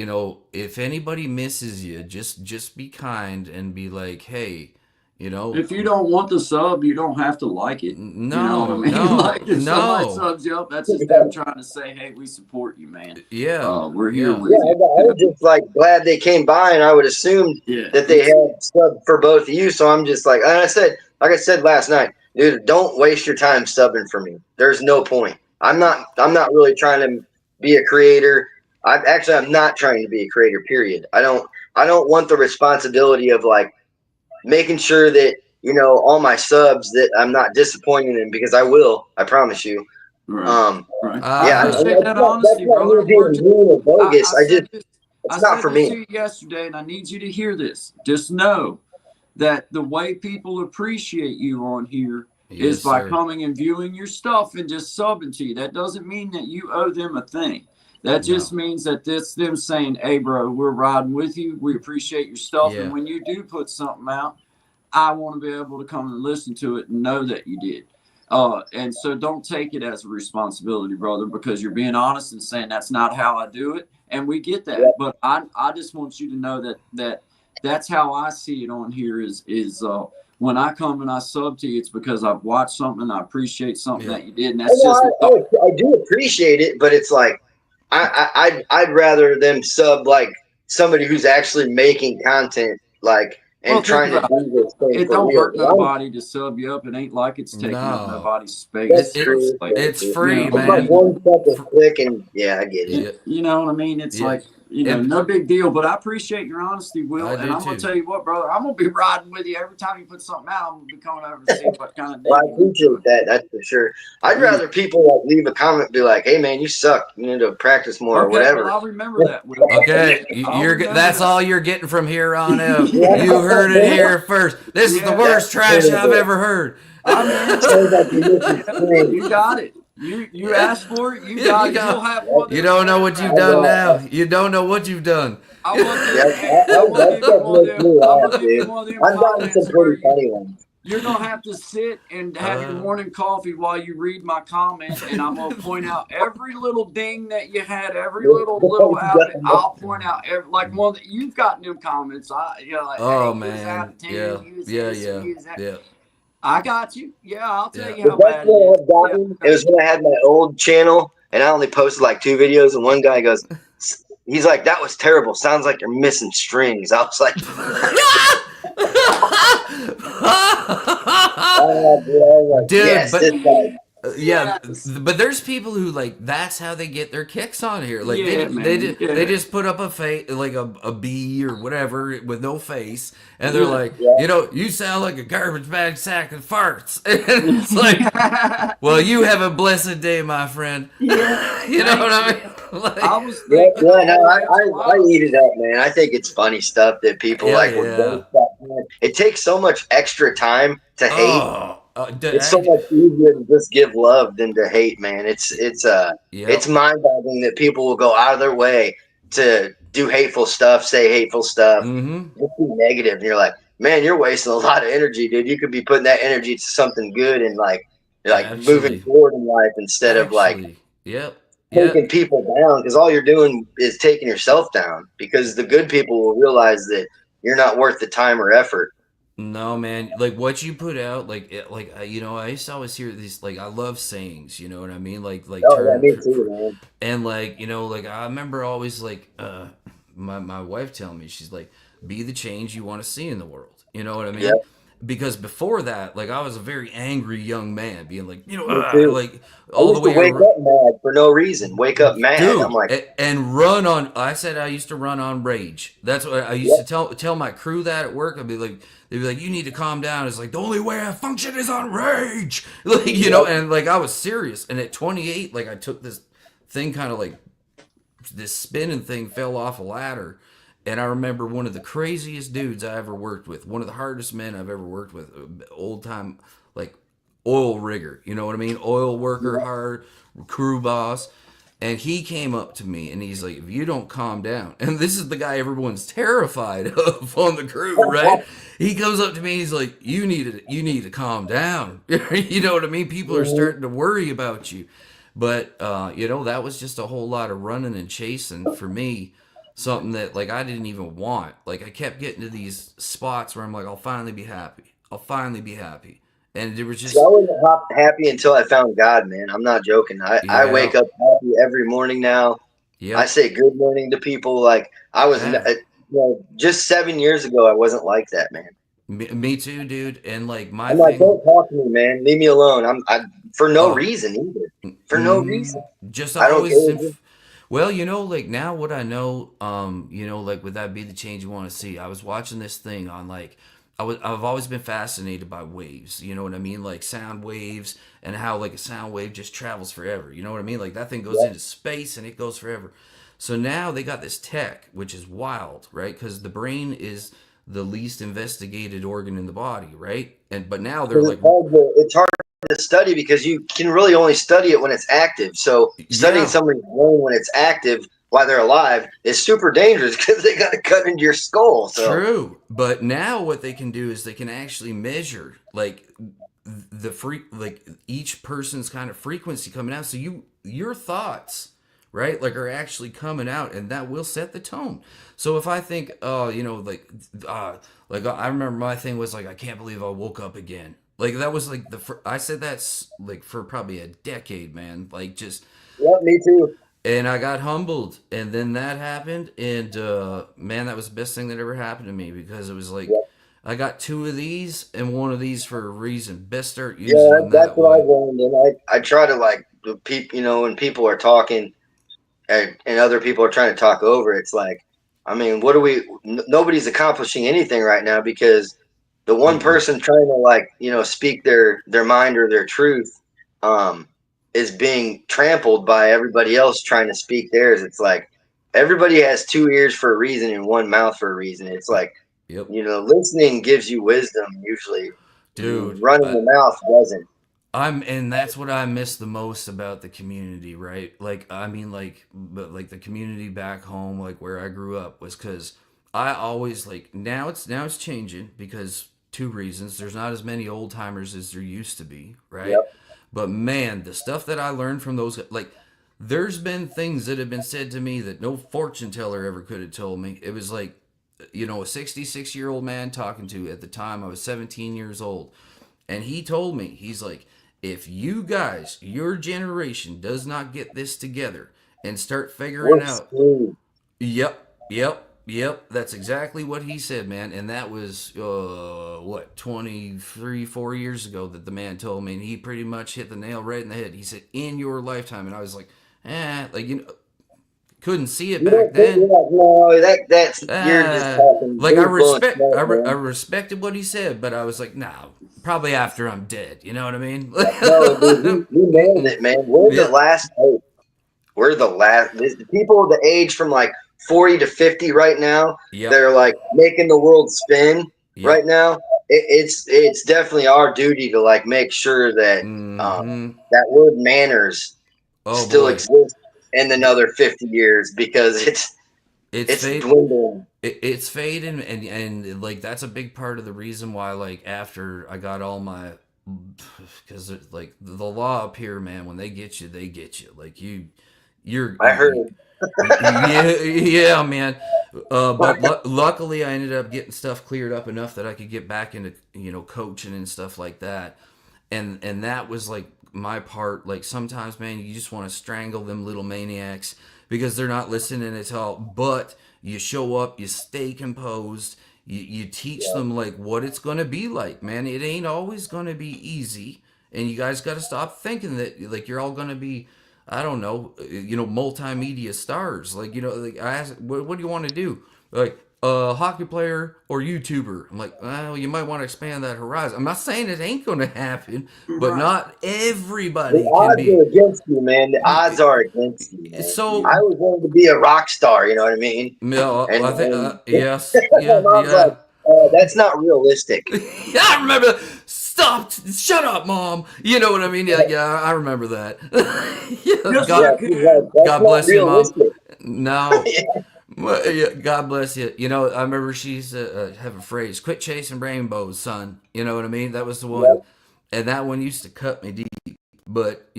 if anybody misses you, just be kind and be like, hey, if you don't want the sub, you don't have to like it. No, you know what I mean? no, like if somebody subs you up, that's just them trying to say, hey, we support you, man. Yeah. We're here with you. I was just like glad they came by, and I would assume that they had sub for both of you. So I'm just like, and I said, like I said last night, dude, don't waste your time subbing for me. There's no point. I'm not really trying to be a creator. I'm not trying to be a creator, period. I don't want the responsibility of like making sure that, all my subs that I'm not disappointing them, because I will, I promise you. Right. I appreciate that honesty, brother. Bogus. It's not for me. I said to you yesterday, and I need you to hear this. Just know that the way people appreciate you on here is by coming and viewing your stuff and just subbing to you. That doesn't mean that you owe them a thing. That just means that that's them saying, hey, bro, we're riding with you. We appreciate your stuff. And when you do put something out, I want to be able to come and listen to it and know that you did. And so don't take it as a responsibility, brother, because you're being honest and saying that's not how I do it. And we get that. Yeah. But I just want you to know that's how I see it on here is when I come and I sub to you, it's because I've watched something and I appreciate something that you did. And that's I do appreciate it, but it's like, I'd rather them sub like somebody who's actually making content, like, and trying to do this thing. It don't hurt nobody to sub you up. It ain't like it's taking up nobody's space. It's free, man. It's like one second click, and I get it. You know what I mean? It's like, no big deal. But I appreciate your honesty, Will. And I'm gonna tell you what, brother, I'm gonna be riding with you every time you put something out. I'm gonna be coming over to see what kind of. Well, I appreciate that. That's for sure. I'd rather people like leave a comment, be like, "Hey, man, you suck. You need to practice more, or whatever." Well, I'll remember that, Will. Okay, that's all you're getting from here on out. You heard it here first. This is the worst trash I've ever heard. You got it. You asked for it. You got it. You'll have one. You don't know what you've done now. You don't know what you've done. I've gotten some pretty funny ones. You're gonna have to sit and have your morning coffee while you read my comment, and I'm gonna point out every little ding that you had, every little outfit. I'll point out like one that you've gotten them comments. Oh man, yeah. I got you. Yeah, I'll tell you how bad it is. It was when I had my old channel, and I only posted like 2 videos, and one guy goes, he's like, "That was terrible. Sounds like you're missing strings." I was like, dude, yes, but there's people who like that's how they get their kicks on here. Like they just put up a face like a bee or whatever with no face, and they're like, you sound like a garbage bag sack of farts. And it's like, well, you have a blessed day, my friend. Yeah, you know what I mean? Like, I eat it up, man. I think it's funny stuff that people It takes so much extra time to hate. It's so much easier to just give love than to hate, man. It's mind-boggling that people will go out of their way to do hateful stuff, say hateful stuff, just be negative. And you're like, man, you're wasting a lot of energy, dude. You could be putting that energy to something good and like moving forward in life instead of like taking people down, because all you're doing is taking yourself down, because the good people will realize that you're not worth the time or effort. No, man, like what you put out, I used to always hear these, like, I love sayings, you know what I mean? Like, me too, man. And like, I remember always like, my wife telling me, she's like, be the change you want to see in the world. You know what I mean? Yeah. Because before that, like I was a very angry young man, being like, you know, like all the way. Wake up mad for no reason. Wake up mad. Dude, I'm like, and run on. I said I used to run on rage. That's what I used to tell my crew that at work. I'd be like, they'd be like, you need to calm down. It's like the only way I function is on rage. Like you know, and like I was serious. And at 28, like I took this thing kind of like this spinning thing fell off a ladder. And I remember one of the craziest dudes I ever worked with, one of the hardest men I've ever worked with, old time, like oil rigger, you know what I mean? Oil worker, hard crew boss. And he came up to me and he's like, if you don't calm down, and this is the guy everyone's terrified of on the crew, right? He comes up to me, he's like, you need to calm down. You know what I mean? People are starting to worry about you. But, you know, that was just a whole lot of running and chasing for me. Something that like I didn't even want. Like I kept getting to these spots where I'm like, I'll finally be happy. And it was just. I wasn't happy until I found God, man. I'm not joking. I wake up happy every morning now. Yeah. I say good morning to people. Like I was, you know, just 7 years ago, I wasn't like that, man. Me too, dude. And like I'm like, don't talk to me, man. Leave me alone. I for no reason either. For no reason. Just I always. Well, you know, like now what I know, you know, like would that be the change you want to see? I was watching this thing on like, I've always been fascinated by waves, you know what I mean? Like sound waves and how like a sound wave just travels forever. You know what I mean? Like that thing goes into space and it goes forever. So now they got this tech, which is wild, right? Because the brain is the least investigated organ in the body, right? But now they're like, it's hard to study because you can really only study it when it's active. So studying somebody's brain when it's active while they're alive is super dangerous because they got to cut into your skull. So. True, but now what they can do is they can actually measure like like each person's kind of frequency coming out. So your thoughts, right, like are actually coming out, and that will set the tone. So if I think, you know, like I remember my thing was like, I can't believe I woke up again. Like that was like I said that's like for probably a decade, man. Like just. Yeah, me too. And I got humbled, and then that happened, and man, that was the best thing that ever happened to me because it was like I got 2 of these and 1 of these for a reason. Best start using them that's what I learned, and I try to like people, you know, when people are talking, and other people are trying to talk over. It's like, I mean, nobody's accomplishing anything right now because. The one person trying to like, you know, speak their mind or their truth is being trampled by everybody else trying to speak theirs. It's like everybody has 2 ears for a reason and 1 mouth for a reason. It's like, you know, listening gives you wisdom usually. Dude, running the mouth doesn't. And that's what I miss the most about the community, right? Like, I mean, like, but like the community back home, like where I grew up was because I always like, now it's changing because 2 reasons. There's not as many old timers as there used to be, right? Yep. But man, the stuff that I learned from those, like, there's been things that have been said to me that no fortune teller ever could have told me. It was like, you know, a 66-year-old man talking to, at the time I was 17 years old. And he told me, he's like, if you guys, your generation does not get this together and start figuring out. Yep, that's exactly what he said, man. And that was, 23, 4 years ago that the man told me. And he pretty much hit the nail right in the head. He said, in your lifetime. And I was like, like, you know, couldn't see it back then. No, that's you're just talking. Like, I respected what he said, but I was like, no, probably after I'm dead. You know what I mean? No, dude, you nailed it, man. We're the last hope. We're the last. The people the age from like 40 to 50 right now, they're like making the world spin right now. It's definitely our duty to like make sure that that word manners still exists in another 50 years because it's dwindling. It's fading, and like that's a big part of the reason why, like, after I got all my, because like the law up here, man, when they get you. Like you're. I heard. yeah, man. But luckily, I ended up getting stuff cleared up enough that I could get back into, you know, coaching and stuff like that, and that was like my part. Like sometimes, man, you just want to strangle them little maniacs because they're not listening at all. But you show up, you stay composed, You teach them like what it's going to be like, man. It ain't always going to be easy. And you guys got to stop thinking that like you're all going to be, I don't know, multimedia stars. Like, like I ask, what do you want to do? Like, hockey player or YouTuber. I'm like, well, you might want to expand that horizon. I'm not saying it ain't going to happen, but not everybody the can odds be. are against you, man. The odds are against you. Man. So I was going to be a rock star. You know what I mean? No, And- I think and- yes, And yeah, I was yeah. like, that's not realistic. I remember. Stop! Shut up, Mom. You know what I mean? Yeah, I remember that. Yes, God, She's like, that's God not bless you, Mom. realistic. No. Well, yeah, God bless you. I remember she's have a phrase: "Quit chasing rainbows, son." You know what I mean? That was the one, and that one used to cut me deep. But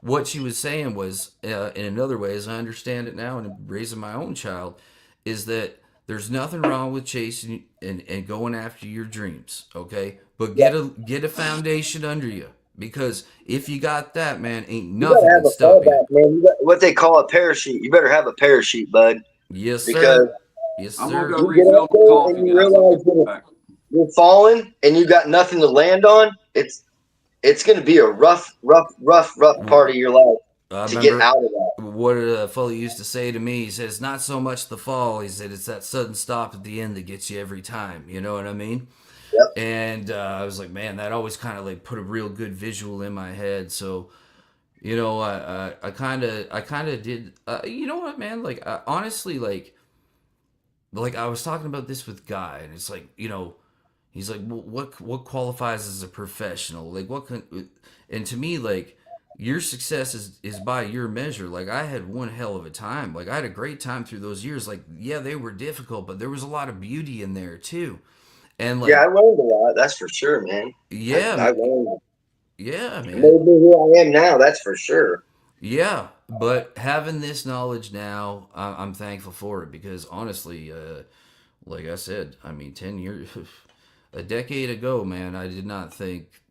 what she was saying was, in another way, as I understand it now, and raising my own child, is that there's nothing wrong with chasing and going after your dreams. Okay, but get a foundation under you, because if you got that, man, ain't You gotta nothing have that a stop you. fallback, man. You got what they call a parachute. You better have a parachute, bud. Yes, Because sir. Yes, I'm sir. gonna go you get refill up my there coffee, and you guys. I'll realize be that back. you're falling and you got nothing to land on. It's going to be a rough part of your life I to get remember out of that. what a fellow used to say to me. He said, "It's not so much the fall." He said, "It's that sudden stop at the end that gets you every time." You know what I mean? Yep. And I was like, man, that always kind of like put a real good visual in my head. So, I kind of did. You know what, man? Like, honestly, like I was talking about this with Guy, and it's like, he's like, well, what qualifies as a professional? Like, what can? And to me, like, your success is by your measure. Like, I had one hell of a time. Like, I had a great time through those years. Like, yeah, they were difficult, but there was a lot of beauty in there too. And like, Yeah, I learned a lot. That's for sure, man. yeah, I learned. yeah, It man. made me who I am now. That's for sure. Yeah, but having this knowledge now, I'm thankful for it, because honestly, like I said, I mean, 10 years, a decade ago, man, I did not think,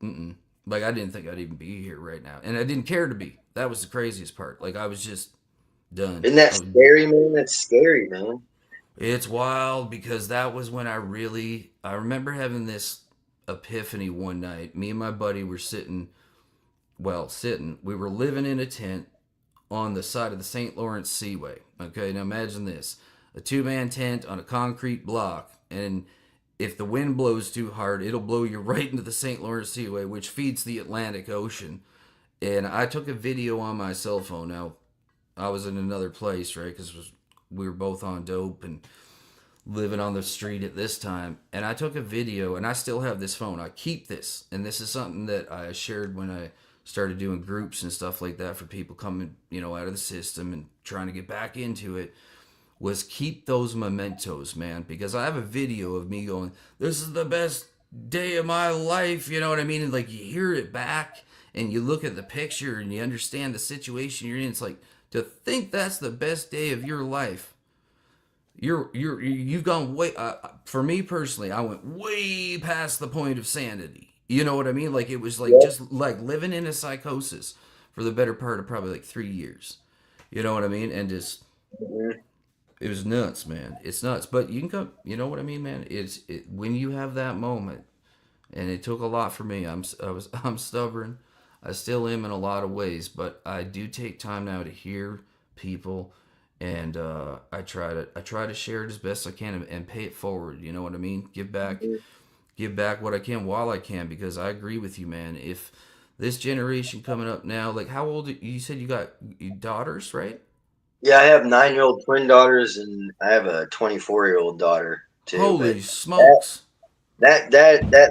like, I didn't think I'd even be here right now. And I didn't care to be. That was the craziest part. Like, I was just done. Isn't that scary, man? That's scary, man. It's wild, because that was when I remember having this epiphany one night. Me and my buddy were we were living in a tent on the side of the St. Lawrence Seaway. Okay, now imagine this: a 2-man tent on a concrete block, and if the wind blows too hard, it'll blow you right into the St. Lawrence Seaway, which feeds the Atlantic Ocean. And I took a video on my cell phone. Now, I was in another place, right, because we were both on dope and living on the street at this time. And I took a video, and I still have this phone. I keep this, and this is something that I shared when I started doing groups and stuff like that for people coming, out of the system and trying to get back into it, was keep those mementos, man, because I have a video of me going, "This is the best day of my life," you know what I mean? And like, you hear it back and you look at the picture and you understand the situation you're in. It's like, to think that's the best day of your life, you've gone way, for me personally, I went way past the point of sanity. You know what I mean? Like, it was like just like living in a psychosis for the better part of probably like 3 years. You know what I mean? And just, it was nuts, man. It's nuts. But you can come, you know what I mean, man? When you have that moment, and it took a lot for me. I'm stubborn. I still am in a lot of ways, but I do take time now to hear people, and I try to share it as best I can and pay it forward. You know what I mean? Give back what I can while I can, because I agree with you, man. If this generation coming up now, like, how old, you said you got daughters, right? Yeah, I have 9-year-old twin daughters, and I have a 24-year-old daughter too. Holy smokes! That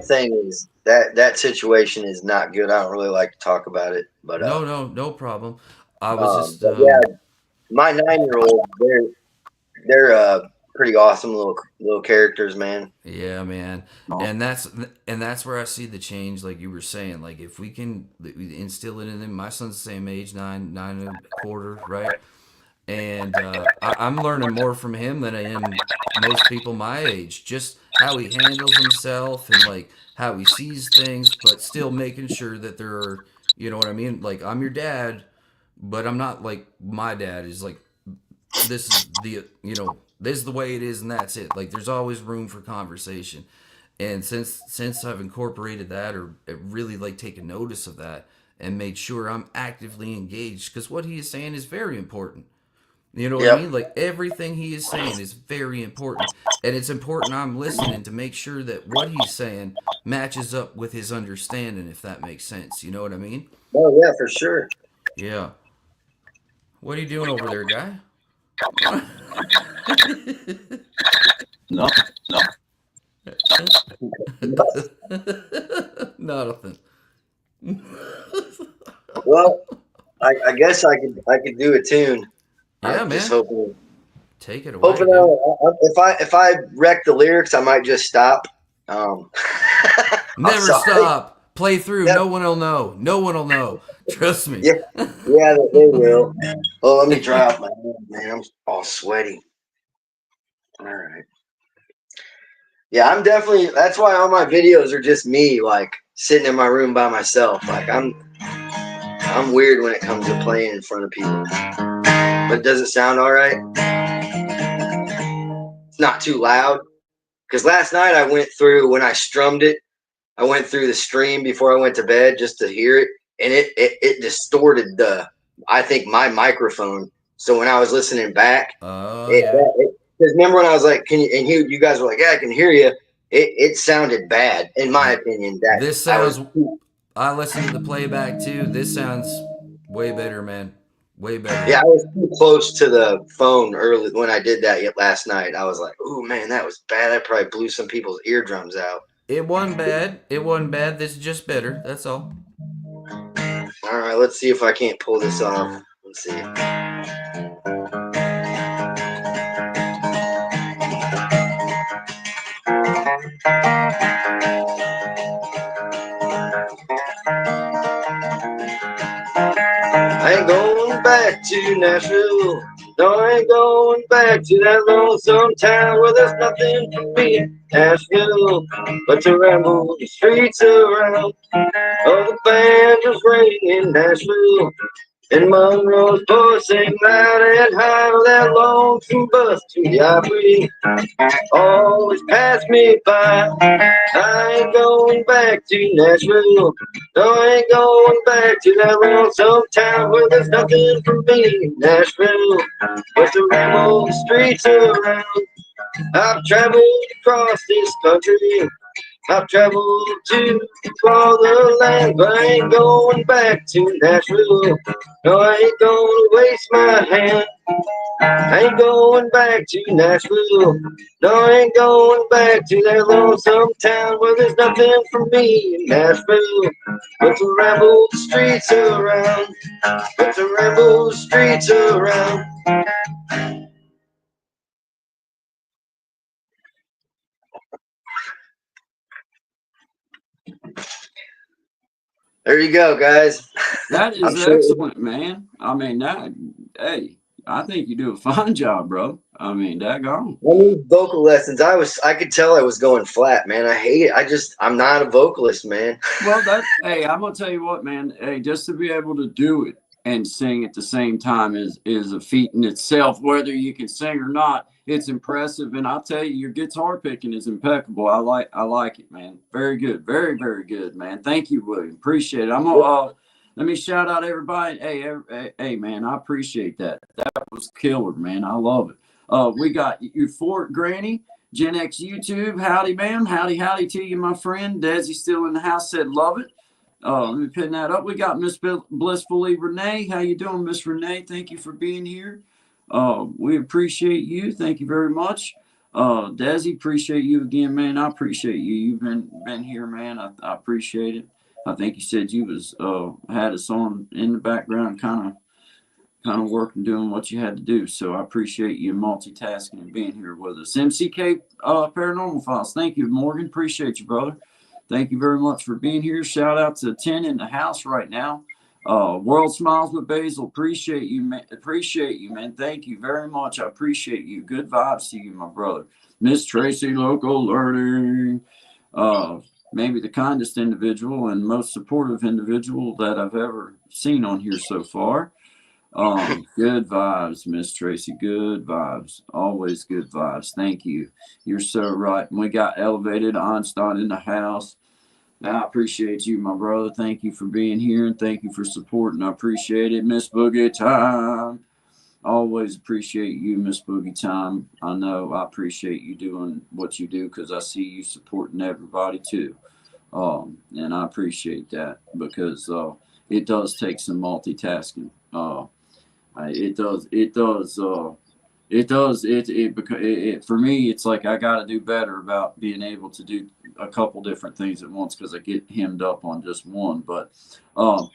thing is that situation is not good. I don't really like to talk about it, but no problem. I was yeah, my 9-year-old, they're pretty awesome little characters, man. Yeah, man. And that's where I see the change, like you were saying. Like, if we can instill it in them. My son's the same age, 9 and a quarter, right? And I'm learning more from him than I am most people my age. Just how he handles himself and like how he sees things, but still making sure that there are, you know what I mean? Like, I'm your dad, but I'm not like my dad is like, this is the, This is the way it is, and that's it. Like, there's always room for conversation. And since I've incorporated that, or really like taken notice of that, and made sure I'm actively engaged, because what he is saying is very important. You know what I mean? Like, everything he is saying is very important. And it's important I'm listening to make sure that what he's saying matches up with his understanding, if that makes sense. You know what I mean? Oh, yeah, for sure. Yeah. What are you doing over there, guy? No. Nothing. Well, I guess I could do a tune. Yeah, I'm man. Just hoping. Take it away. Hoping if I wreck the lyrics, I might just stop. Never stop. Play through. Yep. No one will know. No one will know. Trust me. Yeah, they will. Oh, let me dry off my hand, man. I'm all sweaty. All right. Yeah, I'm definitely. That's why all my videos are just me, like sitting in my room by myself. Like I'm weird when it comes to playing in front of people. But does it sound all right? It's not too loud. Because last night I went through, when I strummed it, I went through the stream before I went to bed just to hear it. And it distorted I think my microphone. So when I was listening back, because remember when I was like, "Can you?" And you guys were like, "Yeah, I can hear you." It sounded bad, in my opinion. This sounds. I listened to the playback too. This sounds way better, man. Way better. Yeah, I was too close to the phone early when I did that last night. I was like, "Oh man, that was bad." That probably blew some people's eardrums out. It wasn't bad. It wasn't bad. This is just better. That's all. All right, let's see if I can't pull this off. Let's see. I ain't going back to Nashville. No, I ain't going back to that lonesome town where there's nothing for me in Nashville but to ramble the streets around. Oh, the band was ringing in Nashville, and Monroe's boys sang loud and high with that lonesome bus to the Opry. Always pass me by. I ain't going back to Nashville. No, I ain't going back to that lonesome town where there's nothing for me in Nashville but to ramble the streets around. I've traveled across this country. I've traveled to all the land, but I ain't going back to Nashville. No, I ain't gonna waste my hand. I ain't going back to Nashville. No, I ain't going back to that lonesome town where there's nothing for me in Nashville but to ramble the streets around. But to ramble the streets around. There you go, guys. That is excellent, man. I mean, hey, I think you do a fine job, bro. I mean, daggone. I need vocal lessons. I could tell I was going flat, man. I hate it. I'm not a vocalist, man. Well, hey, I'm gonna tell you what, man. Hey, just to be able to do it and sing at the same time is a feat in itself. Whether you can sing or not, it's impressive. And I'll tell you, your guitar picking is impeccable. I like it, man. Very good, very, very good, man. Thank you, William. Appreciate it. I'm gonna let me shout out everybody. Hey, man, I appreciate that. That was killer, man. I love it. We got Euphoric Granny, Gen X YouTube. Howdy, ma'am. Howdy to you, my friend. Desi still in the house, said love it. Let me pin that up. We got Miss Blissfully Renee. How you doing, Miss Renee? Thank you for being here. We appreciate you. Thank you very much. Desi, appreciate you again, man. I appreciate you. You've been here, man. I appreciate it. I think you said you was had us on in the background, kind of working, doing what you had to do. So I appreciate you multitasking and being here with us. MCK Paranormal Files. Thank you, Morgan. Appreciate you, brother. Thank you very much for being here. Shout out to 10 in the house right now. World Smiles with Basil. Appreciate you, man. Thank you very much. I appreciate you. Good vibes to you, my brother. Miss Tracy Local Learning. Maybe the kindest individual and most supportive individual that I've ever seen on here so far. Good vibes, Miss Tracy. Good vibes. Always good vibes. Thank you. You're so right. And we got Elevated Einstein in the house. I appreciate you, my brother. Thank you for being here and thank you for supporting. I appreciate it. Miss Boogie Time. Always appreciate you, Miss Boogie Time. I know I appreciate you doing what you do because I see you supporting everybody too. And I appreciate that because it does take some multitasking. It for me, it's like I got to do better about being able to do a couple different things at once because I get hemmed up on just one. But KC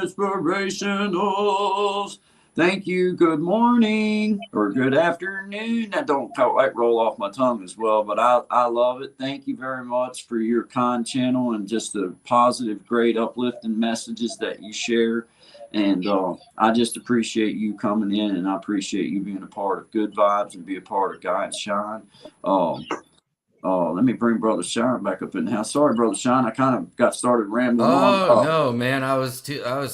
Inspirationals. Thank you. Good morning or good afternoon. That don't quite roll off my tongue as well, but I love it. Thank you very much for your kind channel and just the positive, great, uplifting messages that you share. And I just appreciate you coming in, and I appreciate you being a part of Good Vibes and be a part of Guide Shine. Let me bring Brother Shine back up in the house. Sorry, Brother Shine, I kind of got started rambling on. Oh no, man, I was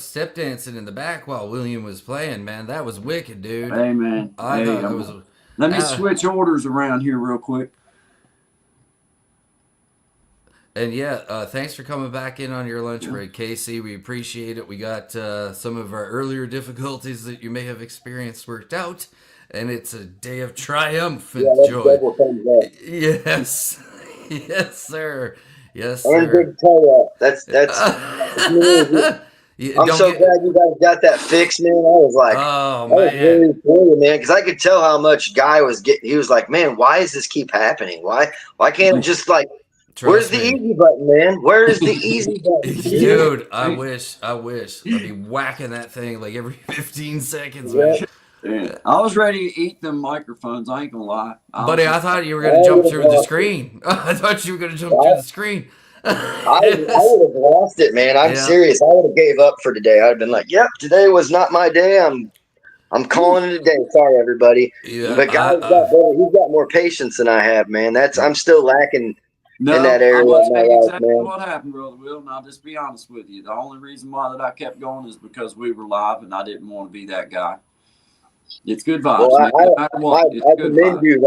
step dancing in the back while William was playing. Man, that was wicked, dude. Hey, man. Let me switch orders around here real quick. And yeah, thanks for coming back in on your lunch break, Casey. We appreciate it. We got some of our earlier difficulties that you may have experienced worked out, and it's a day of triumphant joy. Yes, yes, sir. Yes, sir. That's I'm so glad you guys got that fixed, man. I was like, oh man, really cool, man, because I could tell how much Guy was getting. He was like, man, why does this keep happening? Why can't it just like? Where's the easy button, man? Where is the easy button? Dude, I wish. I'd be whacking that thing like every 15 seconds, man. Yeah. I was ready to eat them microphones. I ain't gonna lie. Buddy, I thought you were going to jump through the screen. I thought you were going to jump through the screen. I would have lost it, man. I'm serious. I would have gave up for today. I'd have been like, yep, today was not my day. I'm calling it a day. Sorry, everybody. Yeah, but Guy's he's got more patience than I have, man. I'm still lacking. No, in that area, exactly what happened, Brother Will, and I'll just be honest with you. The only reason why that I kept going is because we were live, and I didn't want to be that guy. It's good vibes. Well, I commend you.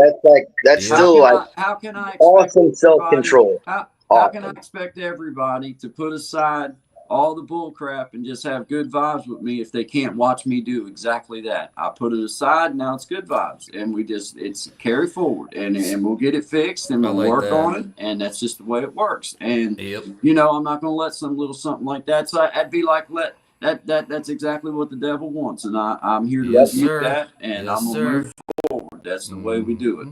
That's still how can I expect awesome self-control. How can I expect everybody to put aside all the bull crap and just have good vibes with me if they can't watch me do exactly that? I put it aside. Now it's good vibes, and it's carry forward, and we'll get it fixed, and we'll work on it, and that's just the way it works. And I'm not going to let some little something like that. So I'd be like, that's exactly what the devil wants, and I'm here to refute that, and I'm gonna move forward. That's the way we do it.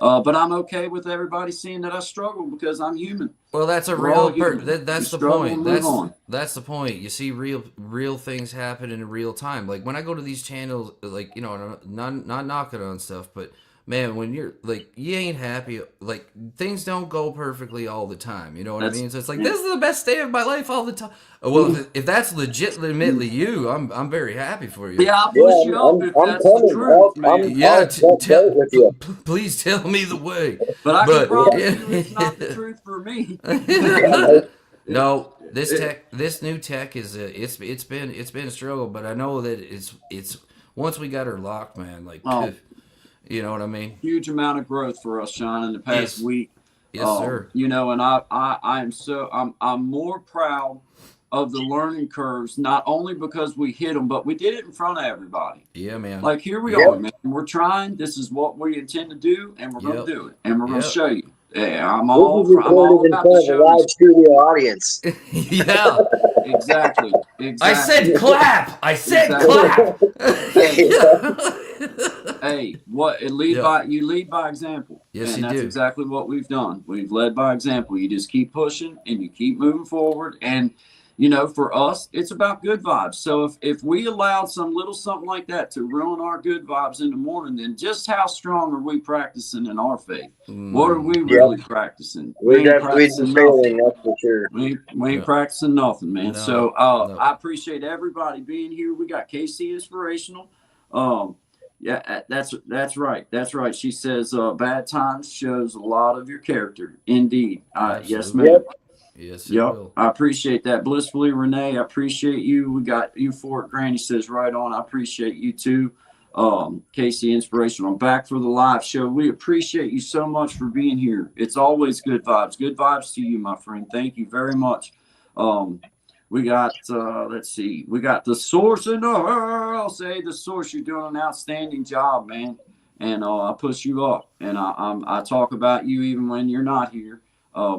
But I'm okay with everybody seeing that I struggle because I'm human. Well, that's that's the point. That's the point. You see real things happen in real time. Like when I go to these channels, like, not knocking on stuff, but man, when you're like, you ain't happy, like things don't go perfectly all the time. You know what I mean? So it's like, this is the best day of my life all the time. Well, if that's legitimately you, I'm very happy for you. Yeah, I'll push you up if that's the truth, man. Please tell me the way. But I can promise you it's not the truth for me. No, this new tech is it's been a struggle, but I know that it's once we got her locked, man, like you know what I mean? Huge amount of growth for us, Sean, in the past week. Yes, sir. And I'm more proud of the learning curves, not only because we hit them, but we did it in front of everybody. Yeah, man. Like here we are, man. We're trying. This is what we intend to do, and we're going to do it, and we're going to show you. Yeah, I'm all about the show. Live studio audience. Yeah, exactly. I said clap. Clap. Hey, you lead by example. Yes, and that's exactly what we've done. We've led by example. You just keep pushing and you keep moving forward. And for us, it's about good vibes. So if we allowed some little something like that to ruin our good vibes in the morning, then just how strong are we practicing in our faith? What are we really practicing? We ain't practicing nothing, that's for sure. We ain't practicing nothing, man. So I appreciate everybody being here. We got KC Inspirational. Yeah, that's right. That's right. She says, bad times shows a lot of your character. Indeed. Yes, ma'am. Yes, it will. I appreciate that. Blissfully Renee, I appreciate you. We got you for it. Granny says right on. I appreciate you too. Casey Inspirational. I'm back for the live show. We appreciate you so much for being here. It's always good vibes. Good vibes to you, my friend. Thank you very much. We got let's see, we got the source in the I'll say the source. You're doing an outstanding job, man. And I push you up, and I talk about you even when you're not here.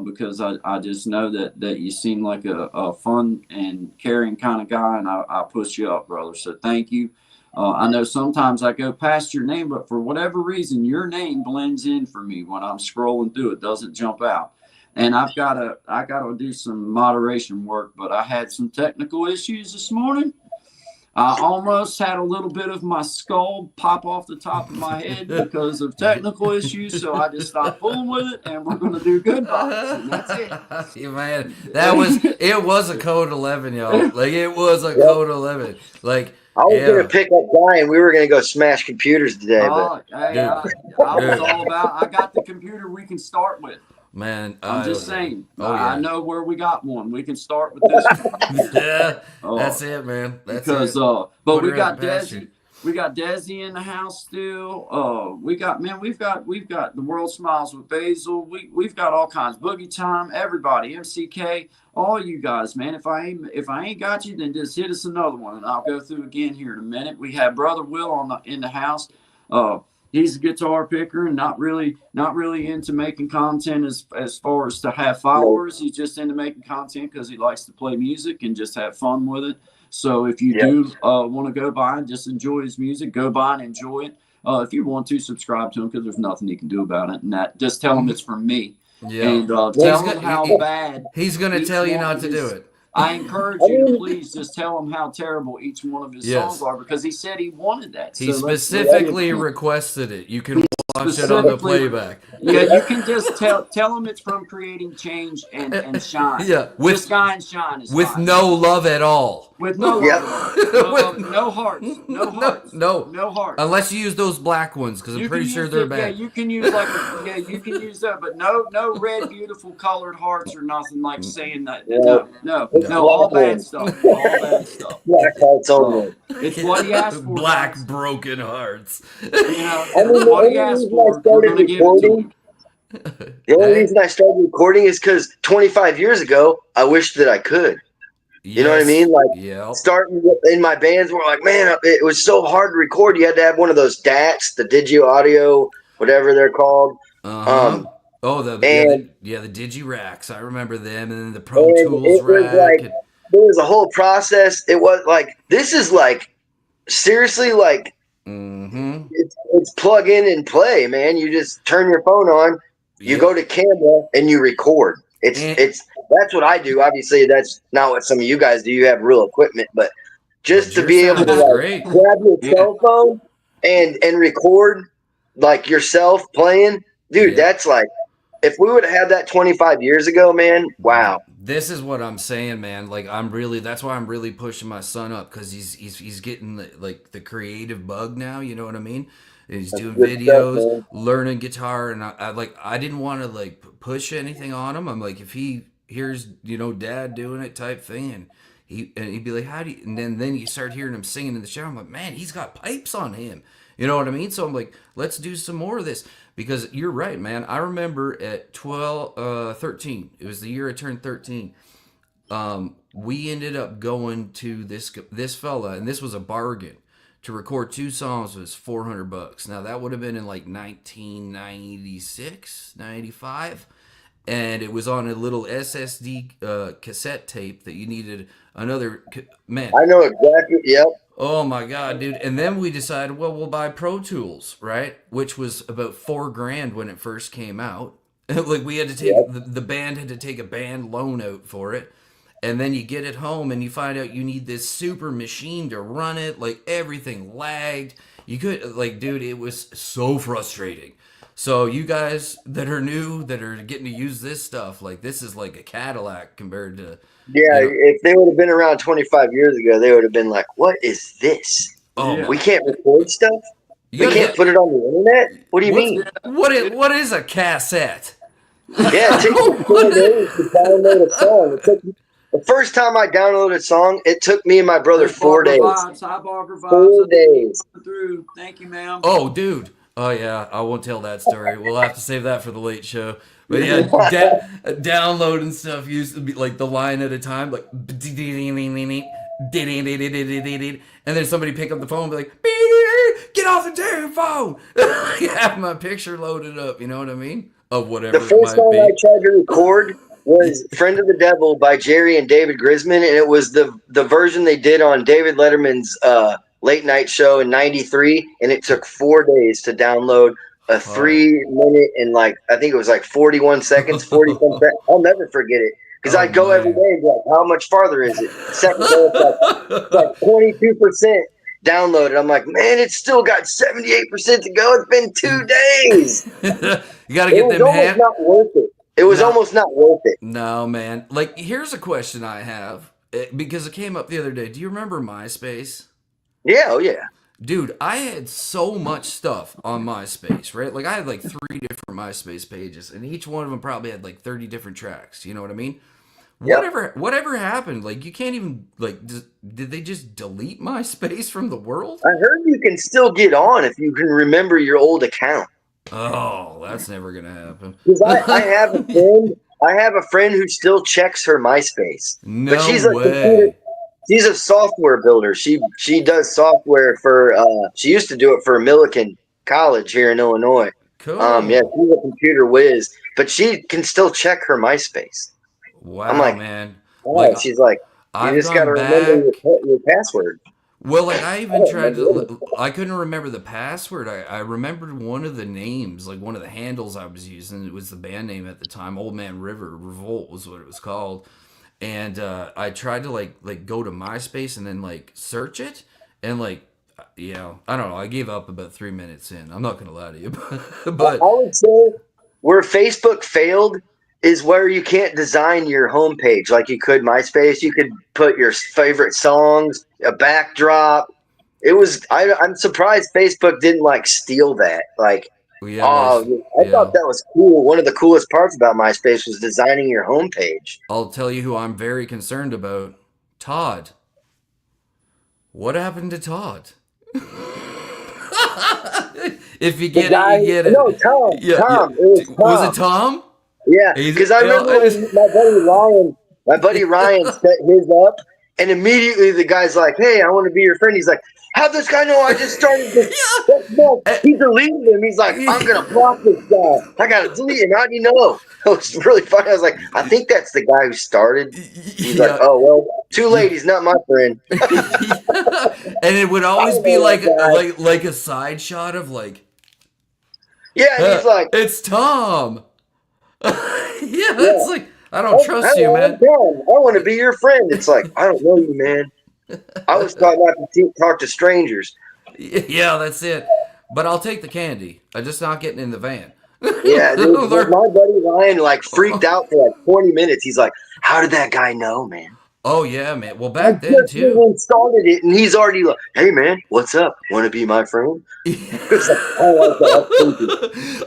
Because I just know that you seem like a fun and caring kind of guy, and I push you up, brother. So thank you. I know sometimes I go past your name, but for whatever reason, your name blends in for me when I'm scrolling through. It doesn't jump out. And I gotta do some moderation work, but I had some technical issues this morning. I almost had a little bit of my skull pop off the top of my head because of technical issues, so I just stopped fooling with it, and we're going to do good vibes, and that's it. Yeah, man, it was a code 11, y'all. Like, it was a code 11. Like, I was going to pick up Brian. We were going to go smash computers today. But I was all about, I got the computer we can start with. Man, I'm just saying. Oh, yeah. I know where we got one. We can start with this one. Yeah, that's it, man. That's because, it. But we got Desi. We got Desi in the house still. We've got the World Smiles with Basil. We've got all kinds. Boogie Time, everybody, MCK, all you guys, man. If I ain't got you, then just hit us another one, and I'll go through again here in a minute. We have Brother Will in the house. He's a guitar picker and not really into making content as far as to have followers. He's just into making content because he likes to play music and just have fun with it. So if you do want to go by and just enjoy his music, go by and enjoy it. If you want to, subscribe to him because there's nothing you can do about it. And that just tell him it's from me. Yeah. And tell him how bad. He's going to tell you not to do it. I encourage you to please just tell him how terrible each one of his songs are because he said he wanted that. He specifically requested it. You can watch it on the playback. Yeah, you can just tell him it's from Creating Change and Shine. Yeah, just Guy and Shine is with fine. No love at all. With no love, no hearts, no hearts, no hearts. Unless you use those black ones, because I'm pretty sure they're bad. Yeah, you can use you can use that, but no red, beautiful colored hearts or nothing like saying that. No, all bad stuff. All bad stuff. Black hearts only. It's what he asked for. Black broken hearts. What he asked for. We're gonna give it to him. The only reason I started recording is because 25 years ago, I wished that I could. You know what I mean? Like starting in my bands, we're like, man, it was so hard to record. You had to have one of those DACs, the Digi Audio, whatever they're called. The Digi Racks. I remember them, and then the Pro Tools rack. There was a whole process. It was like, this is like seriously like it's plug in and play, man. You just turn your phone on, you go to camera, and you record. It's that's what I do. Obviously, that's not what some of you guys do. You have real equipment, but just to be able to grab your cell phone and record like yourself playing, dude, that's like, if we would have had that 25 years ago, man, wow. This is what I'm saying, man. Like, that's why I'm really pushing my son up, because he's getting the creative bug now. You know what I mean? And he's doing videos, learning guitar, and I didn't want to push anything on him. I'm like, if he hears dad doing it type thing, and he'd be like, how do you? And then you start hearing him singing in the shower. I'm like, man, he's got pipes on him. You know what I mean? So I'm like, let's do some more of this. Because you're right, man. I remember at 13, it was the year I turned 13. We ended up going to this fella, and this was a bargain. To record 2 songs was $400. Now that would have been in 1996, 95. And it was on a little SSD cassette tape that you needed another, man. I know exactly, yep. Oh my God, dude. And then we decided, well, we'll buy Pro Tools, right? Which was about $4,000 when it first came out. We had to take, the band had to take a band loan out for it. And then you get it home and you find out you need this super machine to run it. Everything lagged. You could, dude, it was so frustrating. So you guys that are new, that are getting to use this stuff, this is like a Cadillac compared to... Yeah, if they would have been around 25 years ago, they would have been like, what is this? Oh, we can't record stuff? We can't put it on the internet? What do you mean? What is a cassette? Yeah, it took me 4 days to download a song. The first time I downloaded a song, it took me and my brother 4 days. Vibes. Hi, Barbara Vibes. 4 days. Through. Thank you, ma'am. Oh, dude. Oh, yeah. I won't tell that story. We'll have to save that for the late show. But yeah, downloading stuff used to be like the line at a time, like, and then somebody pick up the phone and be like, get off the damn phone. Have my picture loaded up. You know what I mean? Of whatever. The first song I tried to record was "Friend of the Devil" by Jerry and David Grisman, and it was the version they did on David Letterman's late night show in '93, and it took 4 days to download a 3 minute and I think it was 41 seconds, 40 something. I'll never forget it because I'd go every day and be like, "How much farther is it?" Second day, it's like 22% downloaded. I'm like, man, it's still got 78% to go. It's been 2 days. You got to get them. It was almost not worth it. It was almost not worth it. No, man. Like, here's a question I have because it came up the other day. Do you remember MySpace? Yeah, oh yeah. Dude, I had so much stuff on MySpace, right? Like, I had 3 different MySpace pages, and each one of them probably had 30 different tracks. You know what I mean? Yep. Whatever happened? Like, you can't even, did they just delete MySpace from the world? I heard you can still get on if you can remember your old account. Oh, that's never going to happen. Because I have a friend. I have a friend who still checks her MySpace. No way. She's a software builder. She does software for. She used to do it for Millikan College here in Illinois. Cool. Yeah, she's a computer whiz, but she can still check her MySpace. Wow, I'm like, man. Oh, she's like, you just got to remember your password. Well, I even tried to. I couldn't remember the password. I remembered one of the names, one of the handles I was using. It was the band name at the time. Old Man River Revolt was what it was called. And I tried to go to MySpace and then search it, and I don't know. I gave up about 3 minutes in. I'm not gonna lie to you, but I would say where Facebook failed is where you can't design your homepage like you could MySpace. You could put your favorite songs, a backdrop. It was. I'm surprised Facebook didn't steal that. I thought that was cool. One of the coolest parts about MySpace was designing your homepage. I'll tell you who I'm very concerned about. Todd. What happened to Todd? If you get it, you get it. No, Tom. Yeah, Tom. Yeah. Was Tom. Was it Tom? Yeah, because I remember when my buddy Ryan set his up, and immediately the guy's like, "Hey, I want to be your friend." He's like, "Have this guy know I just started this?" He deleted him. He's like, "I'm gonna block this guy. I gotta delete him. How do you know?" It was really funny. I was like, "I think that's the guy who started." He's like, "Oh well, too late. He's not my friend." And it would always be like a side shot of yeah, and he's like, "It's Tom." It's like, I don't trust you, man. I want to be your friend. It's like, I don't know you, man. I was taught not to talk to strangers. Yeah, that's it. But I'll take the candy. I'm just not getting in the van. Yeah, dude, my buddy Ryan freaked out for 20 minutes. He's like, "How did that guy know, man?" Oh yeah, man. Well, back then too. He started it, and he's already like, "Hey, man, what's up? Want to be my friend?"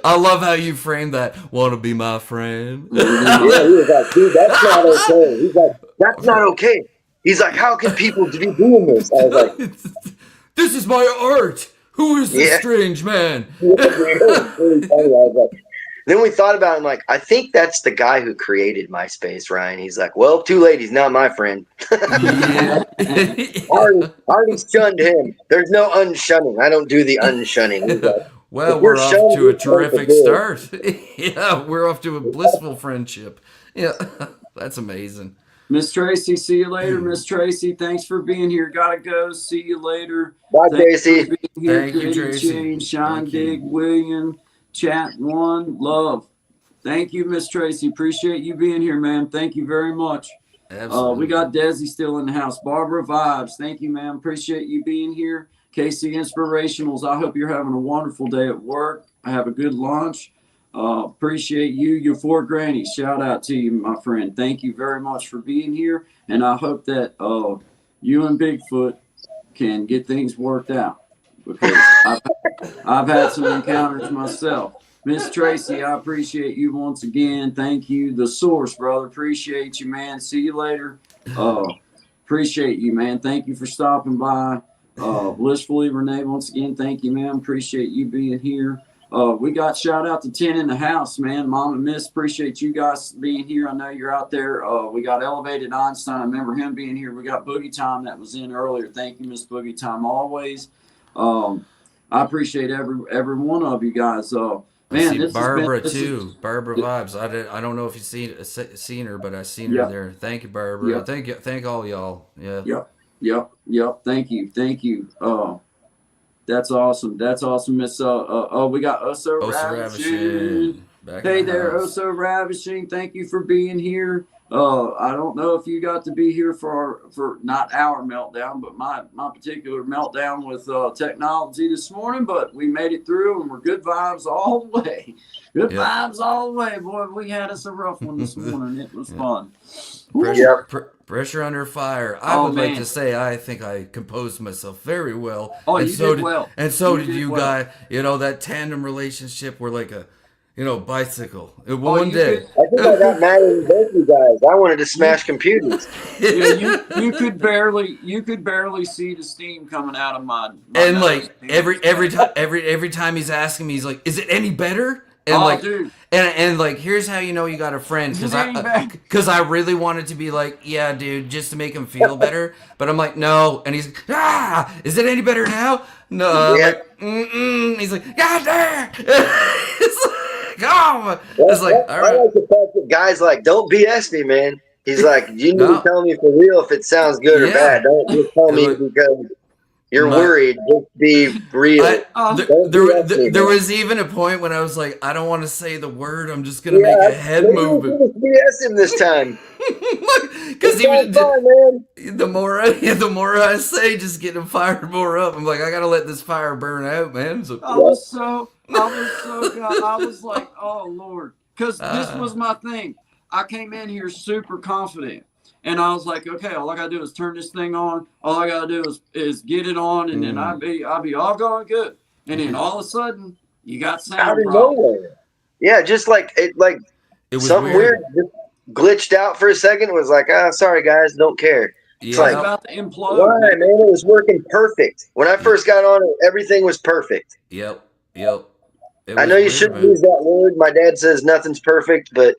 I love how you framed that. Want to be my friend? Yeah, he was like, "Dude, that's not okay." He's like, "That's not okay." He's like, "How can people be doing this?" I was like, "This is my art. Who is this strange man?" Then we thought about him, I think that's the guy who created MySpace, Ryan. He's like, "Well, too late. He's not my friend." already shunned him. There's no unshunning. I don't do the unshunning. Like, well, we're off to a terrific start. Yeah, we're off to a blissful friendship. Yeah, that's amazing. Miss Tracy, see you later. Miss Tracy, thanks for being here. Gotta go. See you later. Bye, Tracy. Thank you, Tracy. Change, Sean, Dig, William, Chat One, Love. Thank you, Miss Tracy. Appreciate you being here, man. Thank you very much. Absolutely. We got Desi still in the house. Barbara Vibes. Thank you, ma'am. Appreciate you being here. KC Inspirationals. I hope you're having a wonderful day at work. Have a good lunch. Appreciate you. Your 4 grannies. Shout out to you, my friend. Thank you very much for being here. And I hope that you and Bigfoot can get things worked out, because I've had some encounters myself. Miss Tracy, I appreciate you once again. Thank you. The Source, brother. Appreciate you, man. See you later. Appreciate you, man. Thank you for stopping by. Blissfully Renee, once again, thank you, man. Appreciate you being here. We got shout out to 10 in the house, man. Mom and Miss, appreciate you guys being here. I know you're out there. We got Elevated Einstein. I remember him being here. We got Boogie Time that was in earlier. Thank you, Miss Boogie Time, always. I appreciate every one of you guys. Man, this Barbara too. Barbara Vibes. I don't know if you've seen her, but I seen her there. Thank you, Barbara. Thank all y'all. Yeah. Yep. Thank you. That's awesome. Miss. We got Oso Ravishing. Hey there, Oso Ravishing. Thank you for being here. I don't know if you got to be here for not our meltdown, but my particular meltdown with technology this morning. But we made it through, and we're good vibes all the way. Good vibes all the way, boy. We had us a rough one this morning. It was fun. Pressure under fire. I would like to say I think I composed myself very well. Oh, and you did well. And so did you guys. You know, that tandem relationship were like a, bicycle. One day. I think I got mad at both you guys. I wanted to smash computers. You could barely see the steam coming out of my and like every time he's asking me, he's like, "Is it any better?" And dude. And like, here's how you know you got a friend, because I really wanted to be like, yeah, dude, just to make him feel better. But I'm like, no. And he's is it any better now? No. Like, He's like, God damn. It's like, oh. It's like, all right. I like the fact that guys like, don't BS me, man. He's like, you need to tell me for real if it sounds good or bad. Don't just tell me because you're worried. Just be real. There was even a point when I was like, I don't want to say the word. I'm just gonna make a head movement. BS him this time. Because the more I say, just get him fired more up. I'm like, I gotta let this fire burn out, man. So I was like, oh Lord, because this was my thing. I came in here super confident. And I was like, okay, all I gotta do is turn this thing on. All I gotta do is get it on, and then I'll be all going good. And then all of a sudden, you got sound out of nowhere. Yeah, just like it was something weird just glitched out for a second. It was like, sorry guys, don't care. It's like about to implode. Why, man? It was working perfect. When I first got on it, everything was perfect. Yep. I know you shouldn't use that word. My dad says nothing's perfect, but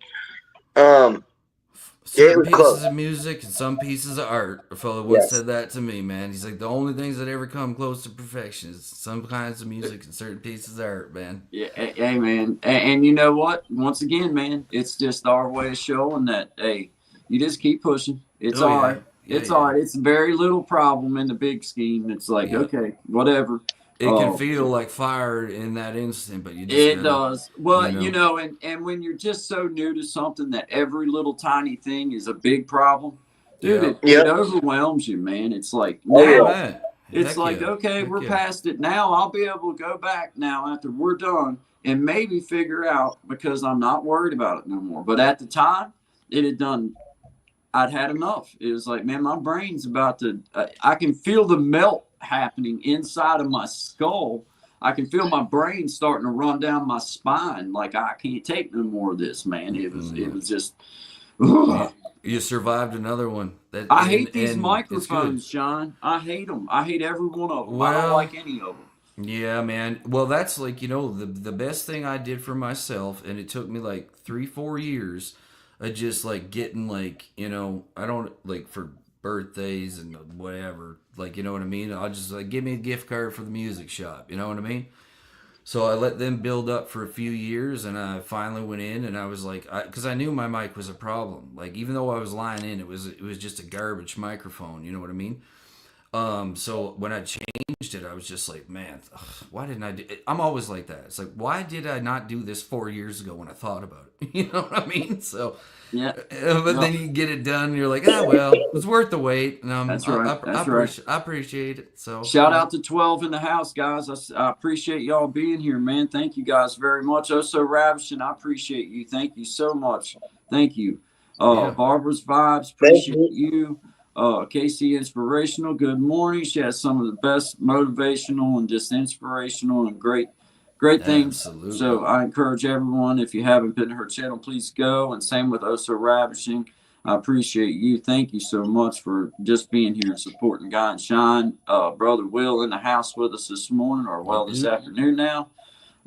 certain pieces of music and some pieces of art. A fellow once said that to me, man. He's like, the only things that ever come close to perfection is some kinds of music and certain pieces of art, man. Yeah, hey, man. And you know what? Once again, man, it's just our way of showing that, hey, you just keep pushing. It's all right. It's all right. It's very little problem in the big scheme. It's like, okay, whatever. It can feel like fire in that instant, but you just it does. Well, and when you're just so new to something that every little tiny thing is a big problem, dude, it overwhelms you, man. It's like now it's like, okay, we're past it. Now I'll be able to go back now after we're done and maybe figure out, because I'm not worried about it no more. But at the time, I'd had enough. It was like, man, my brain's about to, I can feel the melt happening inside of my skull. I can feel my brain starting to run down my spine. Like, I can't take no more of this, man. It was just. You survived another one. I hate these microphones, John. I hate them. I hate every one of them. I don't like any of them. Yeah, man. Well, that's like, the best thing I did for myself, and it took me like 3-4 years of just like getting like, I don't like for birthdays and whatever, like, you know what I mean? I'll just like, give me a gift card for the music shop, you know what I mean? So I let them build up for a few years, and I finally went in, and I was like, because I knew my mic was a problem. Like, even though I was lying in, it was just a garbage microphone, you know what I mean? So when I changed it, I was just like, man, why didn't I do it? I'm always like that. It's like, why did I not do this 4 years ago when I thought about it? You know what I mean? So, then you get it done, and you're like, well, it's worth the wait. And that's right. I appreciate it. So shout out to 12 in the house, guys. I appreciate y'all being here, man. Thank you guys very much. So Ravishing, I appreciate you. Thank you so much. Thank you. Barbara's Vibes, appreciate you. Casey Inspirational, good morning. She has some of the best motivational and just inspirational and great great things. Absolutely. So I encourage everyone, if you haven't been to her channel, please go. And same with Also Ravishing. I appreciate you. Thank you so much for just being here and supporting Guy and Shine. Brother Will in the house with us this morning, or this afternoon now.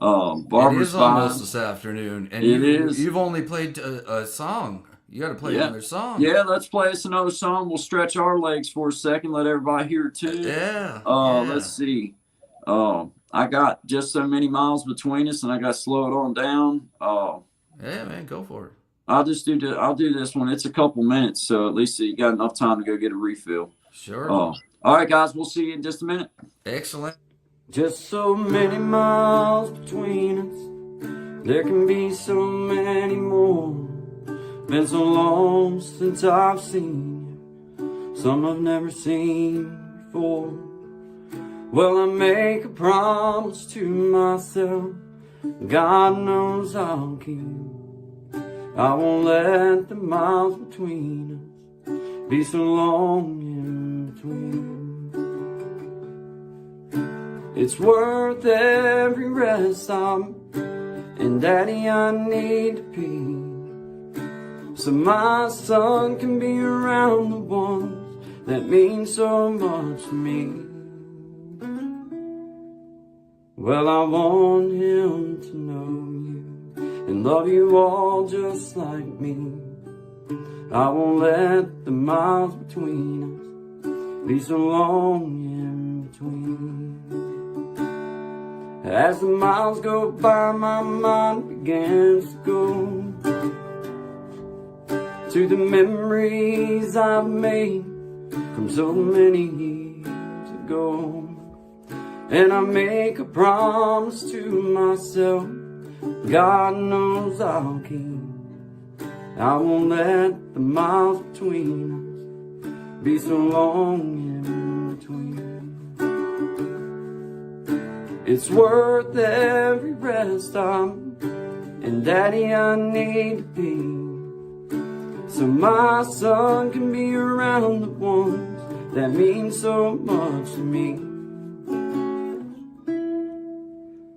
It is almost this afternoon, and you've only played a song. You got to play another song. Yeah, let's play us another song. We'll stretch our legs for a second. Let everybody hear it too. Yeah. Let's see. I got Just So Many Miles Between Us, and I got to slow it on down. Yeah, man, go for it. I'll do this one. It's a couple minutes, so at least you got enough time to go get a refill. Sure. All right, guys. We'll see you in just a minute. Excellent. Just so many miles between us. There can be so many more. Been so long since I've seen you. Some I've never seen before. Well, I make a promise to myself. God knows I'll keep. I won't let the miles between us be so long in between. It's worth every rest stop, and Daddy, I need to pee, so my son can be around the ones that mean so much to me. Well, I want him to know you and love you all just like me. I won't let the miles between us be so long in between. As the miles go by, my mind begins to go to the memories I've made from so many years ago. And I make a promise to myself, God knows I'll keep. I won't let the miles between us be so long in between. It's worth every rest stop, and Daddy, I need to be, so my son can be around the ones that mean so much to me.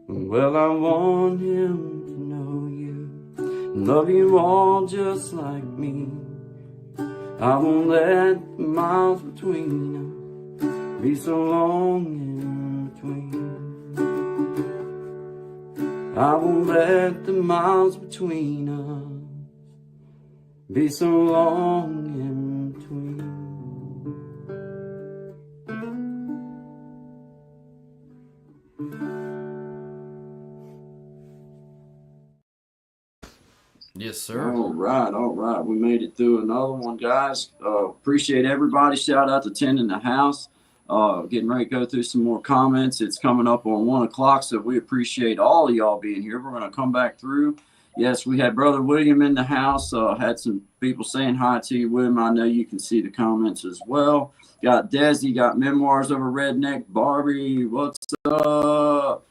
Well, I want him to know you and love you all just like me. I won't let the miles between us be so long in between. I won't let the miles between us be so long in between. Yes, sir. All right. We made it through another one, guys. Appreciate everybody. Shout out to 10 in the house. Getting ready to go through some more comments. It's coming up on 1 o'clock, so we appreciate all of y'all being here. We're going to come back through. Yes, we had Brother William in the house. Had some people saying hi to you, William. I know you can see the comments as well. Got Desi, got Memoirs of a Redneck. Barbie, what's up?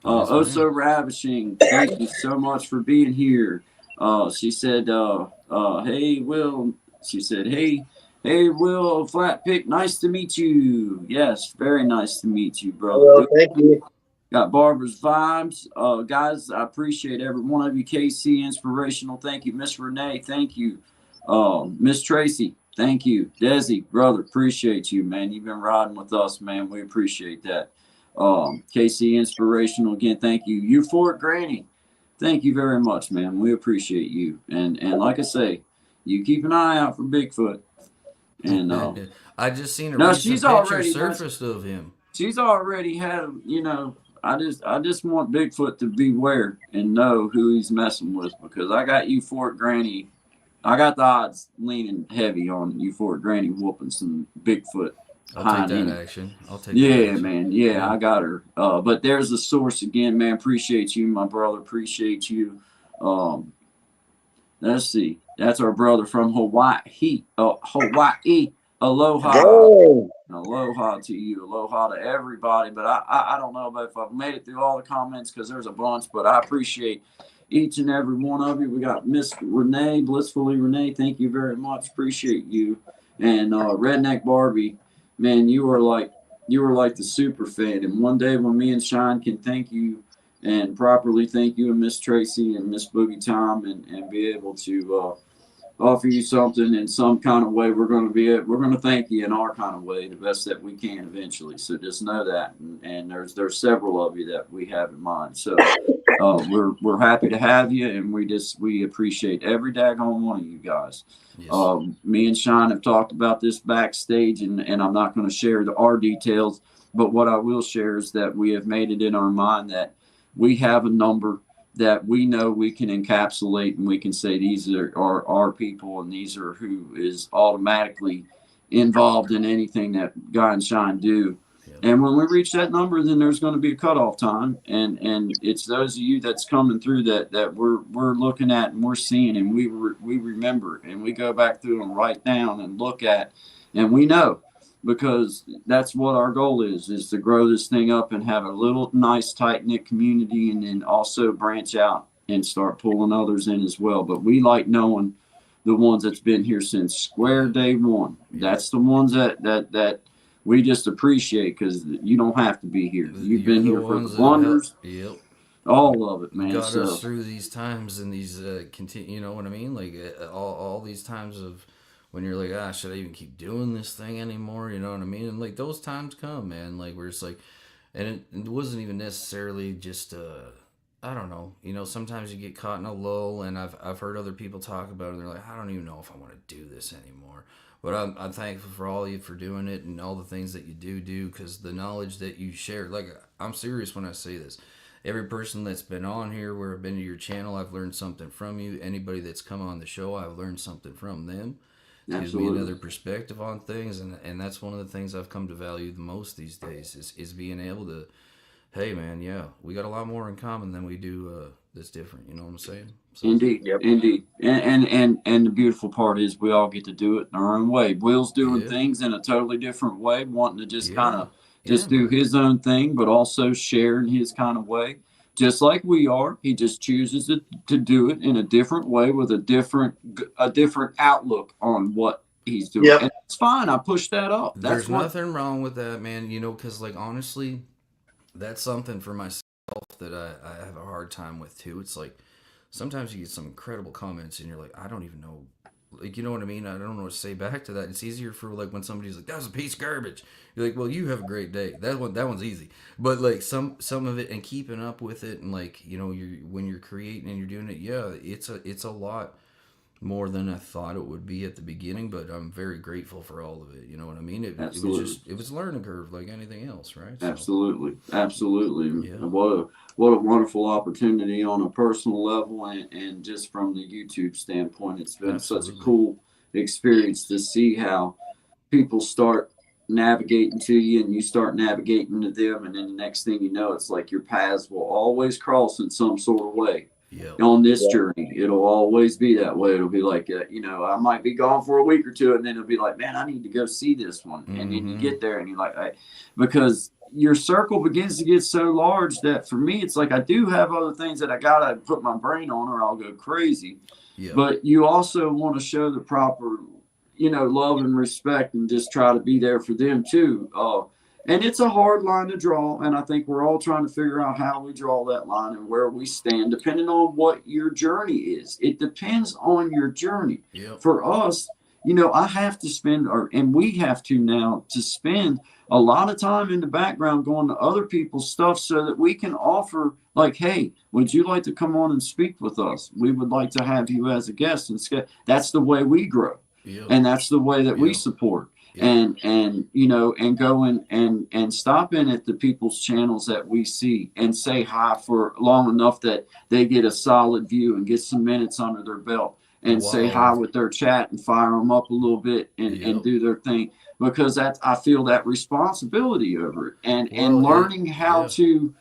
Also Ravishing, thank you so much for being here. She said, hey, Will. She said, hey, Will Flat Pick, nice to meet you. Yes, very nice to meet you, brother. Well, thank you. Got Barbara's vibes. Guys, I appreciate every one of you. KC, Inspirational, thank you. Miss Renee, thank you. Miss Tracy, thank you. Desi, brother, appreciate you, man. You've been riding with us, man. We appreciate that. KC, Inspirational, again, thank you. Euphoric Granny, thank you very much, man. We appreciate you. And like I say, you keep an eye out for Bigfoot. And I just seen a she's picture already surfaced of him. She's already had, I just want Bigfoot to beware and know who he's messing with, because I got Euphoric Granny. I got the odds leaning heavy on Euphoric Granny whooping some Bigfoot. I'll take that action. Yeah, man. Yeah, I got her. But there's the source again, man. Appreciate you, my brother. Appreciate you. Let's see. That's our brother from Hawaii. Hawaii. Aloha. Whoa. Aloha to you. Aloha to everybody. But I don't know if I've made it through all the comments, because there's a bunch. But I appreciate each and every one of you. We got Miss Renee, Blissfully Renee. Thank you very much. Appreciate you. And Redneck Barbie. Man, you were like the super fan. And one day when me and Shine can thank you and properly thank you and Miss Tracy and Miss Boogie Tom and be able to offer you something in some kind of way. We're going to thank you in our kind of way, the best that we can eventually. So just know that, and there's several of you that we have in mind. So we're happy to have you, and we appreciate every daggone one of you guys. Yes. Me and Sean have talked about this backstage, and I'm not going to share our details, but what I will share is that we have made it in our mind that we have a number that we know we can encapsulate, and we can say these are our people, and these are who is automatically involved in anything that Guy and Shine do. Yeah. And when we reach that number, then there's going to be a cutoff time, and it's those of you that's coming through that we're looking at and we're seeing, and we remember, and we go back through and write down and look at, and we know. Because that's what our goal is to grow this thing up and have a little nice tight-knit community, and then also branch out and start pulling others in as well. But we like knowing the ones that's been here since square day one. That's the ones that we just appreciate, because you don't have to be here. You've been here for the blunders. Yep. All of it, man. You got us through these times and these you know what I mean? Like all these times of when you're like, should I even keep doing this thing anymore? You know what I mean? And like those times come, man. Like we're just like, and it wasn't even necessarily just I don't know. You know, sometimes you get caught in a lull, and I've heard other people talk about it. And they're like, I don't even know if I want to do this anymore. But I'm thankful for all of you for doing it and all the things that you do, because the knowledge that you share. Like, I'm serious when I say this. Every person that's been on here, where I've been to your channel, I've learned something from you. Anybody that's come on the show, I've learned something from them. Gives me another perspective on things, and that's one of the things I've come to value the most these days is being able to, hey man, yeah, we got a lot more in common than we do that's different. You know what I'm saying? So, indeed, and the beautiful part is we all get to do it in our own way. Will's doing things in a totally different way, wanting to just kind of do his own thing, but also share in his kind of way. Just like we are, he just chooses to do it in a different way with a different outlook on what he's doing. Yep. And it's fine. I push that up. There's nothing wrong with that, man. You know, because like honestly, that's something for myself that I have a hard time with too. It's like sometimes you get some incredible comments and you're like, I don't even know. Like, you know what I mean? I don't know what to say back to that. It's easier for like when somebody's like, that was a piece of garbage. You're like, well, you have a great day. That one's easy. But like some of it and keeping up with it, and like, you know, when you're creating and you're doing it, yeah, it's a lot more than I thought it would be at the beginning, but I'm very grateful for all of it. You know what I mean? It was a learning curve like anything else, right? So, absolutely. Yeah. What a wonderful opportunity on a personal level, and just from the YouTube standpoint, it's been such a cool experience to see how people start navigating to you, and you start navigating to them, and then the next thing you know, it's like your paths will always cross in some sort of way. Yep. On this journey, it'll always be that way. It'll be like, you know, I might be gone for a week or two, and then it'll be like, man, I need to go see this one. Mm-hmm. And then you get there and you're like, because your circle begins to get so large that for me, it's like I do have other things that I got to put my brain on or I'll go crazy. Yep. But you also want to show the proper, you know, love and respect, and just try to be there for them too. And it's a hard line to draw, and I think we're all trying to figure out how we draw that line and where we stand, depending on what your journey is. It depends on your journey. Yep. For us, you know, I have to spend, and we have to now, to spend a lot of time in the background going to other people's stuff so that we can offer, like, hey, would you like to come on and speak with us? We would like to have you as a guest. And that's the way we grow. Yep. And that's the way that we support. Yeah. And you know, and go in and stop in at the people's channels that we see and say hi for long enough that they get a solid view and get some minutes under their belt, and say hi with their chat and fire them up a little bit and do their thing, because I feel that responsibility over it, and learning how to.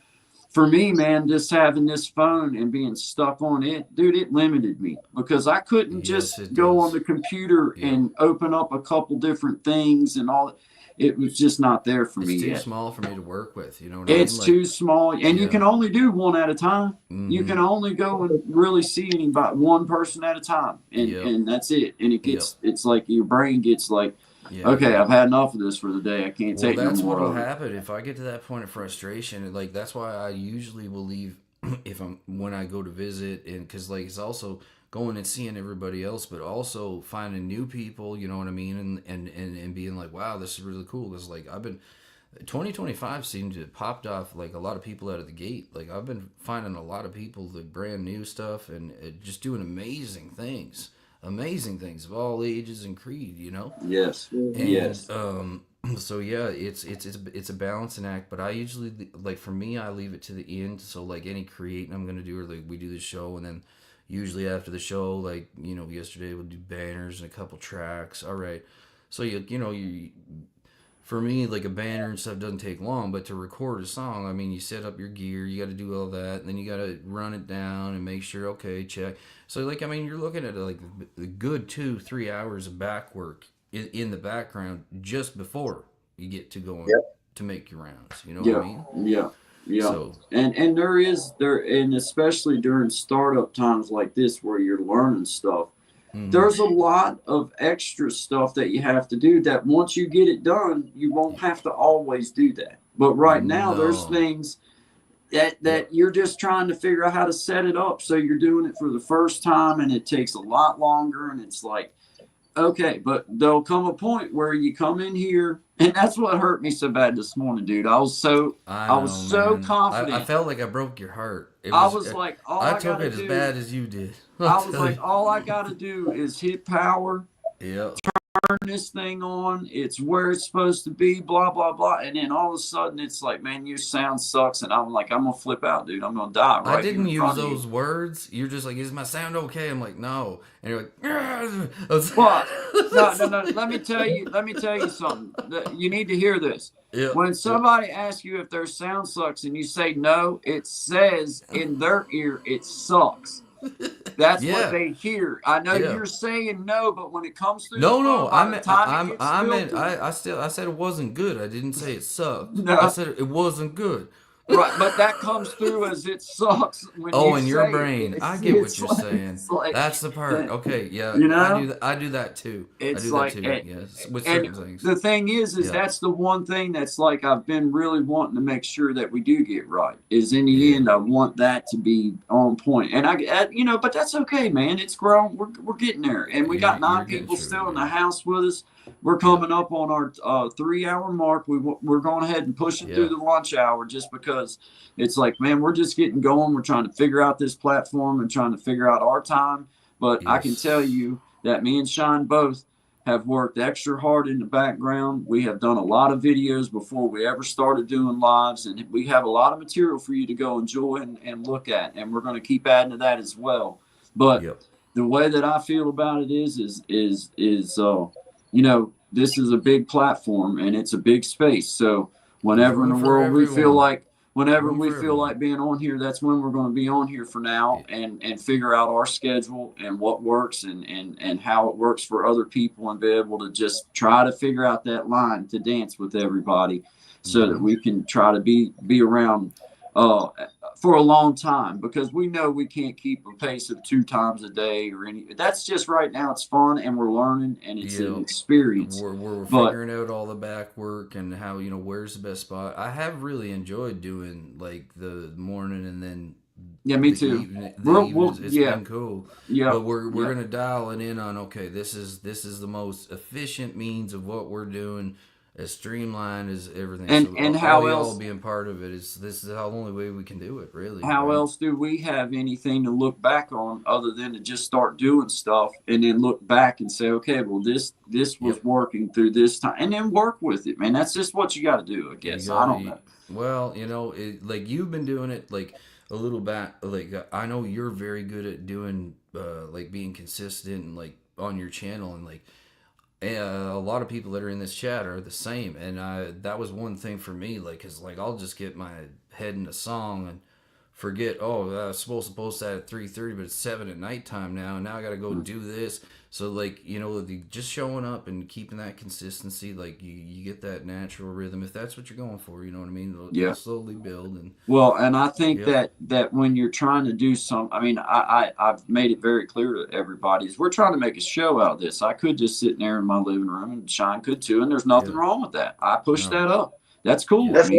For me, man, just having this phone and being stuck on it, dude, it limited me, because I couldn't just go on the computer and open up a couple different things and all. It was just not there for me. It's too small for me to work with. You know what I mean? It's too small, and you can only do one at a time. Mm-hmm. You can only go and really see anybody, one person at a time, and that's it. And it gets, it's like your brain gets like, okay, I've had enough of this for the day. I can't take no more. That's what will happen if I get to that point of frustration. Like, that's why I usually will leave when I go to visit, and because like it's also going and seeing everybody else, but also finding new people, you know what I mean, and being like, wow, this is really cool. Because like 2025 seemed to have popped off like a lot of people out of the gate. Like I've been finding a lot of people like brand new stuff and just doing amazing things of all ages and creed, you know. Yes. And, yes. So yeah, it's a balancing act, but I usually like for me I leave it to the end. So like any creating I'm gonna do, or like we do the show, and then usually after the show, like you know yesterday we'll do banners and a couple tracks. All right, so you for me like a banner and stuff doesn't take long, but to record a song, I mean you set up your gear, you got to do all that, and then you got to run it down and make sure okay check. So like I mean you're looking at like a good 2-3 hours of back work in the background just before you get to going to make your rounds. You know what I mean? Yeah. So, and and especially during startup times like this where you're learning stuff, there's a lot of extra stuff that you have to do that once you get it done, you won't have to always do that. But right now there's things that you're just trying to figure out how to set it up. So you're doing it for the first time and it takes a lot longer, and it's like, okay, but there'll come a point where you come in here, and that's what hurt me so bad this morning, dude. I was so confident. I felt like I broke your heart. I was like, I took it as bad as you did. I was like, all I got to do is hit power. Yeah. Turn this thing on. It's where it's supposed to be. Blah blah blah. And then all of a sudden, it's like, man, your sound sucks. And I'm like, I'm gonna flip out, dude. I'm gonna die. Right. I didn't use those words. You're just like, is my sound okay? I'm like, no. And you're like, what? No. Let me tell you something. You need to hear this. Yeah. When somebody asks you if their sound sucks and you say no, it says in their ear it sucks. That's what they hear. I know you're saying no, but when it comes through, I said it wasn't good. I didn't say it sucked. No. I said it wasn't good. Right, but that comes through as it sucks. When in your brain, I get what you're saying. Like, that's the part. Okay, yeah, you know, I do that too. It's I do like, that too. Yes, with certain things. The thing is that's the one thing that's like I've been really wanting to make sure that we do get right. Is in the end, I want that to be on point, and I but that's okay, man. It's grown. We're getting there, and we got 9 people still in the house with us. We're coming up on our 3-hour mark. We're going ahead and pushing through the lunch hour just because it's like, man, we're just getting going. We're trying to figure out this platform and trying to figure out our time. But I can tell you that me and Sean both have worked extra hard in the background. We have done a lot of videos before we ever started doing lives, and we have a lot of material for you to go enjoy and look at. And we're going to keep adding to that as well. But the way that I feel about it is this is a big platform and it's a big space. So whenever in the world we feel like being on here, that's when we're going to be on here for now and figure out our schedule and what works and how it works for other people, and be able to just try to figure out that line to dance with everybody so that we can try to be around for a long time, because we know we can't keep a pace of 2 times a day or any. That's just right now. It's fun and we're learning and it's an experience. We're figuring out all the back work and how where's the best spot. I have really enjoyed doing like the morning and then me too. It's been cool. Yeah, but we're gonna dial it in on this is the most efficient means of what we're doing. As streamlined as everything, and how else all being part of it is this is the only way we can do it, really. How else do we have anything to look back on other than to just start doing stuff and then look back and say, okay, well this was working through this time, and then work with it, man. That's just what you got to do, I guess. I don't know. Well, like you've been doing it like a little back. Like I know you're very good at doing like being consistent and like on your channel, and like. A lot of people that are in this chat are the same, and that was one thing for me, like, cause like I'll just get my head in a song and forget. I was supposed to post that at 3:30, but it's 7 at nighttime now, and now I got to go do this. So like just showing up and keeping that consistency, like you get that natural rhythm if that's what you're going for. You know what I mean? You'll slowly build and I think that when you're trying to do something, I mean, I've made it very clear to everybody is we're trying to make a show out of this. I could just sit there in my living room, and Sean could too, and there's nothing wrong with that. I pushed that up. That's cool. That's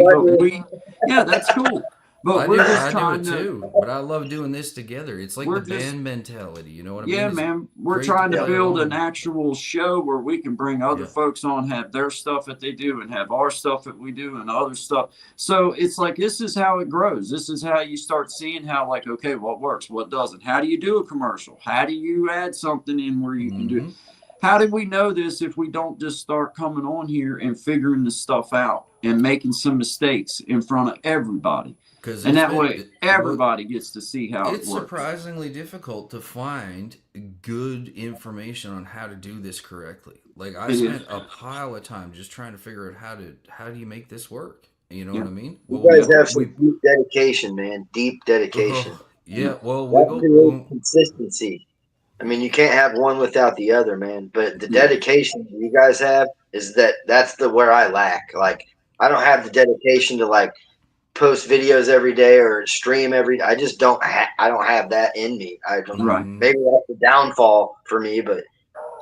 that's cool. But we're just trying to. But I love doing this together. It's like the band mentality. You know what I mean? Yeah, man. We're trying to build an actual show where we can bring other folks on, have their stuff that they do, and have our stuff that we do, and other stuff. So it's like, this is how it grows. This is how you start seeing how, like, okay, what works, what doesn't. How do you do a commercial? How do you add something in where you can do? How did we know this if we don't just start coming on here and figuring this stuff out and making some mistakes in front of everybody? And that way, everybody gets to see how it works. It's surprisingly difficult to find good information on how to do this correctly. Like, I spent a pile of time just trying to figure out how do you make this work. You know what I mean? You guys have some deep dedication, man. Deep dedication. Well, consistency. I mean, you can't have one without the other, man. But the dedication you guys have is that's where I lack. Like, I don't have the dedication to like post videos every day or stream I just don't I don't have that in me. I don't maybe that's the downfall for me, but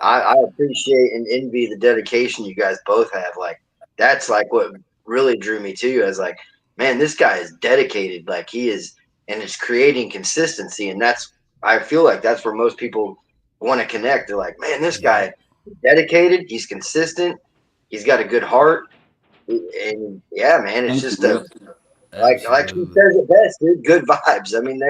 I appreciate and envy the dedication you guys both have. Like, that's like what really drew me to you. I was like, man, this guy is dedicated. Like, he is, and it's creating consistency. And I feel like that's where most people want to connect. They're like, man, this guy is dedicated. He's consistent. He's got a good heart. And yeah, man, it's just like he says it best, dude. Good vibes. I mean,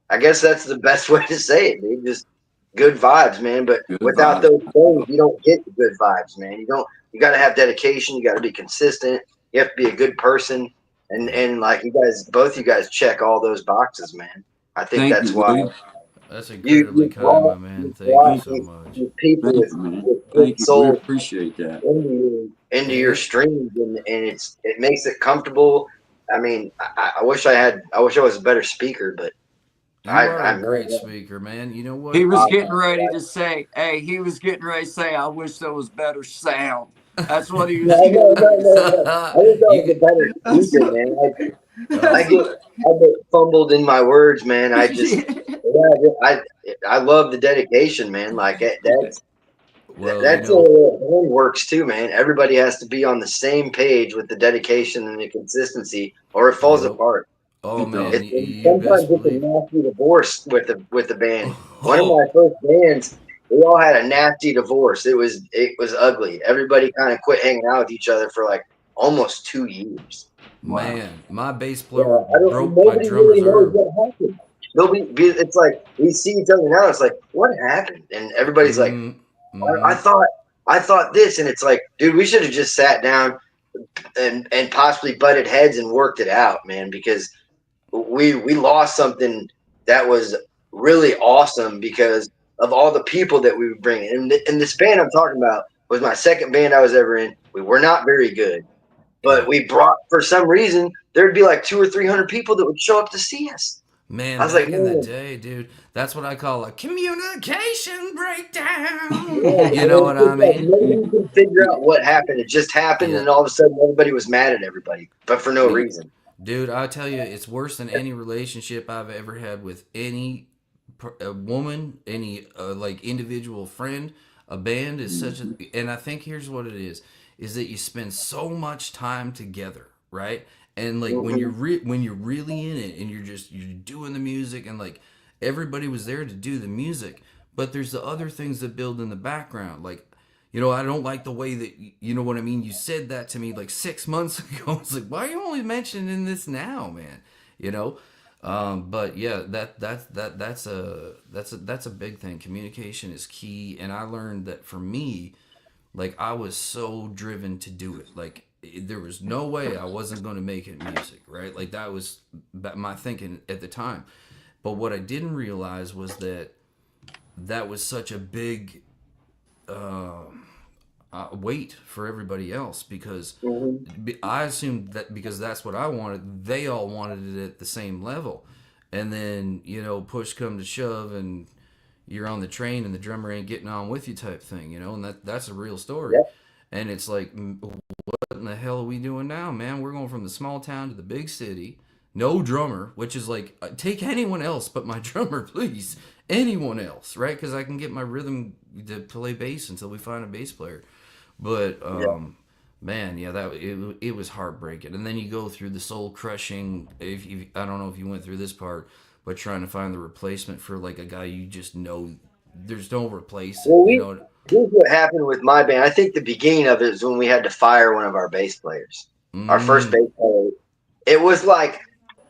I guess that's the best way to say it, dude. Just good vibes, man. But without those things, you don't get the good vibes, man. You got to have dedication. You got to be consistent. You have to be a good person. And like both you guys check all those boxes, man. I think that's why. That's incredibly kind, my man. Thank you so much. People with soul, we appreciate that. Into your streams, and it makes it comfortable. I mean, I wish I was a better speaker, but I'm a great speaker, man. You know what? He was getting ready to say, I wish there was better sound. That's what he was saying. I wish I was a better speaker, man. I get fumbled in my words, man. I love the dedication, man. Like, that's how it works too, man. Everybody has to be on the same page with the dedication and the consistency, or it falls apart. Oh man! Sometimes it's a nasty divorce with the band. One of my first bands, we all had a nasty divorce. It was ugly. Everybody kind of quit hanging out with each other for like almost 2 years. Man, my bass player broke my drummer's really knows what happened. It's like we see each other now. It's like, what happened? And everybody's like, I thought this, and it's like, dude, we should have just sat down and possibly butted heads and worked it out, man, because we lost something that was really awesome because of all the people that we would bring in. And this band I'm talking about was my second band I was ever in. We were not very good, but we brought, for some reason, there'd be like 200 or 300 people that would show up to see us. Man, I was back in the day, dude, that's what I call a communication breakdown. You know what I mean? Nobody could figure out what happened. It just happened, and all of a sudden, everybody was mad at everybody, but for no reason. Dude, I tell you, it's worse than any relationship I've ever had with any woman, any like individual friend. A band is such a, and I think here's what it is that you spend so much time together, right? And like when you're really in it and you're doing the music, and like everybody was there to do the music, but there's the other things that build in the background. Like, you know, I don't like the way that, you know what I mean? You said that to me like 6 months ago. It's like, why are you only mentioning this now, man? You know? But yeah, that's a big thing. Communication is key. And I learned that for me, like, I was so driven to do it. Like, there was no way I wasn't going to make it music, right? Like, that was my thinking at the time. But what I didn't realize was that was such a big weight for everybody else, because I assumed that because that's what I wanted, they all wanted it at the same level. And then, you know, push come to shove and you're on the train and the drummer ain't getting on with you type thing, you know, and that's a real story. Yep. And it's like, what in the hell are we doing now, man? We're going from the small town to the big city. No drummer, which is like, take anyone else but my drummer, please. Anyone else, right? Because I can get my rhythm to play bass until we find a bass player. But Man, yeah, it was heartbreaking. And then you go through the soul crushing. I don't know if you went through this part, but trying to find the replacement for like a guy you just know there's no replacing. Well, here's what happened with my band. I think the beginning of it is when we had to fire one of our bass players. Our first bass player. It was like,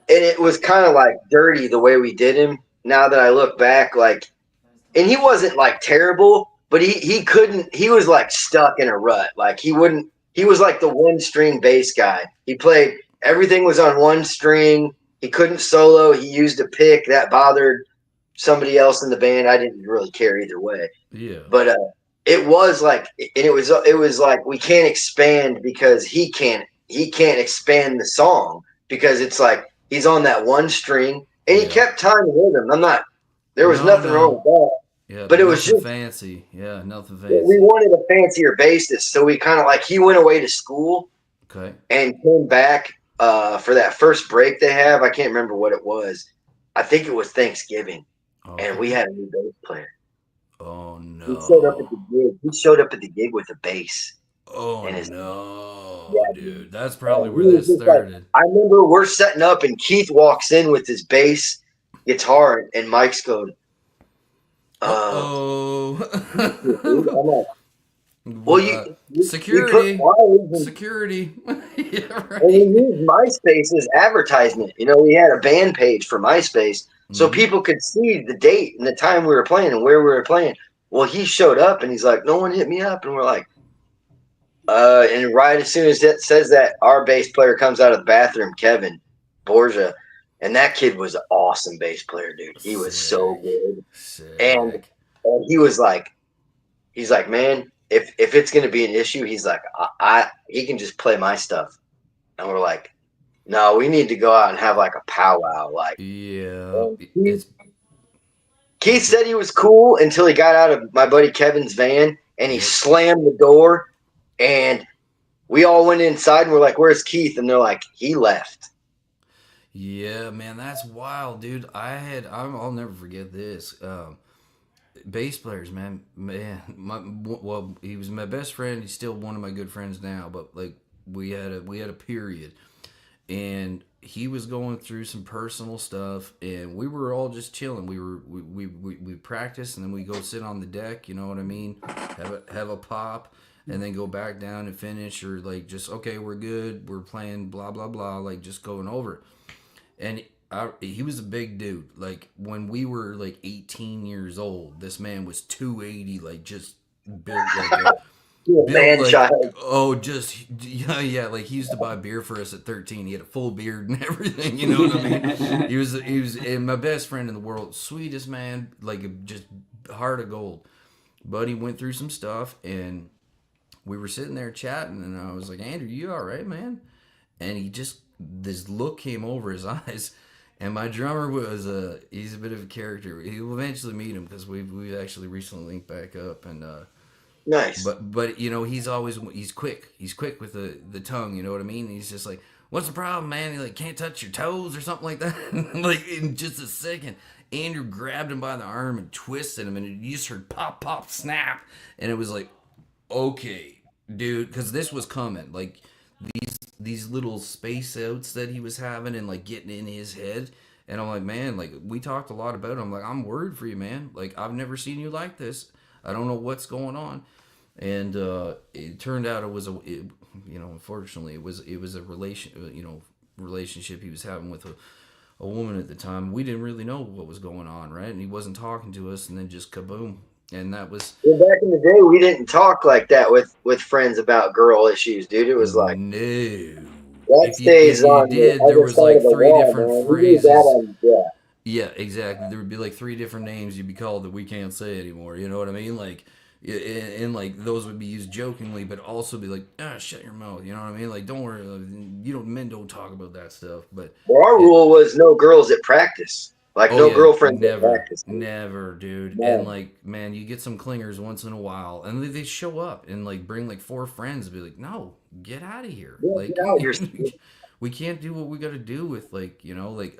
and it was kind of like dirty the way we did him. Now that I look back, like, and he wasn't like terrible, but he couldn't. He was like stuck in a rut. Like he wouldn't. He was like the one string bass guy. He played, everything was on one string. He couldn't solo. He used a pick that bothered somebody else in the band. I didn't really care either way. Yeah. But it was like, and it was like, we can't expand because he can't expand the song because it's like he's on that one string and he kept time with him. There was nothing wrong with that. Yeah, but it was just fancy. Yeah, nothing fancy. We wanted a fancier bassist, so we kind of like, he went away to school, and came back for that first break they have. I can't remember what it was. I think it was Thanksgiving, and we had a new bass player. Oh no! He showed up at the gig. He showed up at the gig with a bass. Oh no, dude! That's probably where this started. Like, I remember we're setting up, and Keith walks in with his bass guitar, and Mike's going, well, security. Security. Yeah, right. And we used MySpace as advertisement. We had a band page for MySpace, so people could see the date and the time we were playing and where we were playing. Well, he showed up and he's like, "No one hit me up," and we're like, and right as soon as it says that, our bass player comes out of the bathroom, Kevin Borgia. And that kid was an awesome bass player, dude. He was so good. And he was like, he's like, man, if it's going to be an issue, he's like, he can just play my stuff. And we're like, no, we need to go out and have like a powwow. Like, yeah. Keith said he was cool until he got out of my buddy Kevin's van and he slammed the door and we all went inside and we're like, where's Keith? And they're like, he left. Yeah, man, that's wild, dude. I'll never forget this. Bass players, man, he was my best friend. He's still one of my good friends now. But like, we had a period, and he was going through some personal stuff, and we were all just chilling. We practiced, and then we go sit on the deck. You know what I mean? Have a pop. And then go back down and finish, or like just, okay, we're good. We're playing blah blah blah, like just going over it. And he was a big dude. Like when we were like 18 years old, this man was 280, like just built like like he used to buy beer for us at 13. He had a full beard and everything, you know what I mean? He was and my best friend in the world, sweetest man, like just heart of gold. But he went through some stuff, and we were sitting there chatting, and I was like, Andrew, you all right, man? And he just, this look came over his eyes, and my drummer was he's a bit of a character. He'll eventually meet him because we've actually recently linked back up, and nice. But he's quick with the tongue, you know what I mean? He's just like, what's the problem, man? He like can't touch your toes or something like that. Like in just a second, Andrew grabbed him by the arm and twisted him, and you just heard pop pop snap, and it was like, okay, dude, because this was coming, like these little space outs that he was having and like getting in his head. And I'm like, man, like we talked a lot about it. I'm like, I'm worried for you, man. Like I've never seen you like this. I don't know what's going on. And it turned out unfortunately it was a relationship he was having with a woman at the time. We didn't really know what was going on, right? And he wasn't talking to us, and then just kaboom. And that was back in the day. We didn't talk like that with friends about girl issues, dude. It was like no. That stays on. There was like three different phrases. Yeah, exactly. There would be like three different names you'd be called that we can't say anymore. You know what I mean? Like, and like those would be used jokingly, but also be like, shut your mouth. You know what I mean? Like, don't worry. Men don't talk about that stuff. But our rule was no girls at practice. Like no girlfriend never, dude. No. And like, man, you get some clingers once in a while, and they show up and like bring like four friends and be like, no, get out of here. Yeah, like, get out here. We can't do what we got to do with like,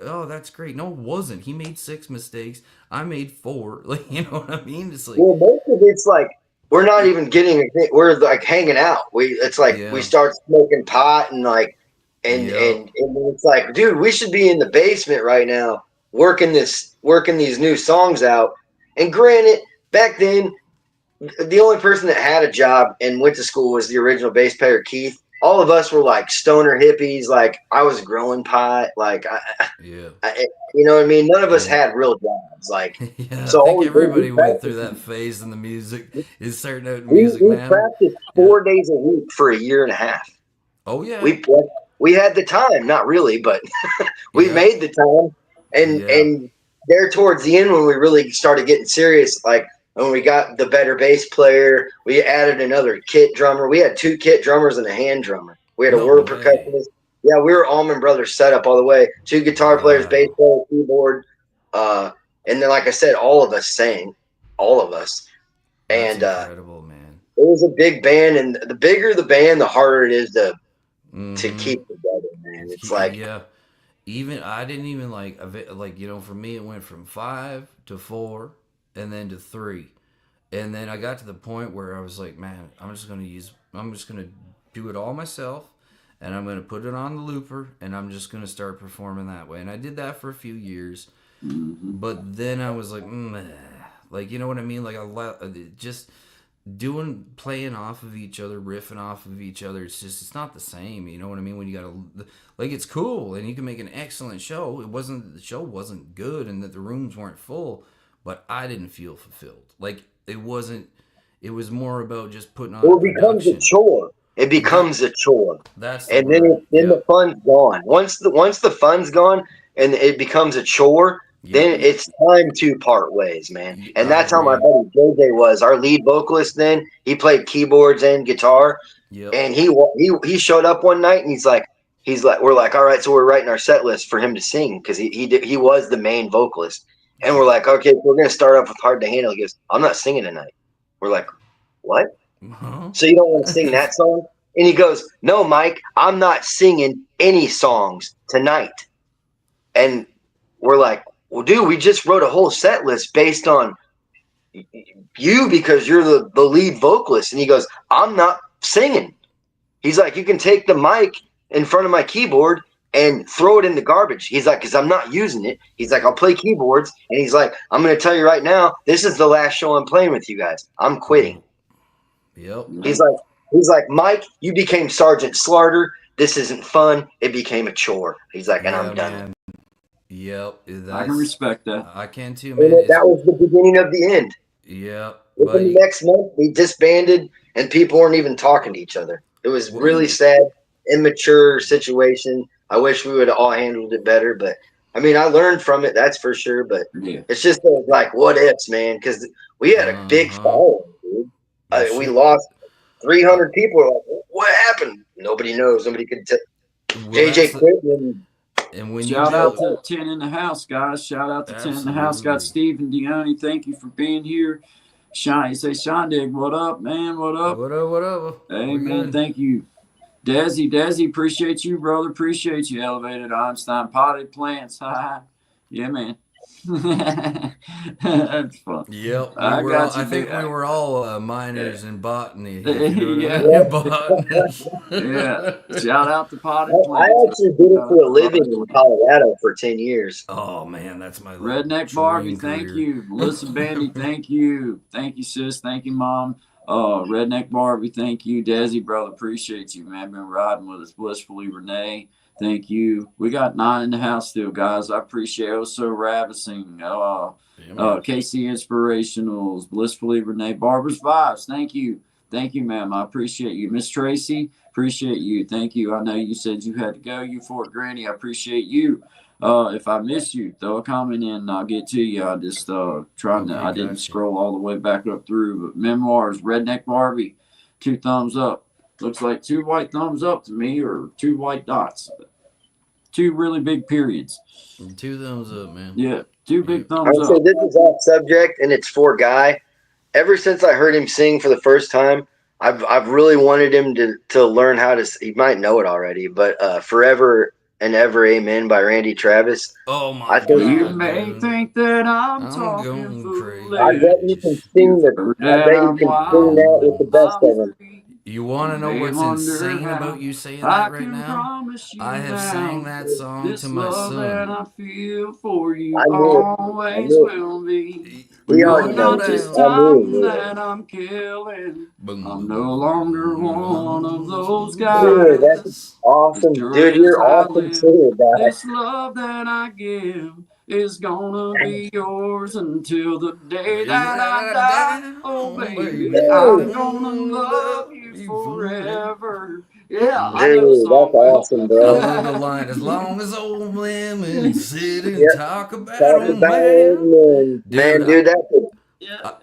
oh, that's great. No, it wasn't. He made 6 mistakes. I made 4. Like, you know what I mean? It's like, well, most of it's like we're not even getting. We're like hanging out. It's like we start smoking pot and like, and it's like, dude, we should be in the basement right now working these new songs out. And granted, back then, the only person that had a job and went to school was the original bass player, Keith. All of us were like stoner hippies. Like I was growing pot. Like you know what I mean? None of us had real jobs. Like, so I think everybody went through that phase in the music. Is starting out in music, we practiced 4 days a week for a year and a half. Oh yeah. We had the time, not really, but we made the time. And there towards the end when we really started getting serious, like when we got the better bass player, we added another kit drummer. We had 2 kit drummers and a hand drummer. We had a word percussionist. Yeah, we were Allman Brothers set up all the way. 2 guitar players, bass player, keyboard. And then, like I said, all of us sang. All of us. That's incredible, man. It was a big band, and the bigger the band, the harder it is to keep together, man. It's like even I didn't even like for me it went from 5 to 4 and then to 3, and then I got to the point where I was like, man, I'm just gonna do it all myself, and I'm gonna put it on the looper, and I'm just gonna start performing that way. And I did that for a few years, but then I was like, like, you know what I mean? Like just playing off of each other, riffing off of each other. It's not the same. You know what I mean? When you gotta, like, it's cool and you can make an excellent show. The show wasn't good and that the rooms weren't full, but I didn't feel fulfilled. Like it was more about just putting on. Well, it becomes a chore. It becomes a chore. Then the fun's gone. Once the fun's gone and it becomes a chore, then it's time to part ways, man. And that's how my buddy JJ was, our lead vocalist. Then he played keyboards and guitar, and he showed up one night and he's like, we're like, all right, so we're writing our set list for him to sing because he was the main vocalist, and we're like, okay, we're gonna start off with Hard to Handle. He goes, I'm not singing tonight. We're like, what? So you don't want to sing that song? And he goes, no, Mike, I'm not singing any songs tonight. And we're like, well, dude, we just wrote a whole set list based on you because you're the lead vocalist. And he goes, I'm not singing. He's like, you can take the mic in front of my keyboard and throw it in the garbage. He's like, because I'm not using it. He's like, I'll play keyboards. And he's like, I'm going to tell you right now, this is the last show I'm playing with you guys. I'm quitting. Yep. He's like, Mike, you became Sergeant Slaughter. This isn't fun. It became a chore. He's like, and I'm done. Man. Yep, I can respect that. I can too, man. That was the beginning of the end. Yeah. Within the next month, we disbanded, and people weren't even talking to each other. It was really sad, immature situation. I wish we would have all handled it better, but I mean, I learned from it. That's for sure. But it's just like what ifs, man. Because we had a big following, dude. We lost 300 people. Like, what happened? Nobody knows. Nobody could tell. JJ quit. And when shout out to 10 in the house, guys. Shout out to 10 in the house. Got Stephen Dione. Thank you for being here. Sean, you say Shondig, what up, man? What up? What up? What up? Hey, man, thank you. Desi, appreciate you, brother. Appreciate you. Elevated Einstein potted plants. Yeah, man. That's fun. Yep. I think we were all minors in botany. Yeah. Shout out to potted plants. I actually did it for a living in Colorado for 10 years. Oh man, that's my Redneck Barbie. Thank you, Melissa Bandy. Thank you, sis. Thank you, Mom. Redneck Barbie. Thank you, Desi, brother. Appreciate you, man. Been riding with us, Blissfully Renee. Thank you. We got 9 in the house still, guys. I appreciate Also Ravishing, KC Inspirationals, Blissfully Renee, Barbara's Vibes. Thank you. Thank you, ma'am. I appreciate you. Miss Tracy, appreciate you. Thank you. I know you said you had to go. You Fort Granny, I appreciate you. If I miss you, throw a comment in and I'll get to you. I just I didn't scroll all the way back up through. But Memoirs, Redneck Barbie, 2 thumbs up. Looks like 2 white thumbs up to me, or 2 white dots. 2 really big periods. 2 thumbs up, man. Yeah, 2 big thumbs up. So this is off subject, and it's for Guy. Ever since I heard him sing for the first time, I've really wanted him to learn how to. He might know it already, but Forever and Ever Amen by Randy Travis. Oh my God! You may think that I'm talking going crazy. I bet you can sing that. I bet you can sing that with the best of them. You want to know what's insane about you saying that right now? I have sang that song to my son. I feel for you I knew always will be. We are Not this time that I'm killing. I'm no longer one of those guys. Dude, that's awesome. Dude, you're awesome too, guys. This love that I give is gonna be yours until the day that I die. Oh, baby, I'm gonna love you forever. Yeah, dude, that's awesome, bro. I love the line. As long as old women sit and talk about them, man. Dude, that's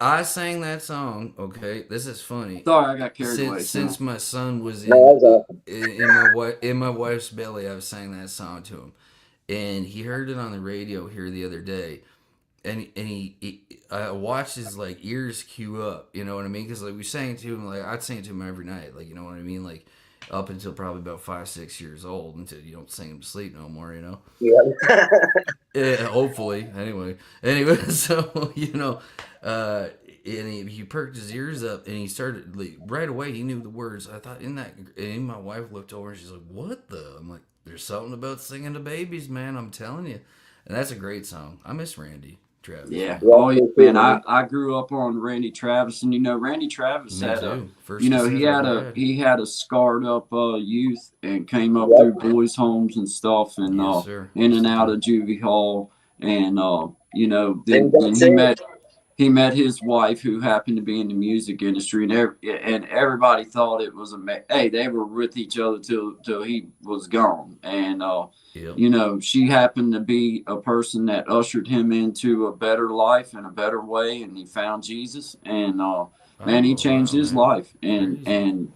I sang that song. Okay, this is funny. Sorry, I got carried away. Since my son was in my wife's belly, I was sang that song to him, and he heard it on the radio here the other day, and I watched his like ears cue up. You know what I mean? Because like we sang it to him, like I'd sing it to him every night. Like you know what I mean? Like up until probably about 5-6 years old, until you don't sing him to sleep no more. You know? Yeah. Yeah, hopefully. Anyway, so you know. And he perked his ears up and he started like, right away. He knew the words. I thought and my wife looked over and she's like, "What the?" I'm like, "There's something about singing to babies, man. I'm telling you." And that's a great song. I miss Randy Travis. Yeah. Oh, yeah, man. I grew up on Randy Travis, and Randy Travis he had a scarred up youth and came up through boys' homes and stuff, and in and out of juvie hall, and then he met his wife, who happened to be in the music industry, and everybody thought it was they were with each other till he was gone, and she happened to be a person that ushered him into a better life and a better way, and he found Jesus, and he changed his life and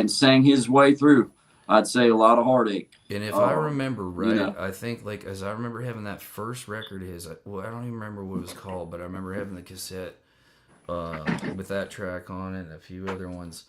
sang his way through. I'd say a lot of heartache. And if I remember right, I think like as I remember having that first record, I don't even remember what it was called, but I remember having the cassette with that track on it and a few other ones.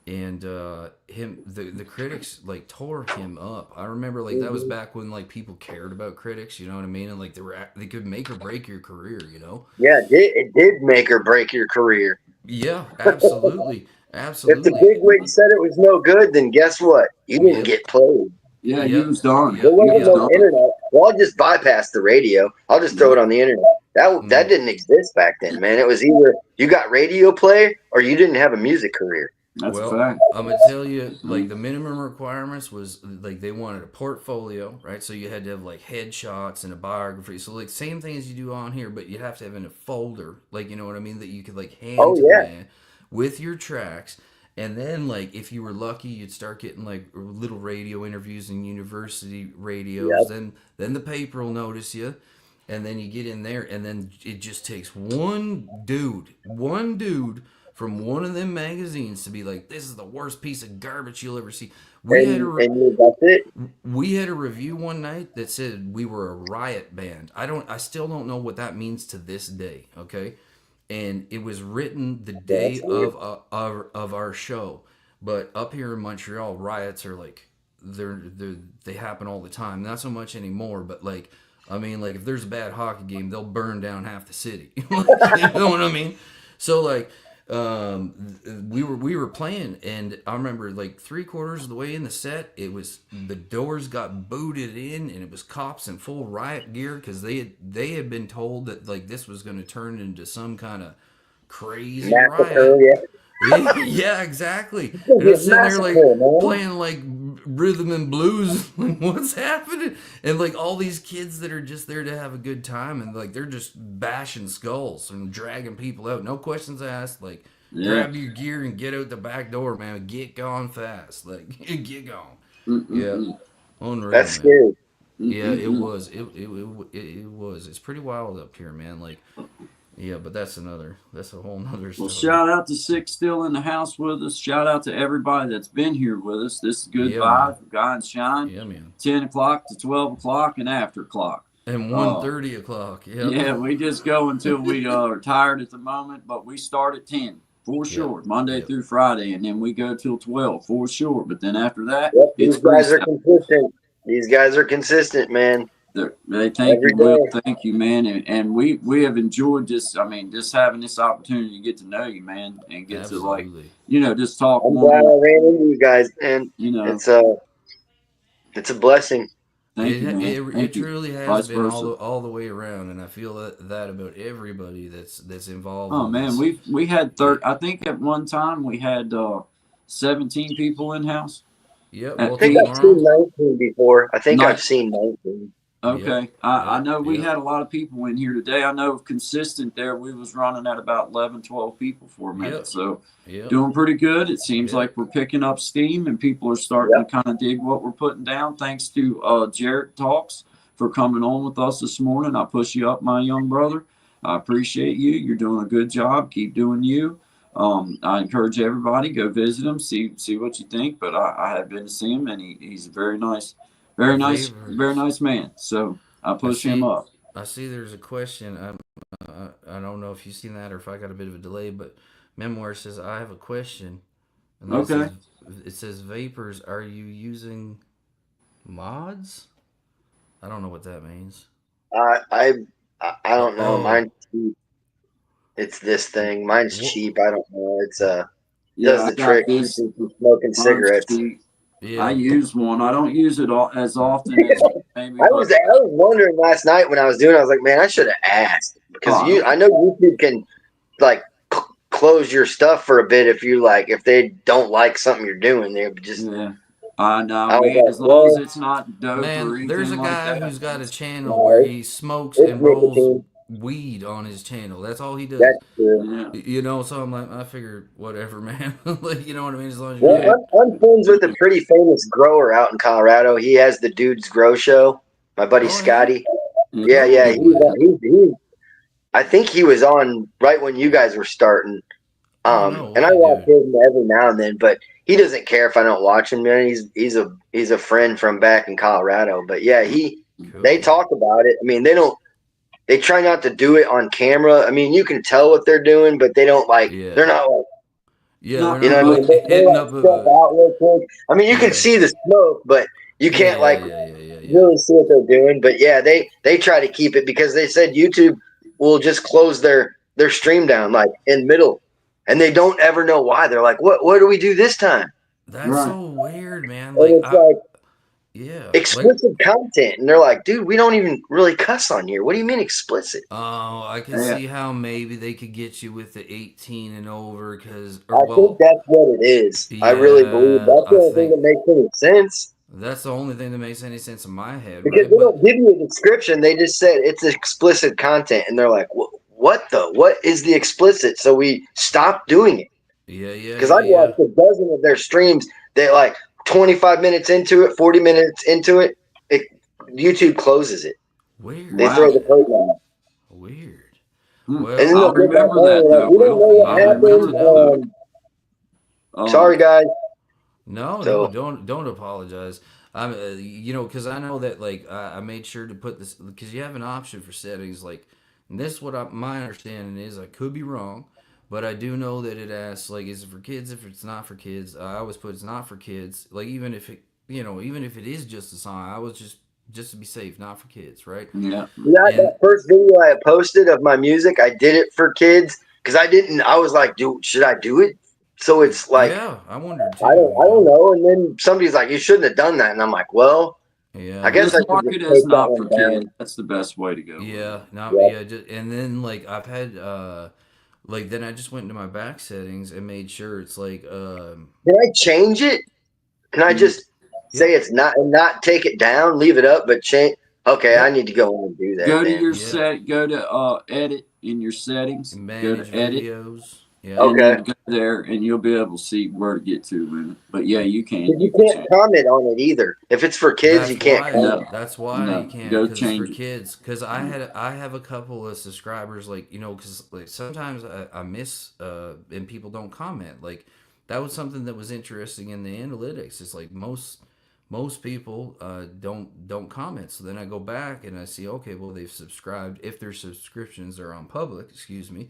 And the critics like tore him up. I remember like that was back when like people cared about critics, you know what I mean? And like they could make or break your career, you know? Yeah, it did make or break your career. Yeah, absolutely. Absolutely. If the bigwig said it was no good, then guess what? You didn't get played. Yeah, he was done. There wasn't no internet. Well, I'll just bypass the radio. I'll just throw it on the internet. That didn't exist back then, man. It was either you got radio play or you didn't have a music career. That's a fact. I'm gonna tell you, like the minimum requirements was like they wanted a portfolio, right? So you had to have like headshots and a biography. So like same thing as you do on here, but you have to have in a folder, like you know what I mean, that you could like hand to the man with your tracks. And then, like, if you were lucky, you'd start getting, like, little radio interviews in university radios. Yep. Then the paper will notice you. And then you get in there, and then it just takes one dude from one of them magazines to be like, this is the worst piece of garbage you'll ever see. We had a review one night that said we were a riot band. I still don't know what that means to this day, okay? And it was written the day of our show, but up here in Montreal, riots are like they happen all the time. Not so much anymore, but like I mean, like if there's a bad hockey game, they'll burn down half the city. You know what I mean? So like we were playing, and I remember like 3/4 of the way in the set, it was the doors got booted in, and it was cops in full riot gear because they had been told that like this was going to turn into some kind of crazy riot. Yeah, exactly. And I'm sitting there like playing like rhythm and blues. Like, what's happening? And like all these kids that are just there to have a good time, and like they're just bashing skulls and dragging people out. No questions asked. Like grab your gear and get out the back door, man. Get gone fast. Like get gone. Yeah, unreal. That's scary. Yeah, it was. It was. It's pretty wild up here, man. Like. Yeah, but that's a whole nother story. Well, shout out to Six still in the house with us. Shout out to everybody that's been here with us. This is Good Vibe, Guy and Shine. Yeah, man. 10 o'clock to 12 o'clock and after clock. And 1:30 o'clock. Yep. Yeah, we just go until we are tired at the moment, but we start at 10 for sure, Monday through Friday, and then we go till 12 for sure. But then after that, these guys are consistent. These guys are consistent, man. They thank you, Will. Thank you, man. And we have enjoyed this. I mean, just having this opportunity to get to know you, man, and get to like, just talk. I'm glad I ran into you guys, and it's a blessing. It truly has been all the way around, and I feel that about everybody that's involved. Oh man, we had I think at one time we had 17 people in house. Yep. I think I've seen 19 before. I've seen 19. Okay. Yep. I know we had a lot of people in here today. I know consistent there, we was running at about 11, 12 people for a minute. So doing pretty good. It seems like we're picking up steam and people are starting to kind of dig what we're putting down. Thanks to Jarrett Talks for coming on with us this morning. I push you up, my young brother. I appreciate you. You're doing a good job. Keep doing you. I encourage everybody, go visit him, see what you think. But I have been to see him, and he's a very nice man. So I push him up. I see there's a question. I don't know if you've seen that or if I got a bit of a delay, but Memoir says, I have a question. And okay. It says, Vapors, are you using mods? I don't know what that means. I don't know. Mine's cheap. It's this thing. Mine's cheap. I don't know. It's does the trick. Smoking cigarettes. Yeah. I use one. I don't use it as often as maybe. I was wondering last night when I was doing it, I was like, man, I should have asked. Because I know YouTube can like close your stuff for a bit if they don't like something you're doing. They just I know. As long as it's not dope or anything. There's a guy who's got a channel where he smokes and rolls weed on his channel. That's all he does. That's true. Yeah. So I'm like, I figured whatever, man. like, you know what I mean? As long as I'm friends with a pretty famous grower out in Colorado. He has the Dudes Grow Show. My buddy Scotty. Yeah. He I think he was on right when you guys were starting. And I watch him every now and then, but he doesn't care if I don't watch him, man. He's a friend from back in Colorado. But yeah, they talk about it. I mean, they try not to do it on camera. I mean, you can tell what they're doing, but they don't they're not like, you know what I mean? Hitting up out real quick. I mean, you can see the smoke, but you can't really see what they're doing. But yeah, they try to keep it because they said YouTube will just close their stream down like in middle, and they don't ever know why. They're like, what do we do this time? That's so weird, man. And it's explicit content, and they're like, dude, we don't even really cuss on here. What do you mean explicit? Oh, I can see how maybe they could get you with the 18 and over because I think that's what it is. I really believe that's the only thing that makes any sense. That's the only thing that makes any sense in my head. Because they don't give you a description. They just said it's explicit content, and they're like, what is the explicit? So we stopped doing it. Yeah. Because I've watched a dozen of their streams. They 25 minutes into it, 40 minutes into it, YouTube closes it. Weird. They throw the curtain on. Weird. Well, and I'll remember that. We don't know what happened. Sorry, guys. No, don't apologize. I'm, because I know that I made sure to put this because you have an option for settings and this is what my understanding is. I could be wrong. But I do know that it asks, is it for kids? If it's not for kids, I always put it's not for kids. Even if it, even if it is just a song, I was just to be safe, not for kids, right? Yeah. That first video I posted of my music, I did it for kids because I was like, should I do it? So it's like, yeah, I wondered too. I don't know. And then somebody's like, you shouldn't have done that. And I'm like, well, yeah, I guess I market is not for kids. That's the best way to go. Yeah, and then I've had. Then I just went into my back settings and made sure it's Can I change it? Can I just say it's not and not take it down, leave it up, but change? Okay, I need to go and do that. Go to your go to edit in your settings. Manage go to edit. Videos. Yeah. Okay. Go there and you'll be able to see where to get to with it. But yeah, you can. You can't comment on it either. If it's for kids, you can't comment. That's why you can't. Because it's for kids. Because I have a couple of subscribers, because sometimes I miss and people don't comment. That was something that was interesting in the analytics. It's most people don't comment. So then I go back and I see, okay, well they've subscribed if their subscriptions are on public. Excuse me.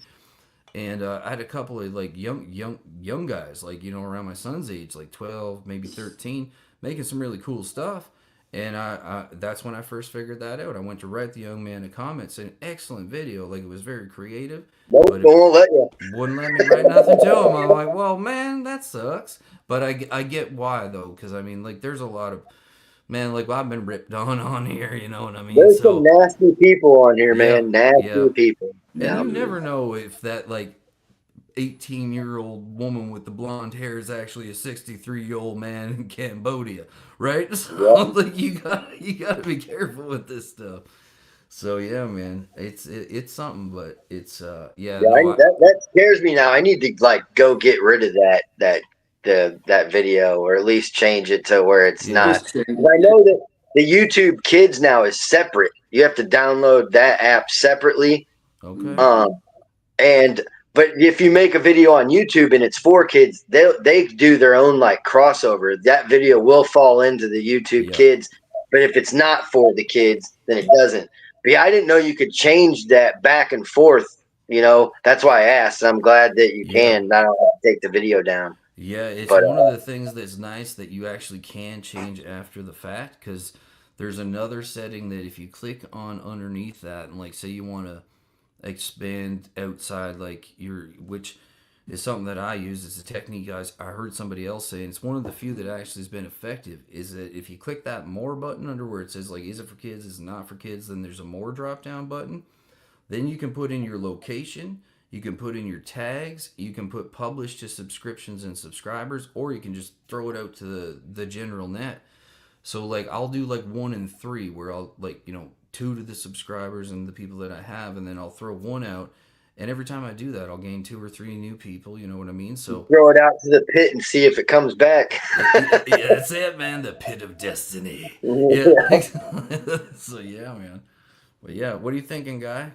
And I had a couple of young guys, around my son's age, 12, maybe 13, making some really cool stuff. And that's when I first figured that out. I went to write the young man a comment saying, excellent video. Like, it was very creative. But won't let you. Wouldn't let me write nothing to him. I'm like, well, man, that sucks. But I get why, though. Because, I mean, like, there's a lot of, man, like, I've been ripped on here. You know what I mean? There's some nasty people on here, man. Nasty people. And you never know if that, like, 18-year-old woman with the blonde hair is actually a 63-year-old man in Cambodia, right? So like you gotta be careful with this stuff. So yeah, man, it's something, but it's that scares me now. I need to like go get rid of that video, or at least change it to where it's not. I know that the YouTube Kids now is separate. You have to download that app separately. Okay. But if you make a video on YouTube and it's for kids, they do their own like crossover. That video will fall into the YouTube Kids. But if it's not for the kids, then it doesn't. But yeah, I didn't know you could change that back and forth. You know, that's why I asked. I'm glad that you can. I don't have to take the video down. Yeah, it's one of the things that's nice that you actually can change after the fact, because there's another setting that if you click on underneath that and like say you want to expand outside like which is something that I use. It's a technique, guys. I heard somebody else say, and it's one of the few that actually has been effective, is that if you click that more button under where it says like, is it for kids, is it not for kids, then there's a more drop down button. Then you can put in your location, you can put in your tags, you can put publish to subscriptions and subscribers, or you can just throw it out to the general net. So like I'll do like 1 and 3 where I'll like, 2 to the subscribers and the people that I have, and then I'll throw 1 out. And every time I do that, I'll gain 2 or 3 new people. You know what I mean? So throw it out to the pit and see if it comes back. Yeah, that's it, man. The pit of destiny. Yeah. So yeah, man. But yeah, what are you thinking, Guy?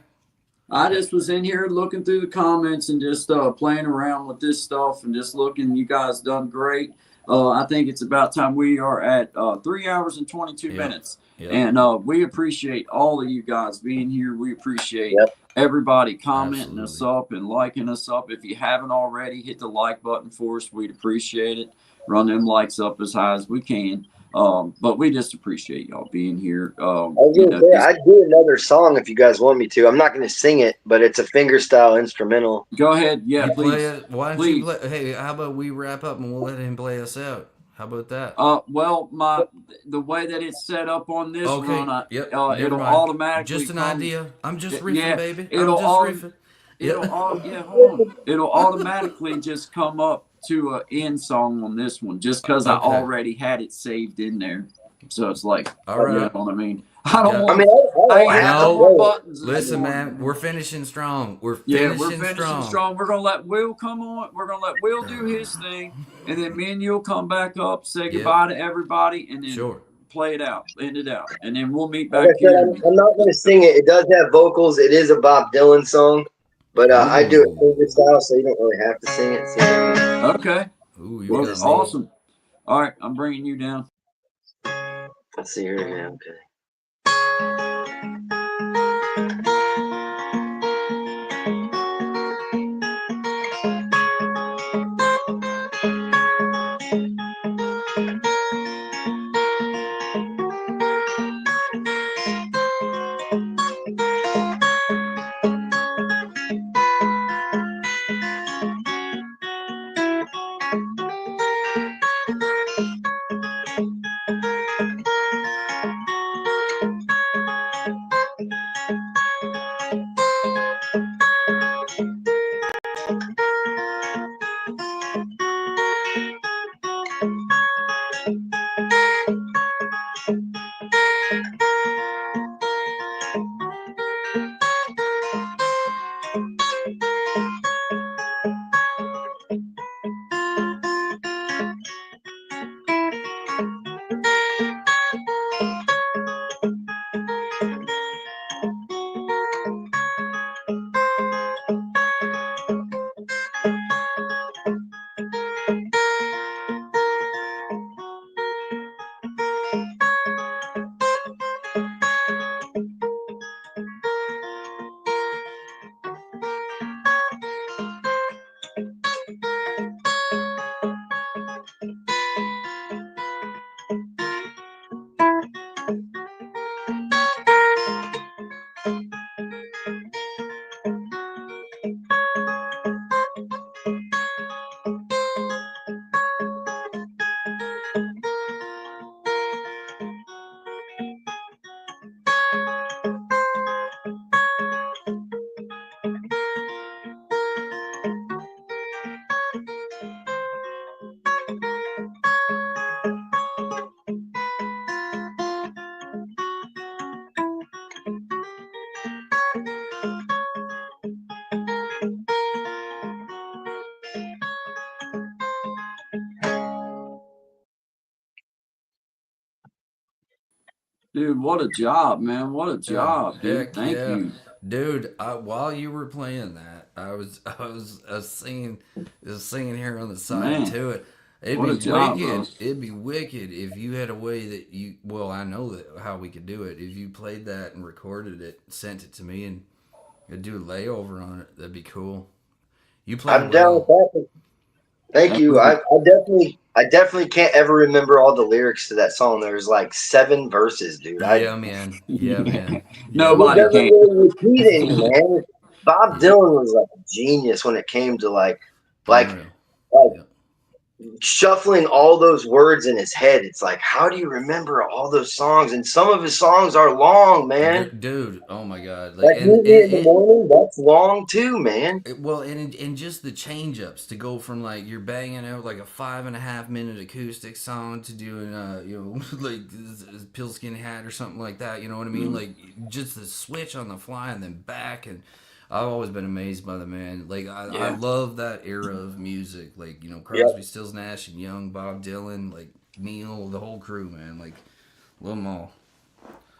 I just was in here looking through the comments and just playing around with this stuff and just looking. You guys done great. I think it's about time. We are at 3 hours and 22 minutes. Yep. And we appreciate all of you guys being here. We appreciate everybody commenting us up and liking us up. If you haven't already, hit the like button for us. We'd appreciate it. Run them likes up as high as we can. But we just appreciate y'all being here. I'd do another song if you guys want me to. I'm not going to sing it, but it's a fingerstyle instrumental. Go ahead. Yeah, you please. Play it. Why don't you play? Hey, how about we wrap up and we'll let him play us out? How about that? Well, the way that it's set up on this run, it'll automatically. Just an idea. I'm just riffing, baby. It'll automatically just come up to an end song on this one, just because I already had it saved in there. So it's like, all right. You know what I mean? I don't want. I have more buttons. Listen, man, we're finishing strong. We're finishing strong. We're gonna let Will come on. We're gonna let Will do his thing, and then me and you'll come back up, say goodbye to everybody, and then play it out, end it out, and then we'll meet back here. I'm not gonna sing it. It does have vocals. It is a Bob Dylan song, but I do it finger style, so you don't really have to sing it. Okay. Ooh, awesome. All right, I'm bringing you down. Let's see here again. Okay. Dude, what a job, man. What a job, dude. Thank you. Dude, while you were playing that, I was singing here on the side to it. It'd be wicked. It'd be wicked if you had a way that you. Well, I know that how we could do it. If you played that and recorded it, sent it to me, and I'd do a layover on it, that'd be cool. You play. I'm down with that. Thank you. I definitely can't ever remember all the lyrics to that song. There's like 7 verses, dude. Yeah, man. Nobody can. Really repeat any, man. Bob Dylan was like a genius when it came to like shuffling all those words in his head. It's like, how do you remember all those songs? And some of his songs are long, man. Dude, oh my God. Like in the morning, that's long too, man. And just the change ups to go from like you're banging out like a 5.5 minute acoustic song to doing like Pillskin Hat or something like that. You know what I mean? Like just the switch on the fly and then back. And I've always been amazed by the man. Like I love that era of music. Like, Crosby, Stills, Nash and Young, Bob Dylan, like Neil, the whole crew, man. Like, love them all.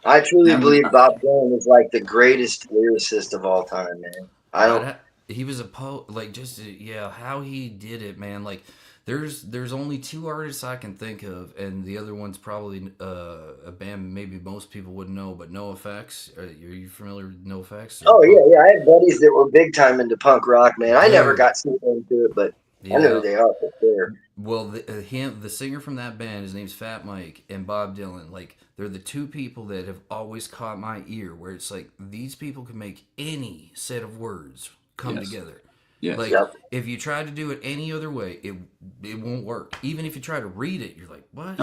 I truly believe Bob Dylan is like the greatest lyricist of all time, man. He was a poet, like how he did it, man. Like, there's only 2 artists I can think of, and the other one's probably a band maybe most people wouldn't know, but NoFX. Are you familiar with NoFX? Oh yeah. I had buddies that were big time into punk rock, man. I never got super into it, but I know who they are for sure. Well, the singer from that band, his name's Fat Mike, and Bob Dylan. Like, they're the 2 people that have always caught my ear, where it's like these people can make any set of words come together. Yeah. Like, if you try to do it any other way, it won't work. Even if you try to read it, you're like, what?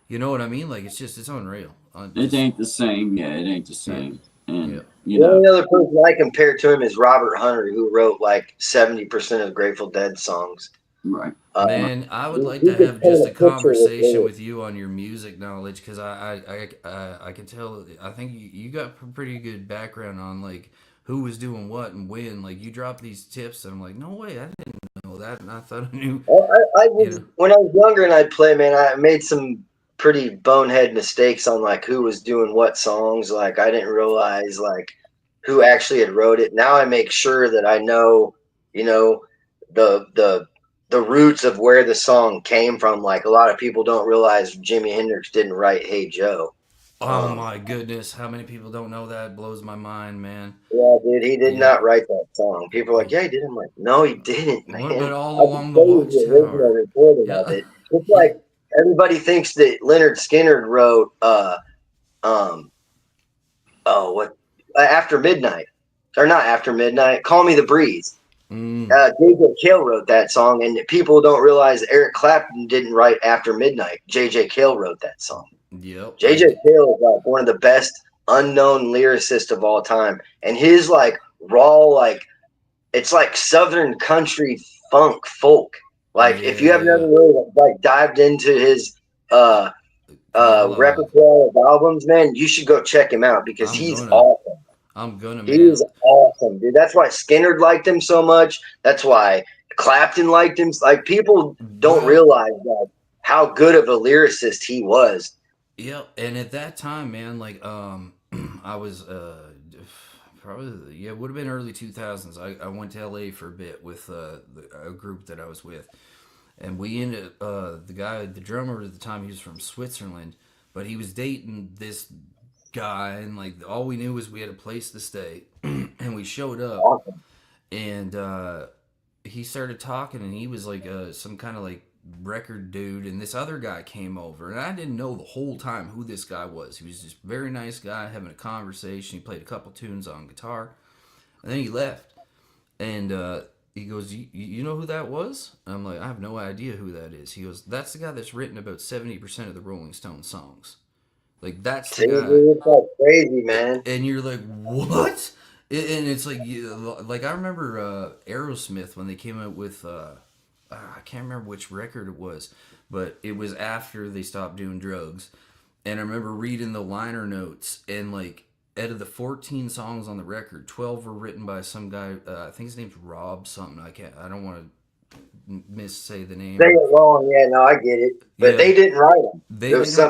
You know what I mean? Like, it's unreal. It ain't the same. Yeah, it ain't the same. And the only other person I compare to him is Robert Hunter, who wrote like 70% of Grateful Dead songs. Right. Man, I would like to have just a conversation with you on your music knowledge, because I can tell. I think you got a pretty good background on like who was doing what and when. Like, you drop these tips, and I'm like, no way, I didn't know that, and I thought I knew. When I was younger and I'd play, man, I made some pretty bonehead mistakes on like who was doing what songs. Like, I didn't realize like who actually had wrote it. Now I make sure that I know, the roots of where the song came from. Like, a lot of people don't realize Jimi Hendrix didn't write Hey Joe. Oh my goodness, how many people don't know that? It blows my mind, man. Yeah, dude, he did not write that song. People are like, yeah, he did. I'm like, no, he didn't, man. What about All Along the Watchtower? Of it. It's like everybody thinks that Leonard Skinner wrote After Midnight. Or not After Midnight, Call Me the Breeze. J.J. Cale wrote that song, and people don't realize Eric Clapton didn't write After Midnight. J.J. Cale wrote that song. Yep. J.J. Cale is like one of the best unknown lyricists of all time, and his like raw, like it's like Southern country funk folk. Like, if you have never really like dived into his repertoire of albums, man, you should go check him out, because he's awesome. He's awesome, dude. That's why Skinner liked him so much. That's why Clapton liked him. Like, people don't realize how good of a lyricist he was. Yeah, and at that time, man, like I was probably it would have been early 2000s. I went to LA for a bit with a group that I was with, and we ended the drummer at the time, he was from Switzerland, but he was dating this guy, and like all we knew was we had a place to stay, and we showed up, and he started talking, and he was like some kind of like record dude, and this other guy came over, and I didn't know the whole time who this guy was. He was just a very nice guy having a conversation. He played a couple tunes on guitar, and then he left, and he goes, you know who that was? And I'm like, I have no idea who that is. He goes, that's the guy that's written about 70% of the Rolling Stones songs. Like, that's the guy. It's like crazy, man. And you're like, what? And it's like I remember Aerosmith when they came out with I can't remember which record it was, but it was after they stopped doing drugs. And I remember reading the liner notes, and like out of the 14 songs on the record, 12 were written by some guy. I think his name's Rob something. I don't want to say the name. Say it wrong, yeah, no, I get it. But they didn't write them. Some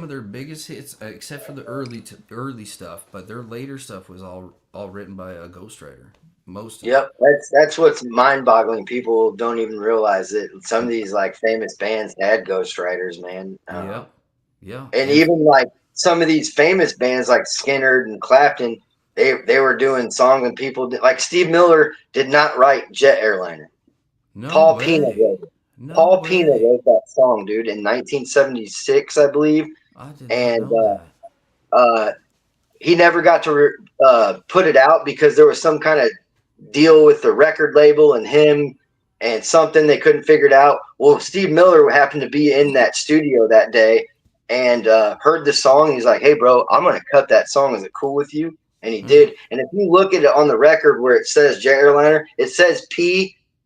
of their biggest hits, except for the early stuff, but their later stuff was all written by a ghostwriter. Most of Yep, that's what's mind-boggling. People don't even realize that some of these like famous bands had ghostwriters, man. Yeah. And even like some of these famous bands like Skinner and Clapton, they were doing songs and people like Steve Miller did not write Jet Airliner. No Paul way. Pina wrote it. No Paul way. Pina wrote that song, dude, in 1976, I believe. I did not know that. He never got to put it out because there was some kind of deal with the record label and him and something they couldn't figure it out. Well, Steve Miller happened to be in that studio that day and heard the song. He's like, hey, bro, I'm going to cut that song. Is it cool with you? And he did. And if you look at it on the record where it says Jet Airliner, it says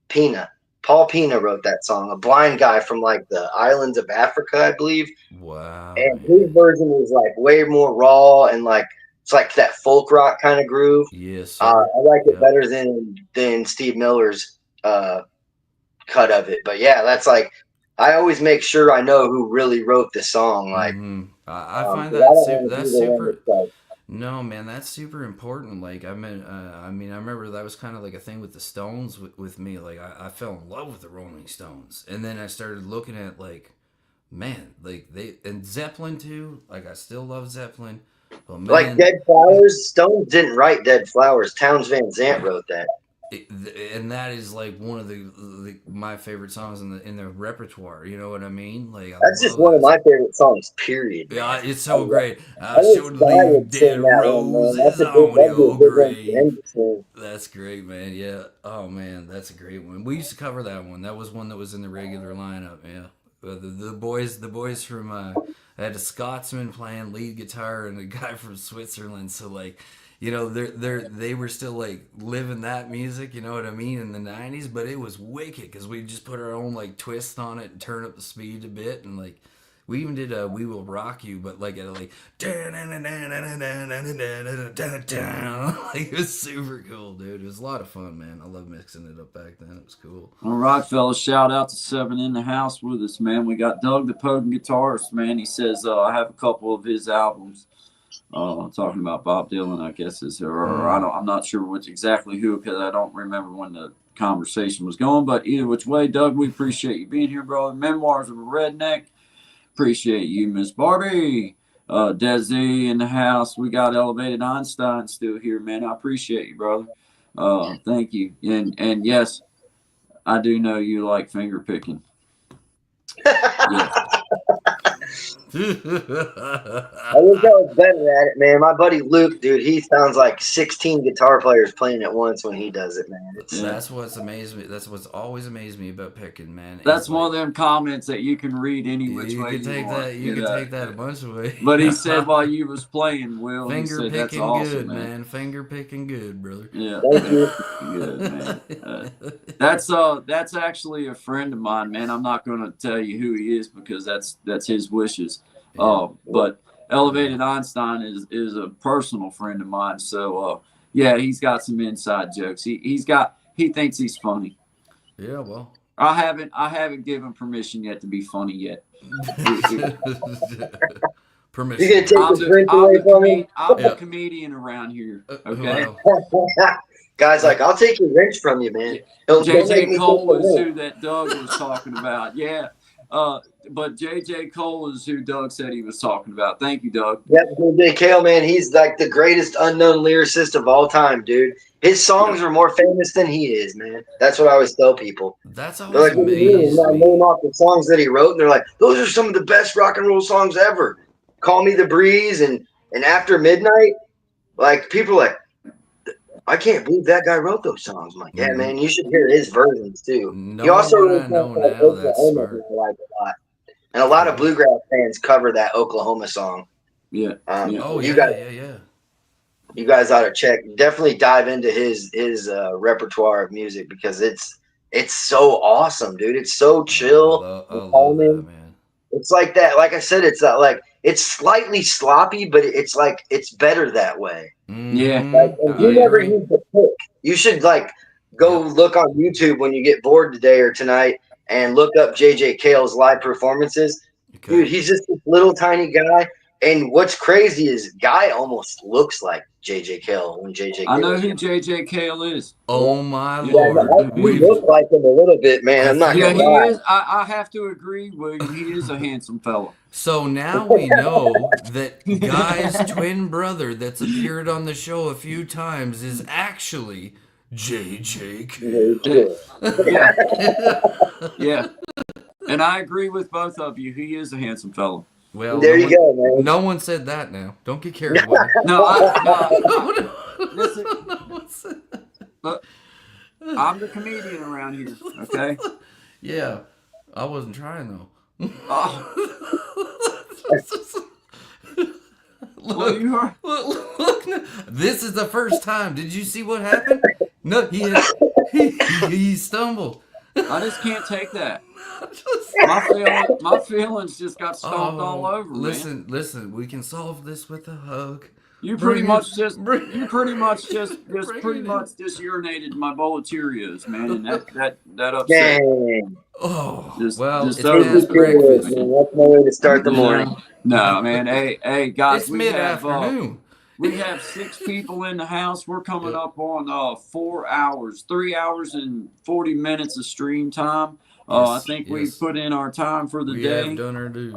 Pina. Paul Pina wrote that song, a blind guy from like the islands of Africa, I believe. Wow. And his version was like way more raw and like it's like that folk rock kind of groove. Yes. I like it better than Steve Miller's cut of it. But yeah, that's like I always make sure I know who really wrote the song. Like I find that's super. No, man, that's super important. Like, I mean, I remember that was kind of like a thing with the Stones with me. Like, I fell in love with the Rolling Stones, and then I started looking at like, man, like and Zeppelin too. Like, I still love Zeppelin. But man, like Dead Flowers, Stones didn't write Dead Flowers. Townes Van Zandt wrote that. And that is like one of my favorite songs in the repertoire. You know what I mean? Like that's just one of my favorite songs. Period. Yeah, it's so great. I should leave dead roses on your grave. That's great, man. Yeah. Oh man, that's a great one. We used to cover that one. That was one that was in the regular lineup. Yeah. The boys from I had a Scotsman playing lead guitar and a guy from Switzerland. So like. You know, they were still like living that music, you know what I mean, in the 90s, but it was wicked because we just put our own like twist on it and turn up the speed a bit, and like we even did "We Will Rock You," but like at like it was super cool, dude. It was a lot of fun, man. I love mixing it up back then. It was cool. All right, fellas, shout out to Seven in the house with us, man. We got Doug the Potent guitarist, man. He says I have a couple of his albums. Talking about Bob Dylan, I guess I'm not sure exactly who, because I don't remember when the conversation was going. But either which way, Doug, we appreciate you being here, brother. Memoirs of a Redneck, appreciate you, Miss Barbie. Desi in the house. We got Elevated Einstein still here, man. I appreciate you, brother. Thank you. And yes, I do know you like finger picking. Yes. I wish I was better at it, man. My buddy Luke, dude, he sounds like 16 guitar players playing at once when he does it, man. That's what's amazed me. That's what's always amazed me about picking, man. That's one of them comments that you can read any which way you take want. That. You can take that a bunch of ways. But he said while you was playing, Will, finger he said, picking that's awesome, good, man. Finger picking good, brother. Yeah, good, man. That's actually a friend of mine, man. I'm not going to tell you who he is because that's his wishes. Yeah. But Elevated Einstein is a personal friend of mine. So yeah, he's got some inside jokes. He thinks he's funny. Yeah, well, I haven't given permission yet to be funny yet. Permission. You gonna take the drink away from me? I'm a comedian around here. Okay. Guys, like, I'll take your wrench from you, man. JJ Cole is who that Doug was talking about. Yeah. But JJ Cole is who Doug said he was talking about. Thank you, Doug. Yep, JJ Cole, man. He's like the greatest unknown lyricist of all time, dude. His songs are more famous than he is, man. That's what I always tell people. That's always amazing. I name off the songs that he wrote, and they're like, those are some of the best rock and roll songs ever. Call Me the Breeze and After Midnight. Like, people are like, I can't believe that guy wrote those songs. I'm like, yeah, man, you should hear his versions too. He also like Oklahoma, I like a lot. And a lot of bluegrass fans cover that Oklahoma song. Yeah. You guys ought to definitely dive into his repertoire of music because it's so awesome, dude. It's so chill. I love that, man. It's like that. Like I said, it's not like it's slightly sloppy, but it's like it's better that way. Yeah. Like, you never use the pick. You should like go look on YouTube when you get bored today or tonight and look up JJ Cale's live performances. Okay. Dude, he's just this little tiny guy. And what's crazy is Guy almost looks like JJ Cale when JJ Cale. I know who JJ Cale is. Oh my Lord. We look like him a little bit, man. I'm not gonna lie. He is. I have to agree with you. He is a handsome fella. So now we know that Guy's twin brother that's appeared on the show a few times is actually JJ Cale. Yeah. And I agree with both of you. He is a handsome fella. Well, there you go, man. No one said that now. Don't get carried away. Listen, look, I'm the comedian around here, okay? Yeah. I wasn't trying, though. Look, this is the first time. Did you see what happened? No, he stumbled. I just can't take that. My feelings just got stomped all over. Listen. We can solve this with a hug. You pretty much just urinated my bowl of Cheerios, man, and that upset. Dang. It's past breakfast. That's no way to start the morning. No, man. Hey, guys, it's mid-afternoon. We have 6 people in the house. We're coming up on 4 hours, 3 hours and 40 minutes of stream time. I think we put in our time for the day. We have done our dues.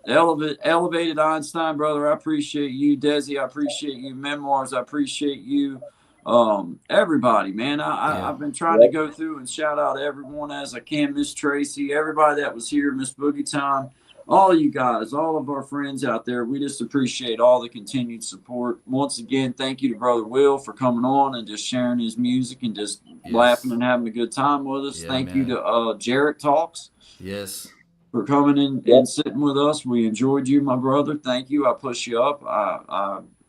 Elevated Einstein, brother, I appreciate you. Desi, I appreciate you. Memoirs, I appreciate you. Everybody, man. I've been trying to go through and shout out everyone as I can. Miss Tracy, everybody that was here, Miss Boogie Time. All of you guys, all of our friends out there, we just appreciate all the continued support. Once again, thank you to Brother Will for coming on and just sharing his music and just laughing and having a good time with us. Thank you to Jarrett Talks. Yes. For coming in and sitting with us. We enjoyed you, my brother. Thank you. I push you up.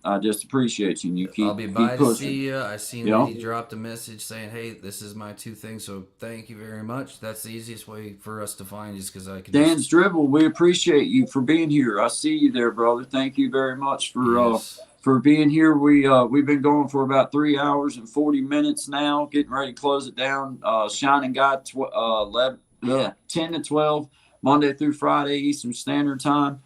I just appreciate you. And you keep I'll be by to see you. I seen that he dropped a message saying, "Hey, this is my 2 things." So thank you very much. That's the easiest way for us to find you, because I can. Dan's Dribble, we appreciate you for being here. I see you there, brother. Thank you very much for being here. We've been going for about 3 hours and 40 minutes now. Getting ready to close it down. Shining God, 10 to 12 Monday through Friday Eastern Standard Time.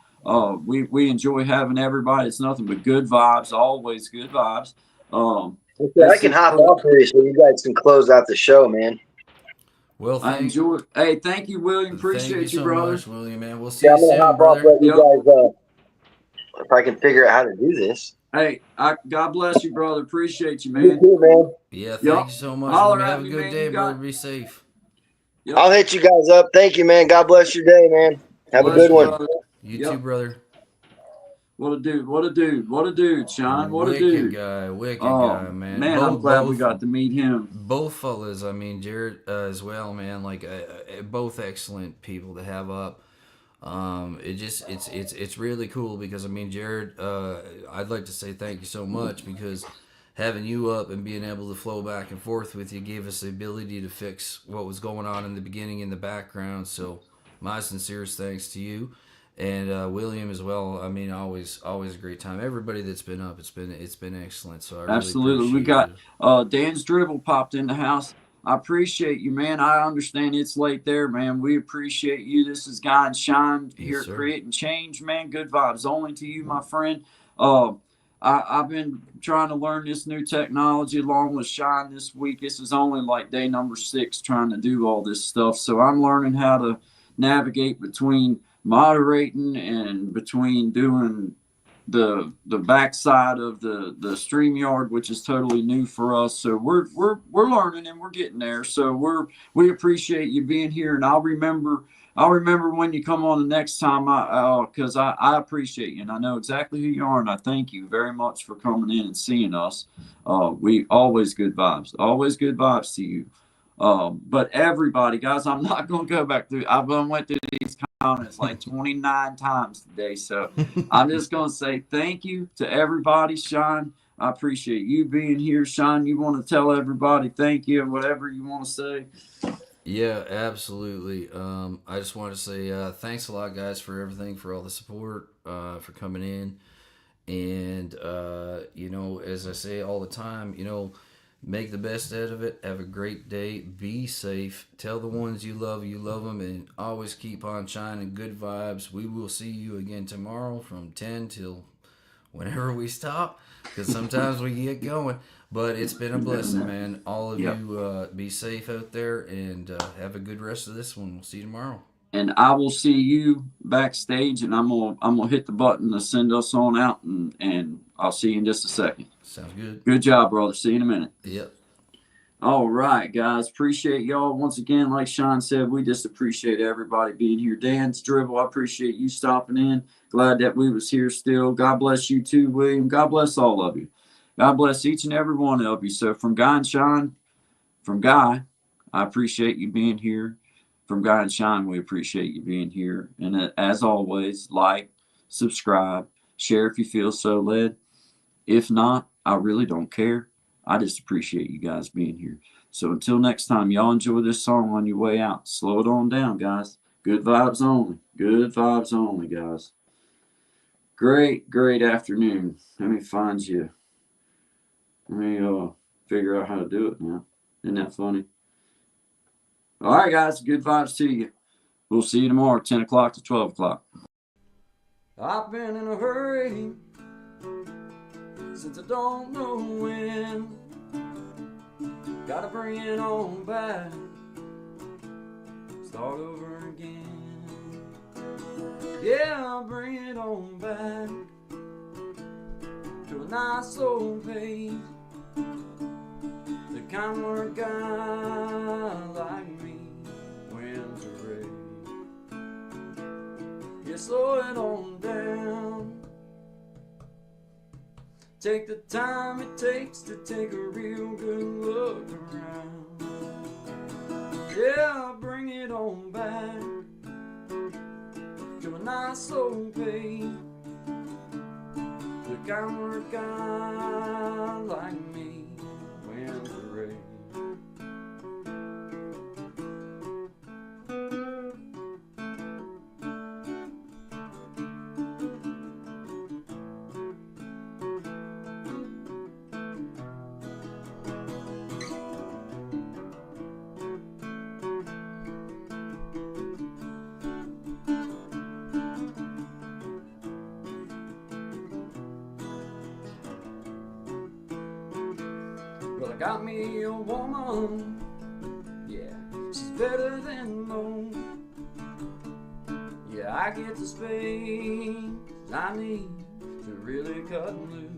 We enjoy having everybody. It's nothing but good vibes, always good vibes. I can hop off here so you guys can close out the show, man. Well, I enjoy it. Hey, thank you, William. Appreciate you, so brother. Much, William, man. We'll see you soon, hop brother. off, you guys, if I can figure out how to do this. Hey, God bless you, brother. Appreciate you, man. You too, man. Yeah, thank you so much. Have a good day, brother. Be safe. Yep. I'll hit you guys up. Thank you, man. God bless your day, man. Have a good one. Brother. You too, brother. What a dude, Sean. What a dude. Wicked guy, man. Man, I'm glad we got to meet him. Both fellas, I mean, Jared as well, man. Like, both excellent people to have up. It's really cool because, I mean, Jared, I'd like to say thank you so much, because having you up and being able to flow back and forth with you gave us the ability to fix what was going on in the beginning in the background. So my sincerest thanks to you. And William as well. I mean, always a great time. Everybody that's been up, it's been excellent. So I absolutely, really we got Dan's Dribble popped in the house. I appreciate you, man. I understand it's late there, man. We appreciate you. This is Guy and Shine here at Creating Change, man. Good vibes only to you, my friend. I've been trying to learn this new technology along with Shine this week. This is only like day number 6 trying to do all this stuff. So I'm learning how to navigate between moderating and between doing the backside of the StreamYard, which is totally new for us. So we're learning and we're getting there. So we appreciate you being here, and I'll remember when you come on the next time, because I appreciate you and I know exactly who you are, and I thank you very much for coming in and seeing us. We always good vibes to you. But everybody, guys, I'm not going to go back through. I've went through these comments like 29 times today. So I'm just going to say thank you to everybody. Sean, I appreciate you being here. Sean, you want to tell everybody thank you and whatever you want to say? Yeah, absolutely. I just want to say thanks a lot, guys, for everything, for all the support, for coming in. And, as I say all the time, Make the best out of it. Have a great day. Be safe. Tell the ones you love them, and always keep on shining. Good vibes. We will see you again tomorrow from 10 till whenever we stop, because sometimes we get going. But it's been a blessing, man. All of you be safe out there, and have a good rest of this one. We'll see you tomorrow. And I will see you backstage, and I'm gonna hit the button to send us on out, and I'll see you in just a second. Sounds good. Good job, brother. See you in a minute. Yep. All right, guys. Appreciate y'all. Once again, like Sean said, we just appreciate everybody being here. Dan's Dribble, I appreciate you stopping in. Glad that we was here still. God bless you too, William. God bless all of you. God bless each and every one of you. So from Guy and Sean, from Guy, I appreciate you being here. From Guy and Sean, we appreciate you being here. And as always, like, subscribe, share if you feel so led. If not, I really don't care. I just appreciate you guys being here. So until next time, y'all enjoy this song on your way out. Slow it on down, guys. Good vibes only. Good vibes only, guys. Great, great afternoon. Let me find you. Let me figure out how to do it now. Isn't that funny? All right, guys. Good vibes to you. We'll see you tomorrow, 10 o'clock to 12 o'clock. I've been in a hurry since I don't know when. Gotta bring it on back. Start over again. Yeah, I'll bring it on back to a nice old pace. The kind where a guy like me wins a race. Yeah, slow it on down. Take the time it takes to take a real good look around. Yeah, I'll bring it on back to a nice old pace. The kind where a guy like me wins the race. Well, I got me a woman, yeah, she's better than most. Yeah, I get the space I need to really cut loose.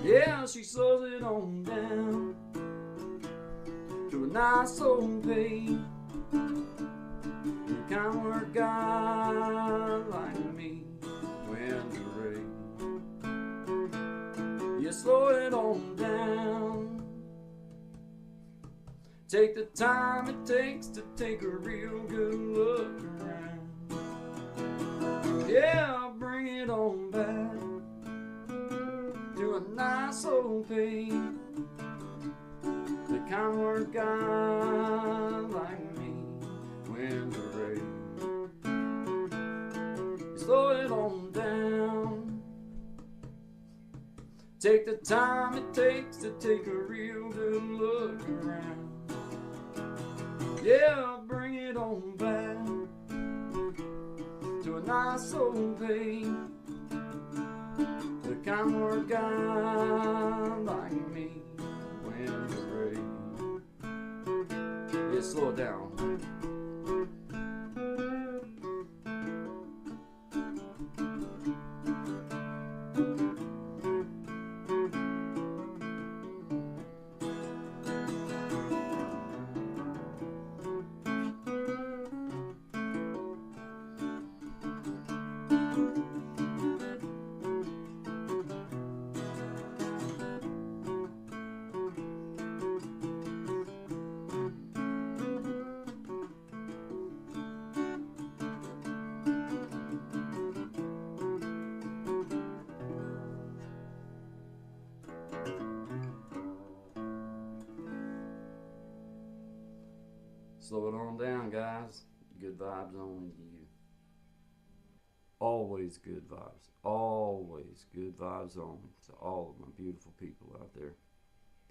Yeah, she slows it on down to a nice old pace. The kind where a guy like me wins the race. You slow it on down. Take the time it takes to take a real good look around. Yeah, I'll bring it on back to a nice old pace. The kind where a guy like me wins a race. You slow it on down. Take the time it takes to take a real good look around. Yeah, I'll bring it on back to a nice old pace. The kind where a guy like me wins a race. Yeah, slow it down. Slow it on down, guys. Good vibes only to you. Always good vibes. Always good vibes only to all of my beautiful people out there.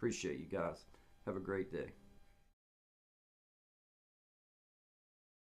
Appreciate you guys. Have a great day.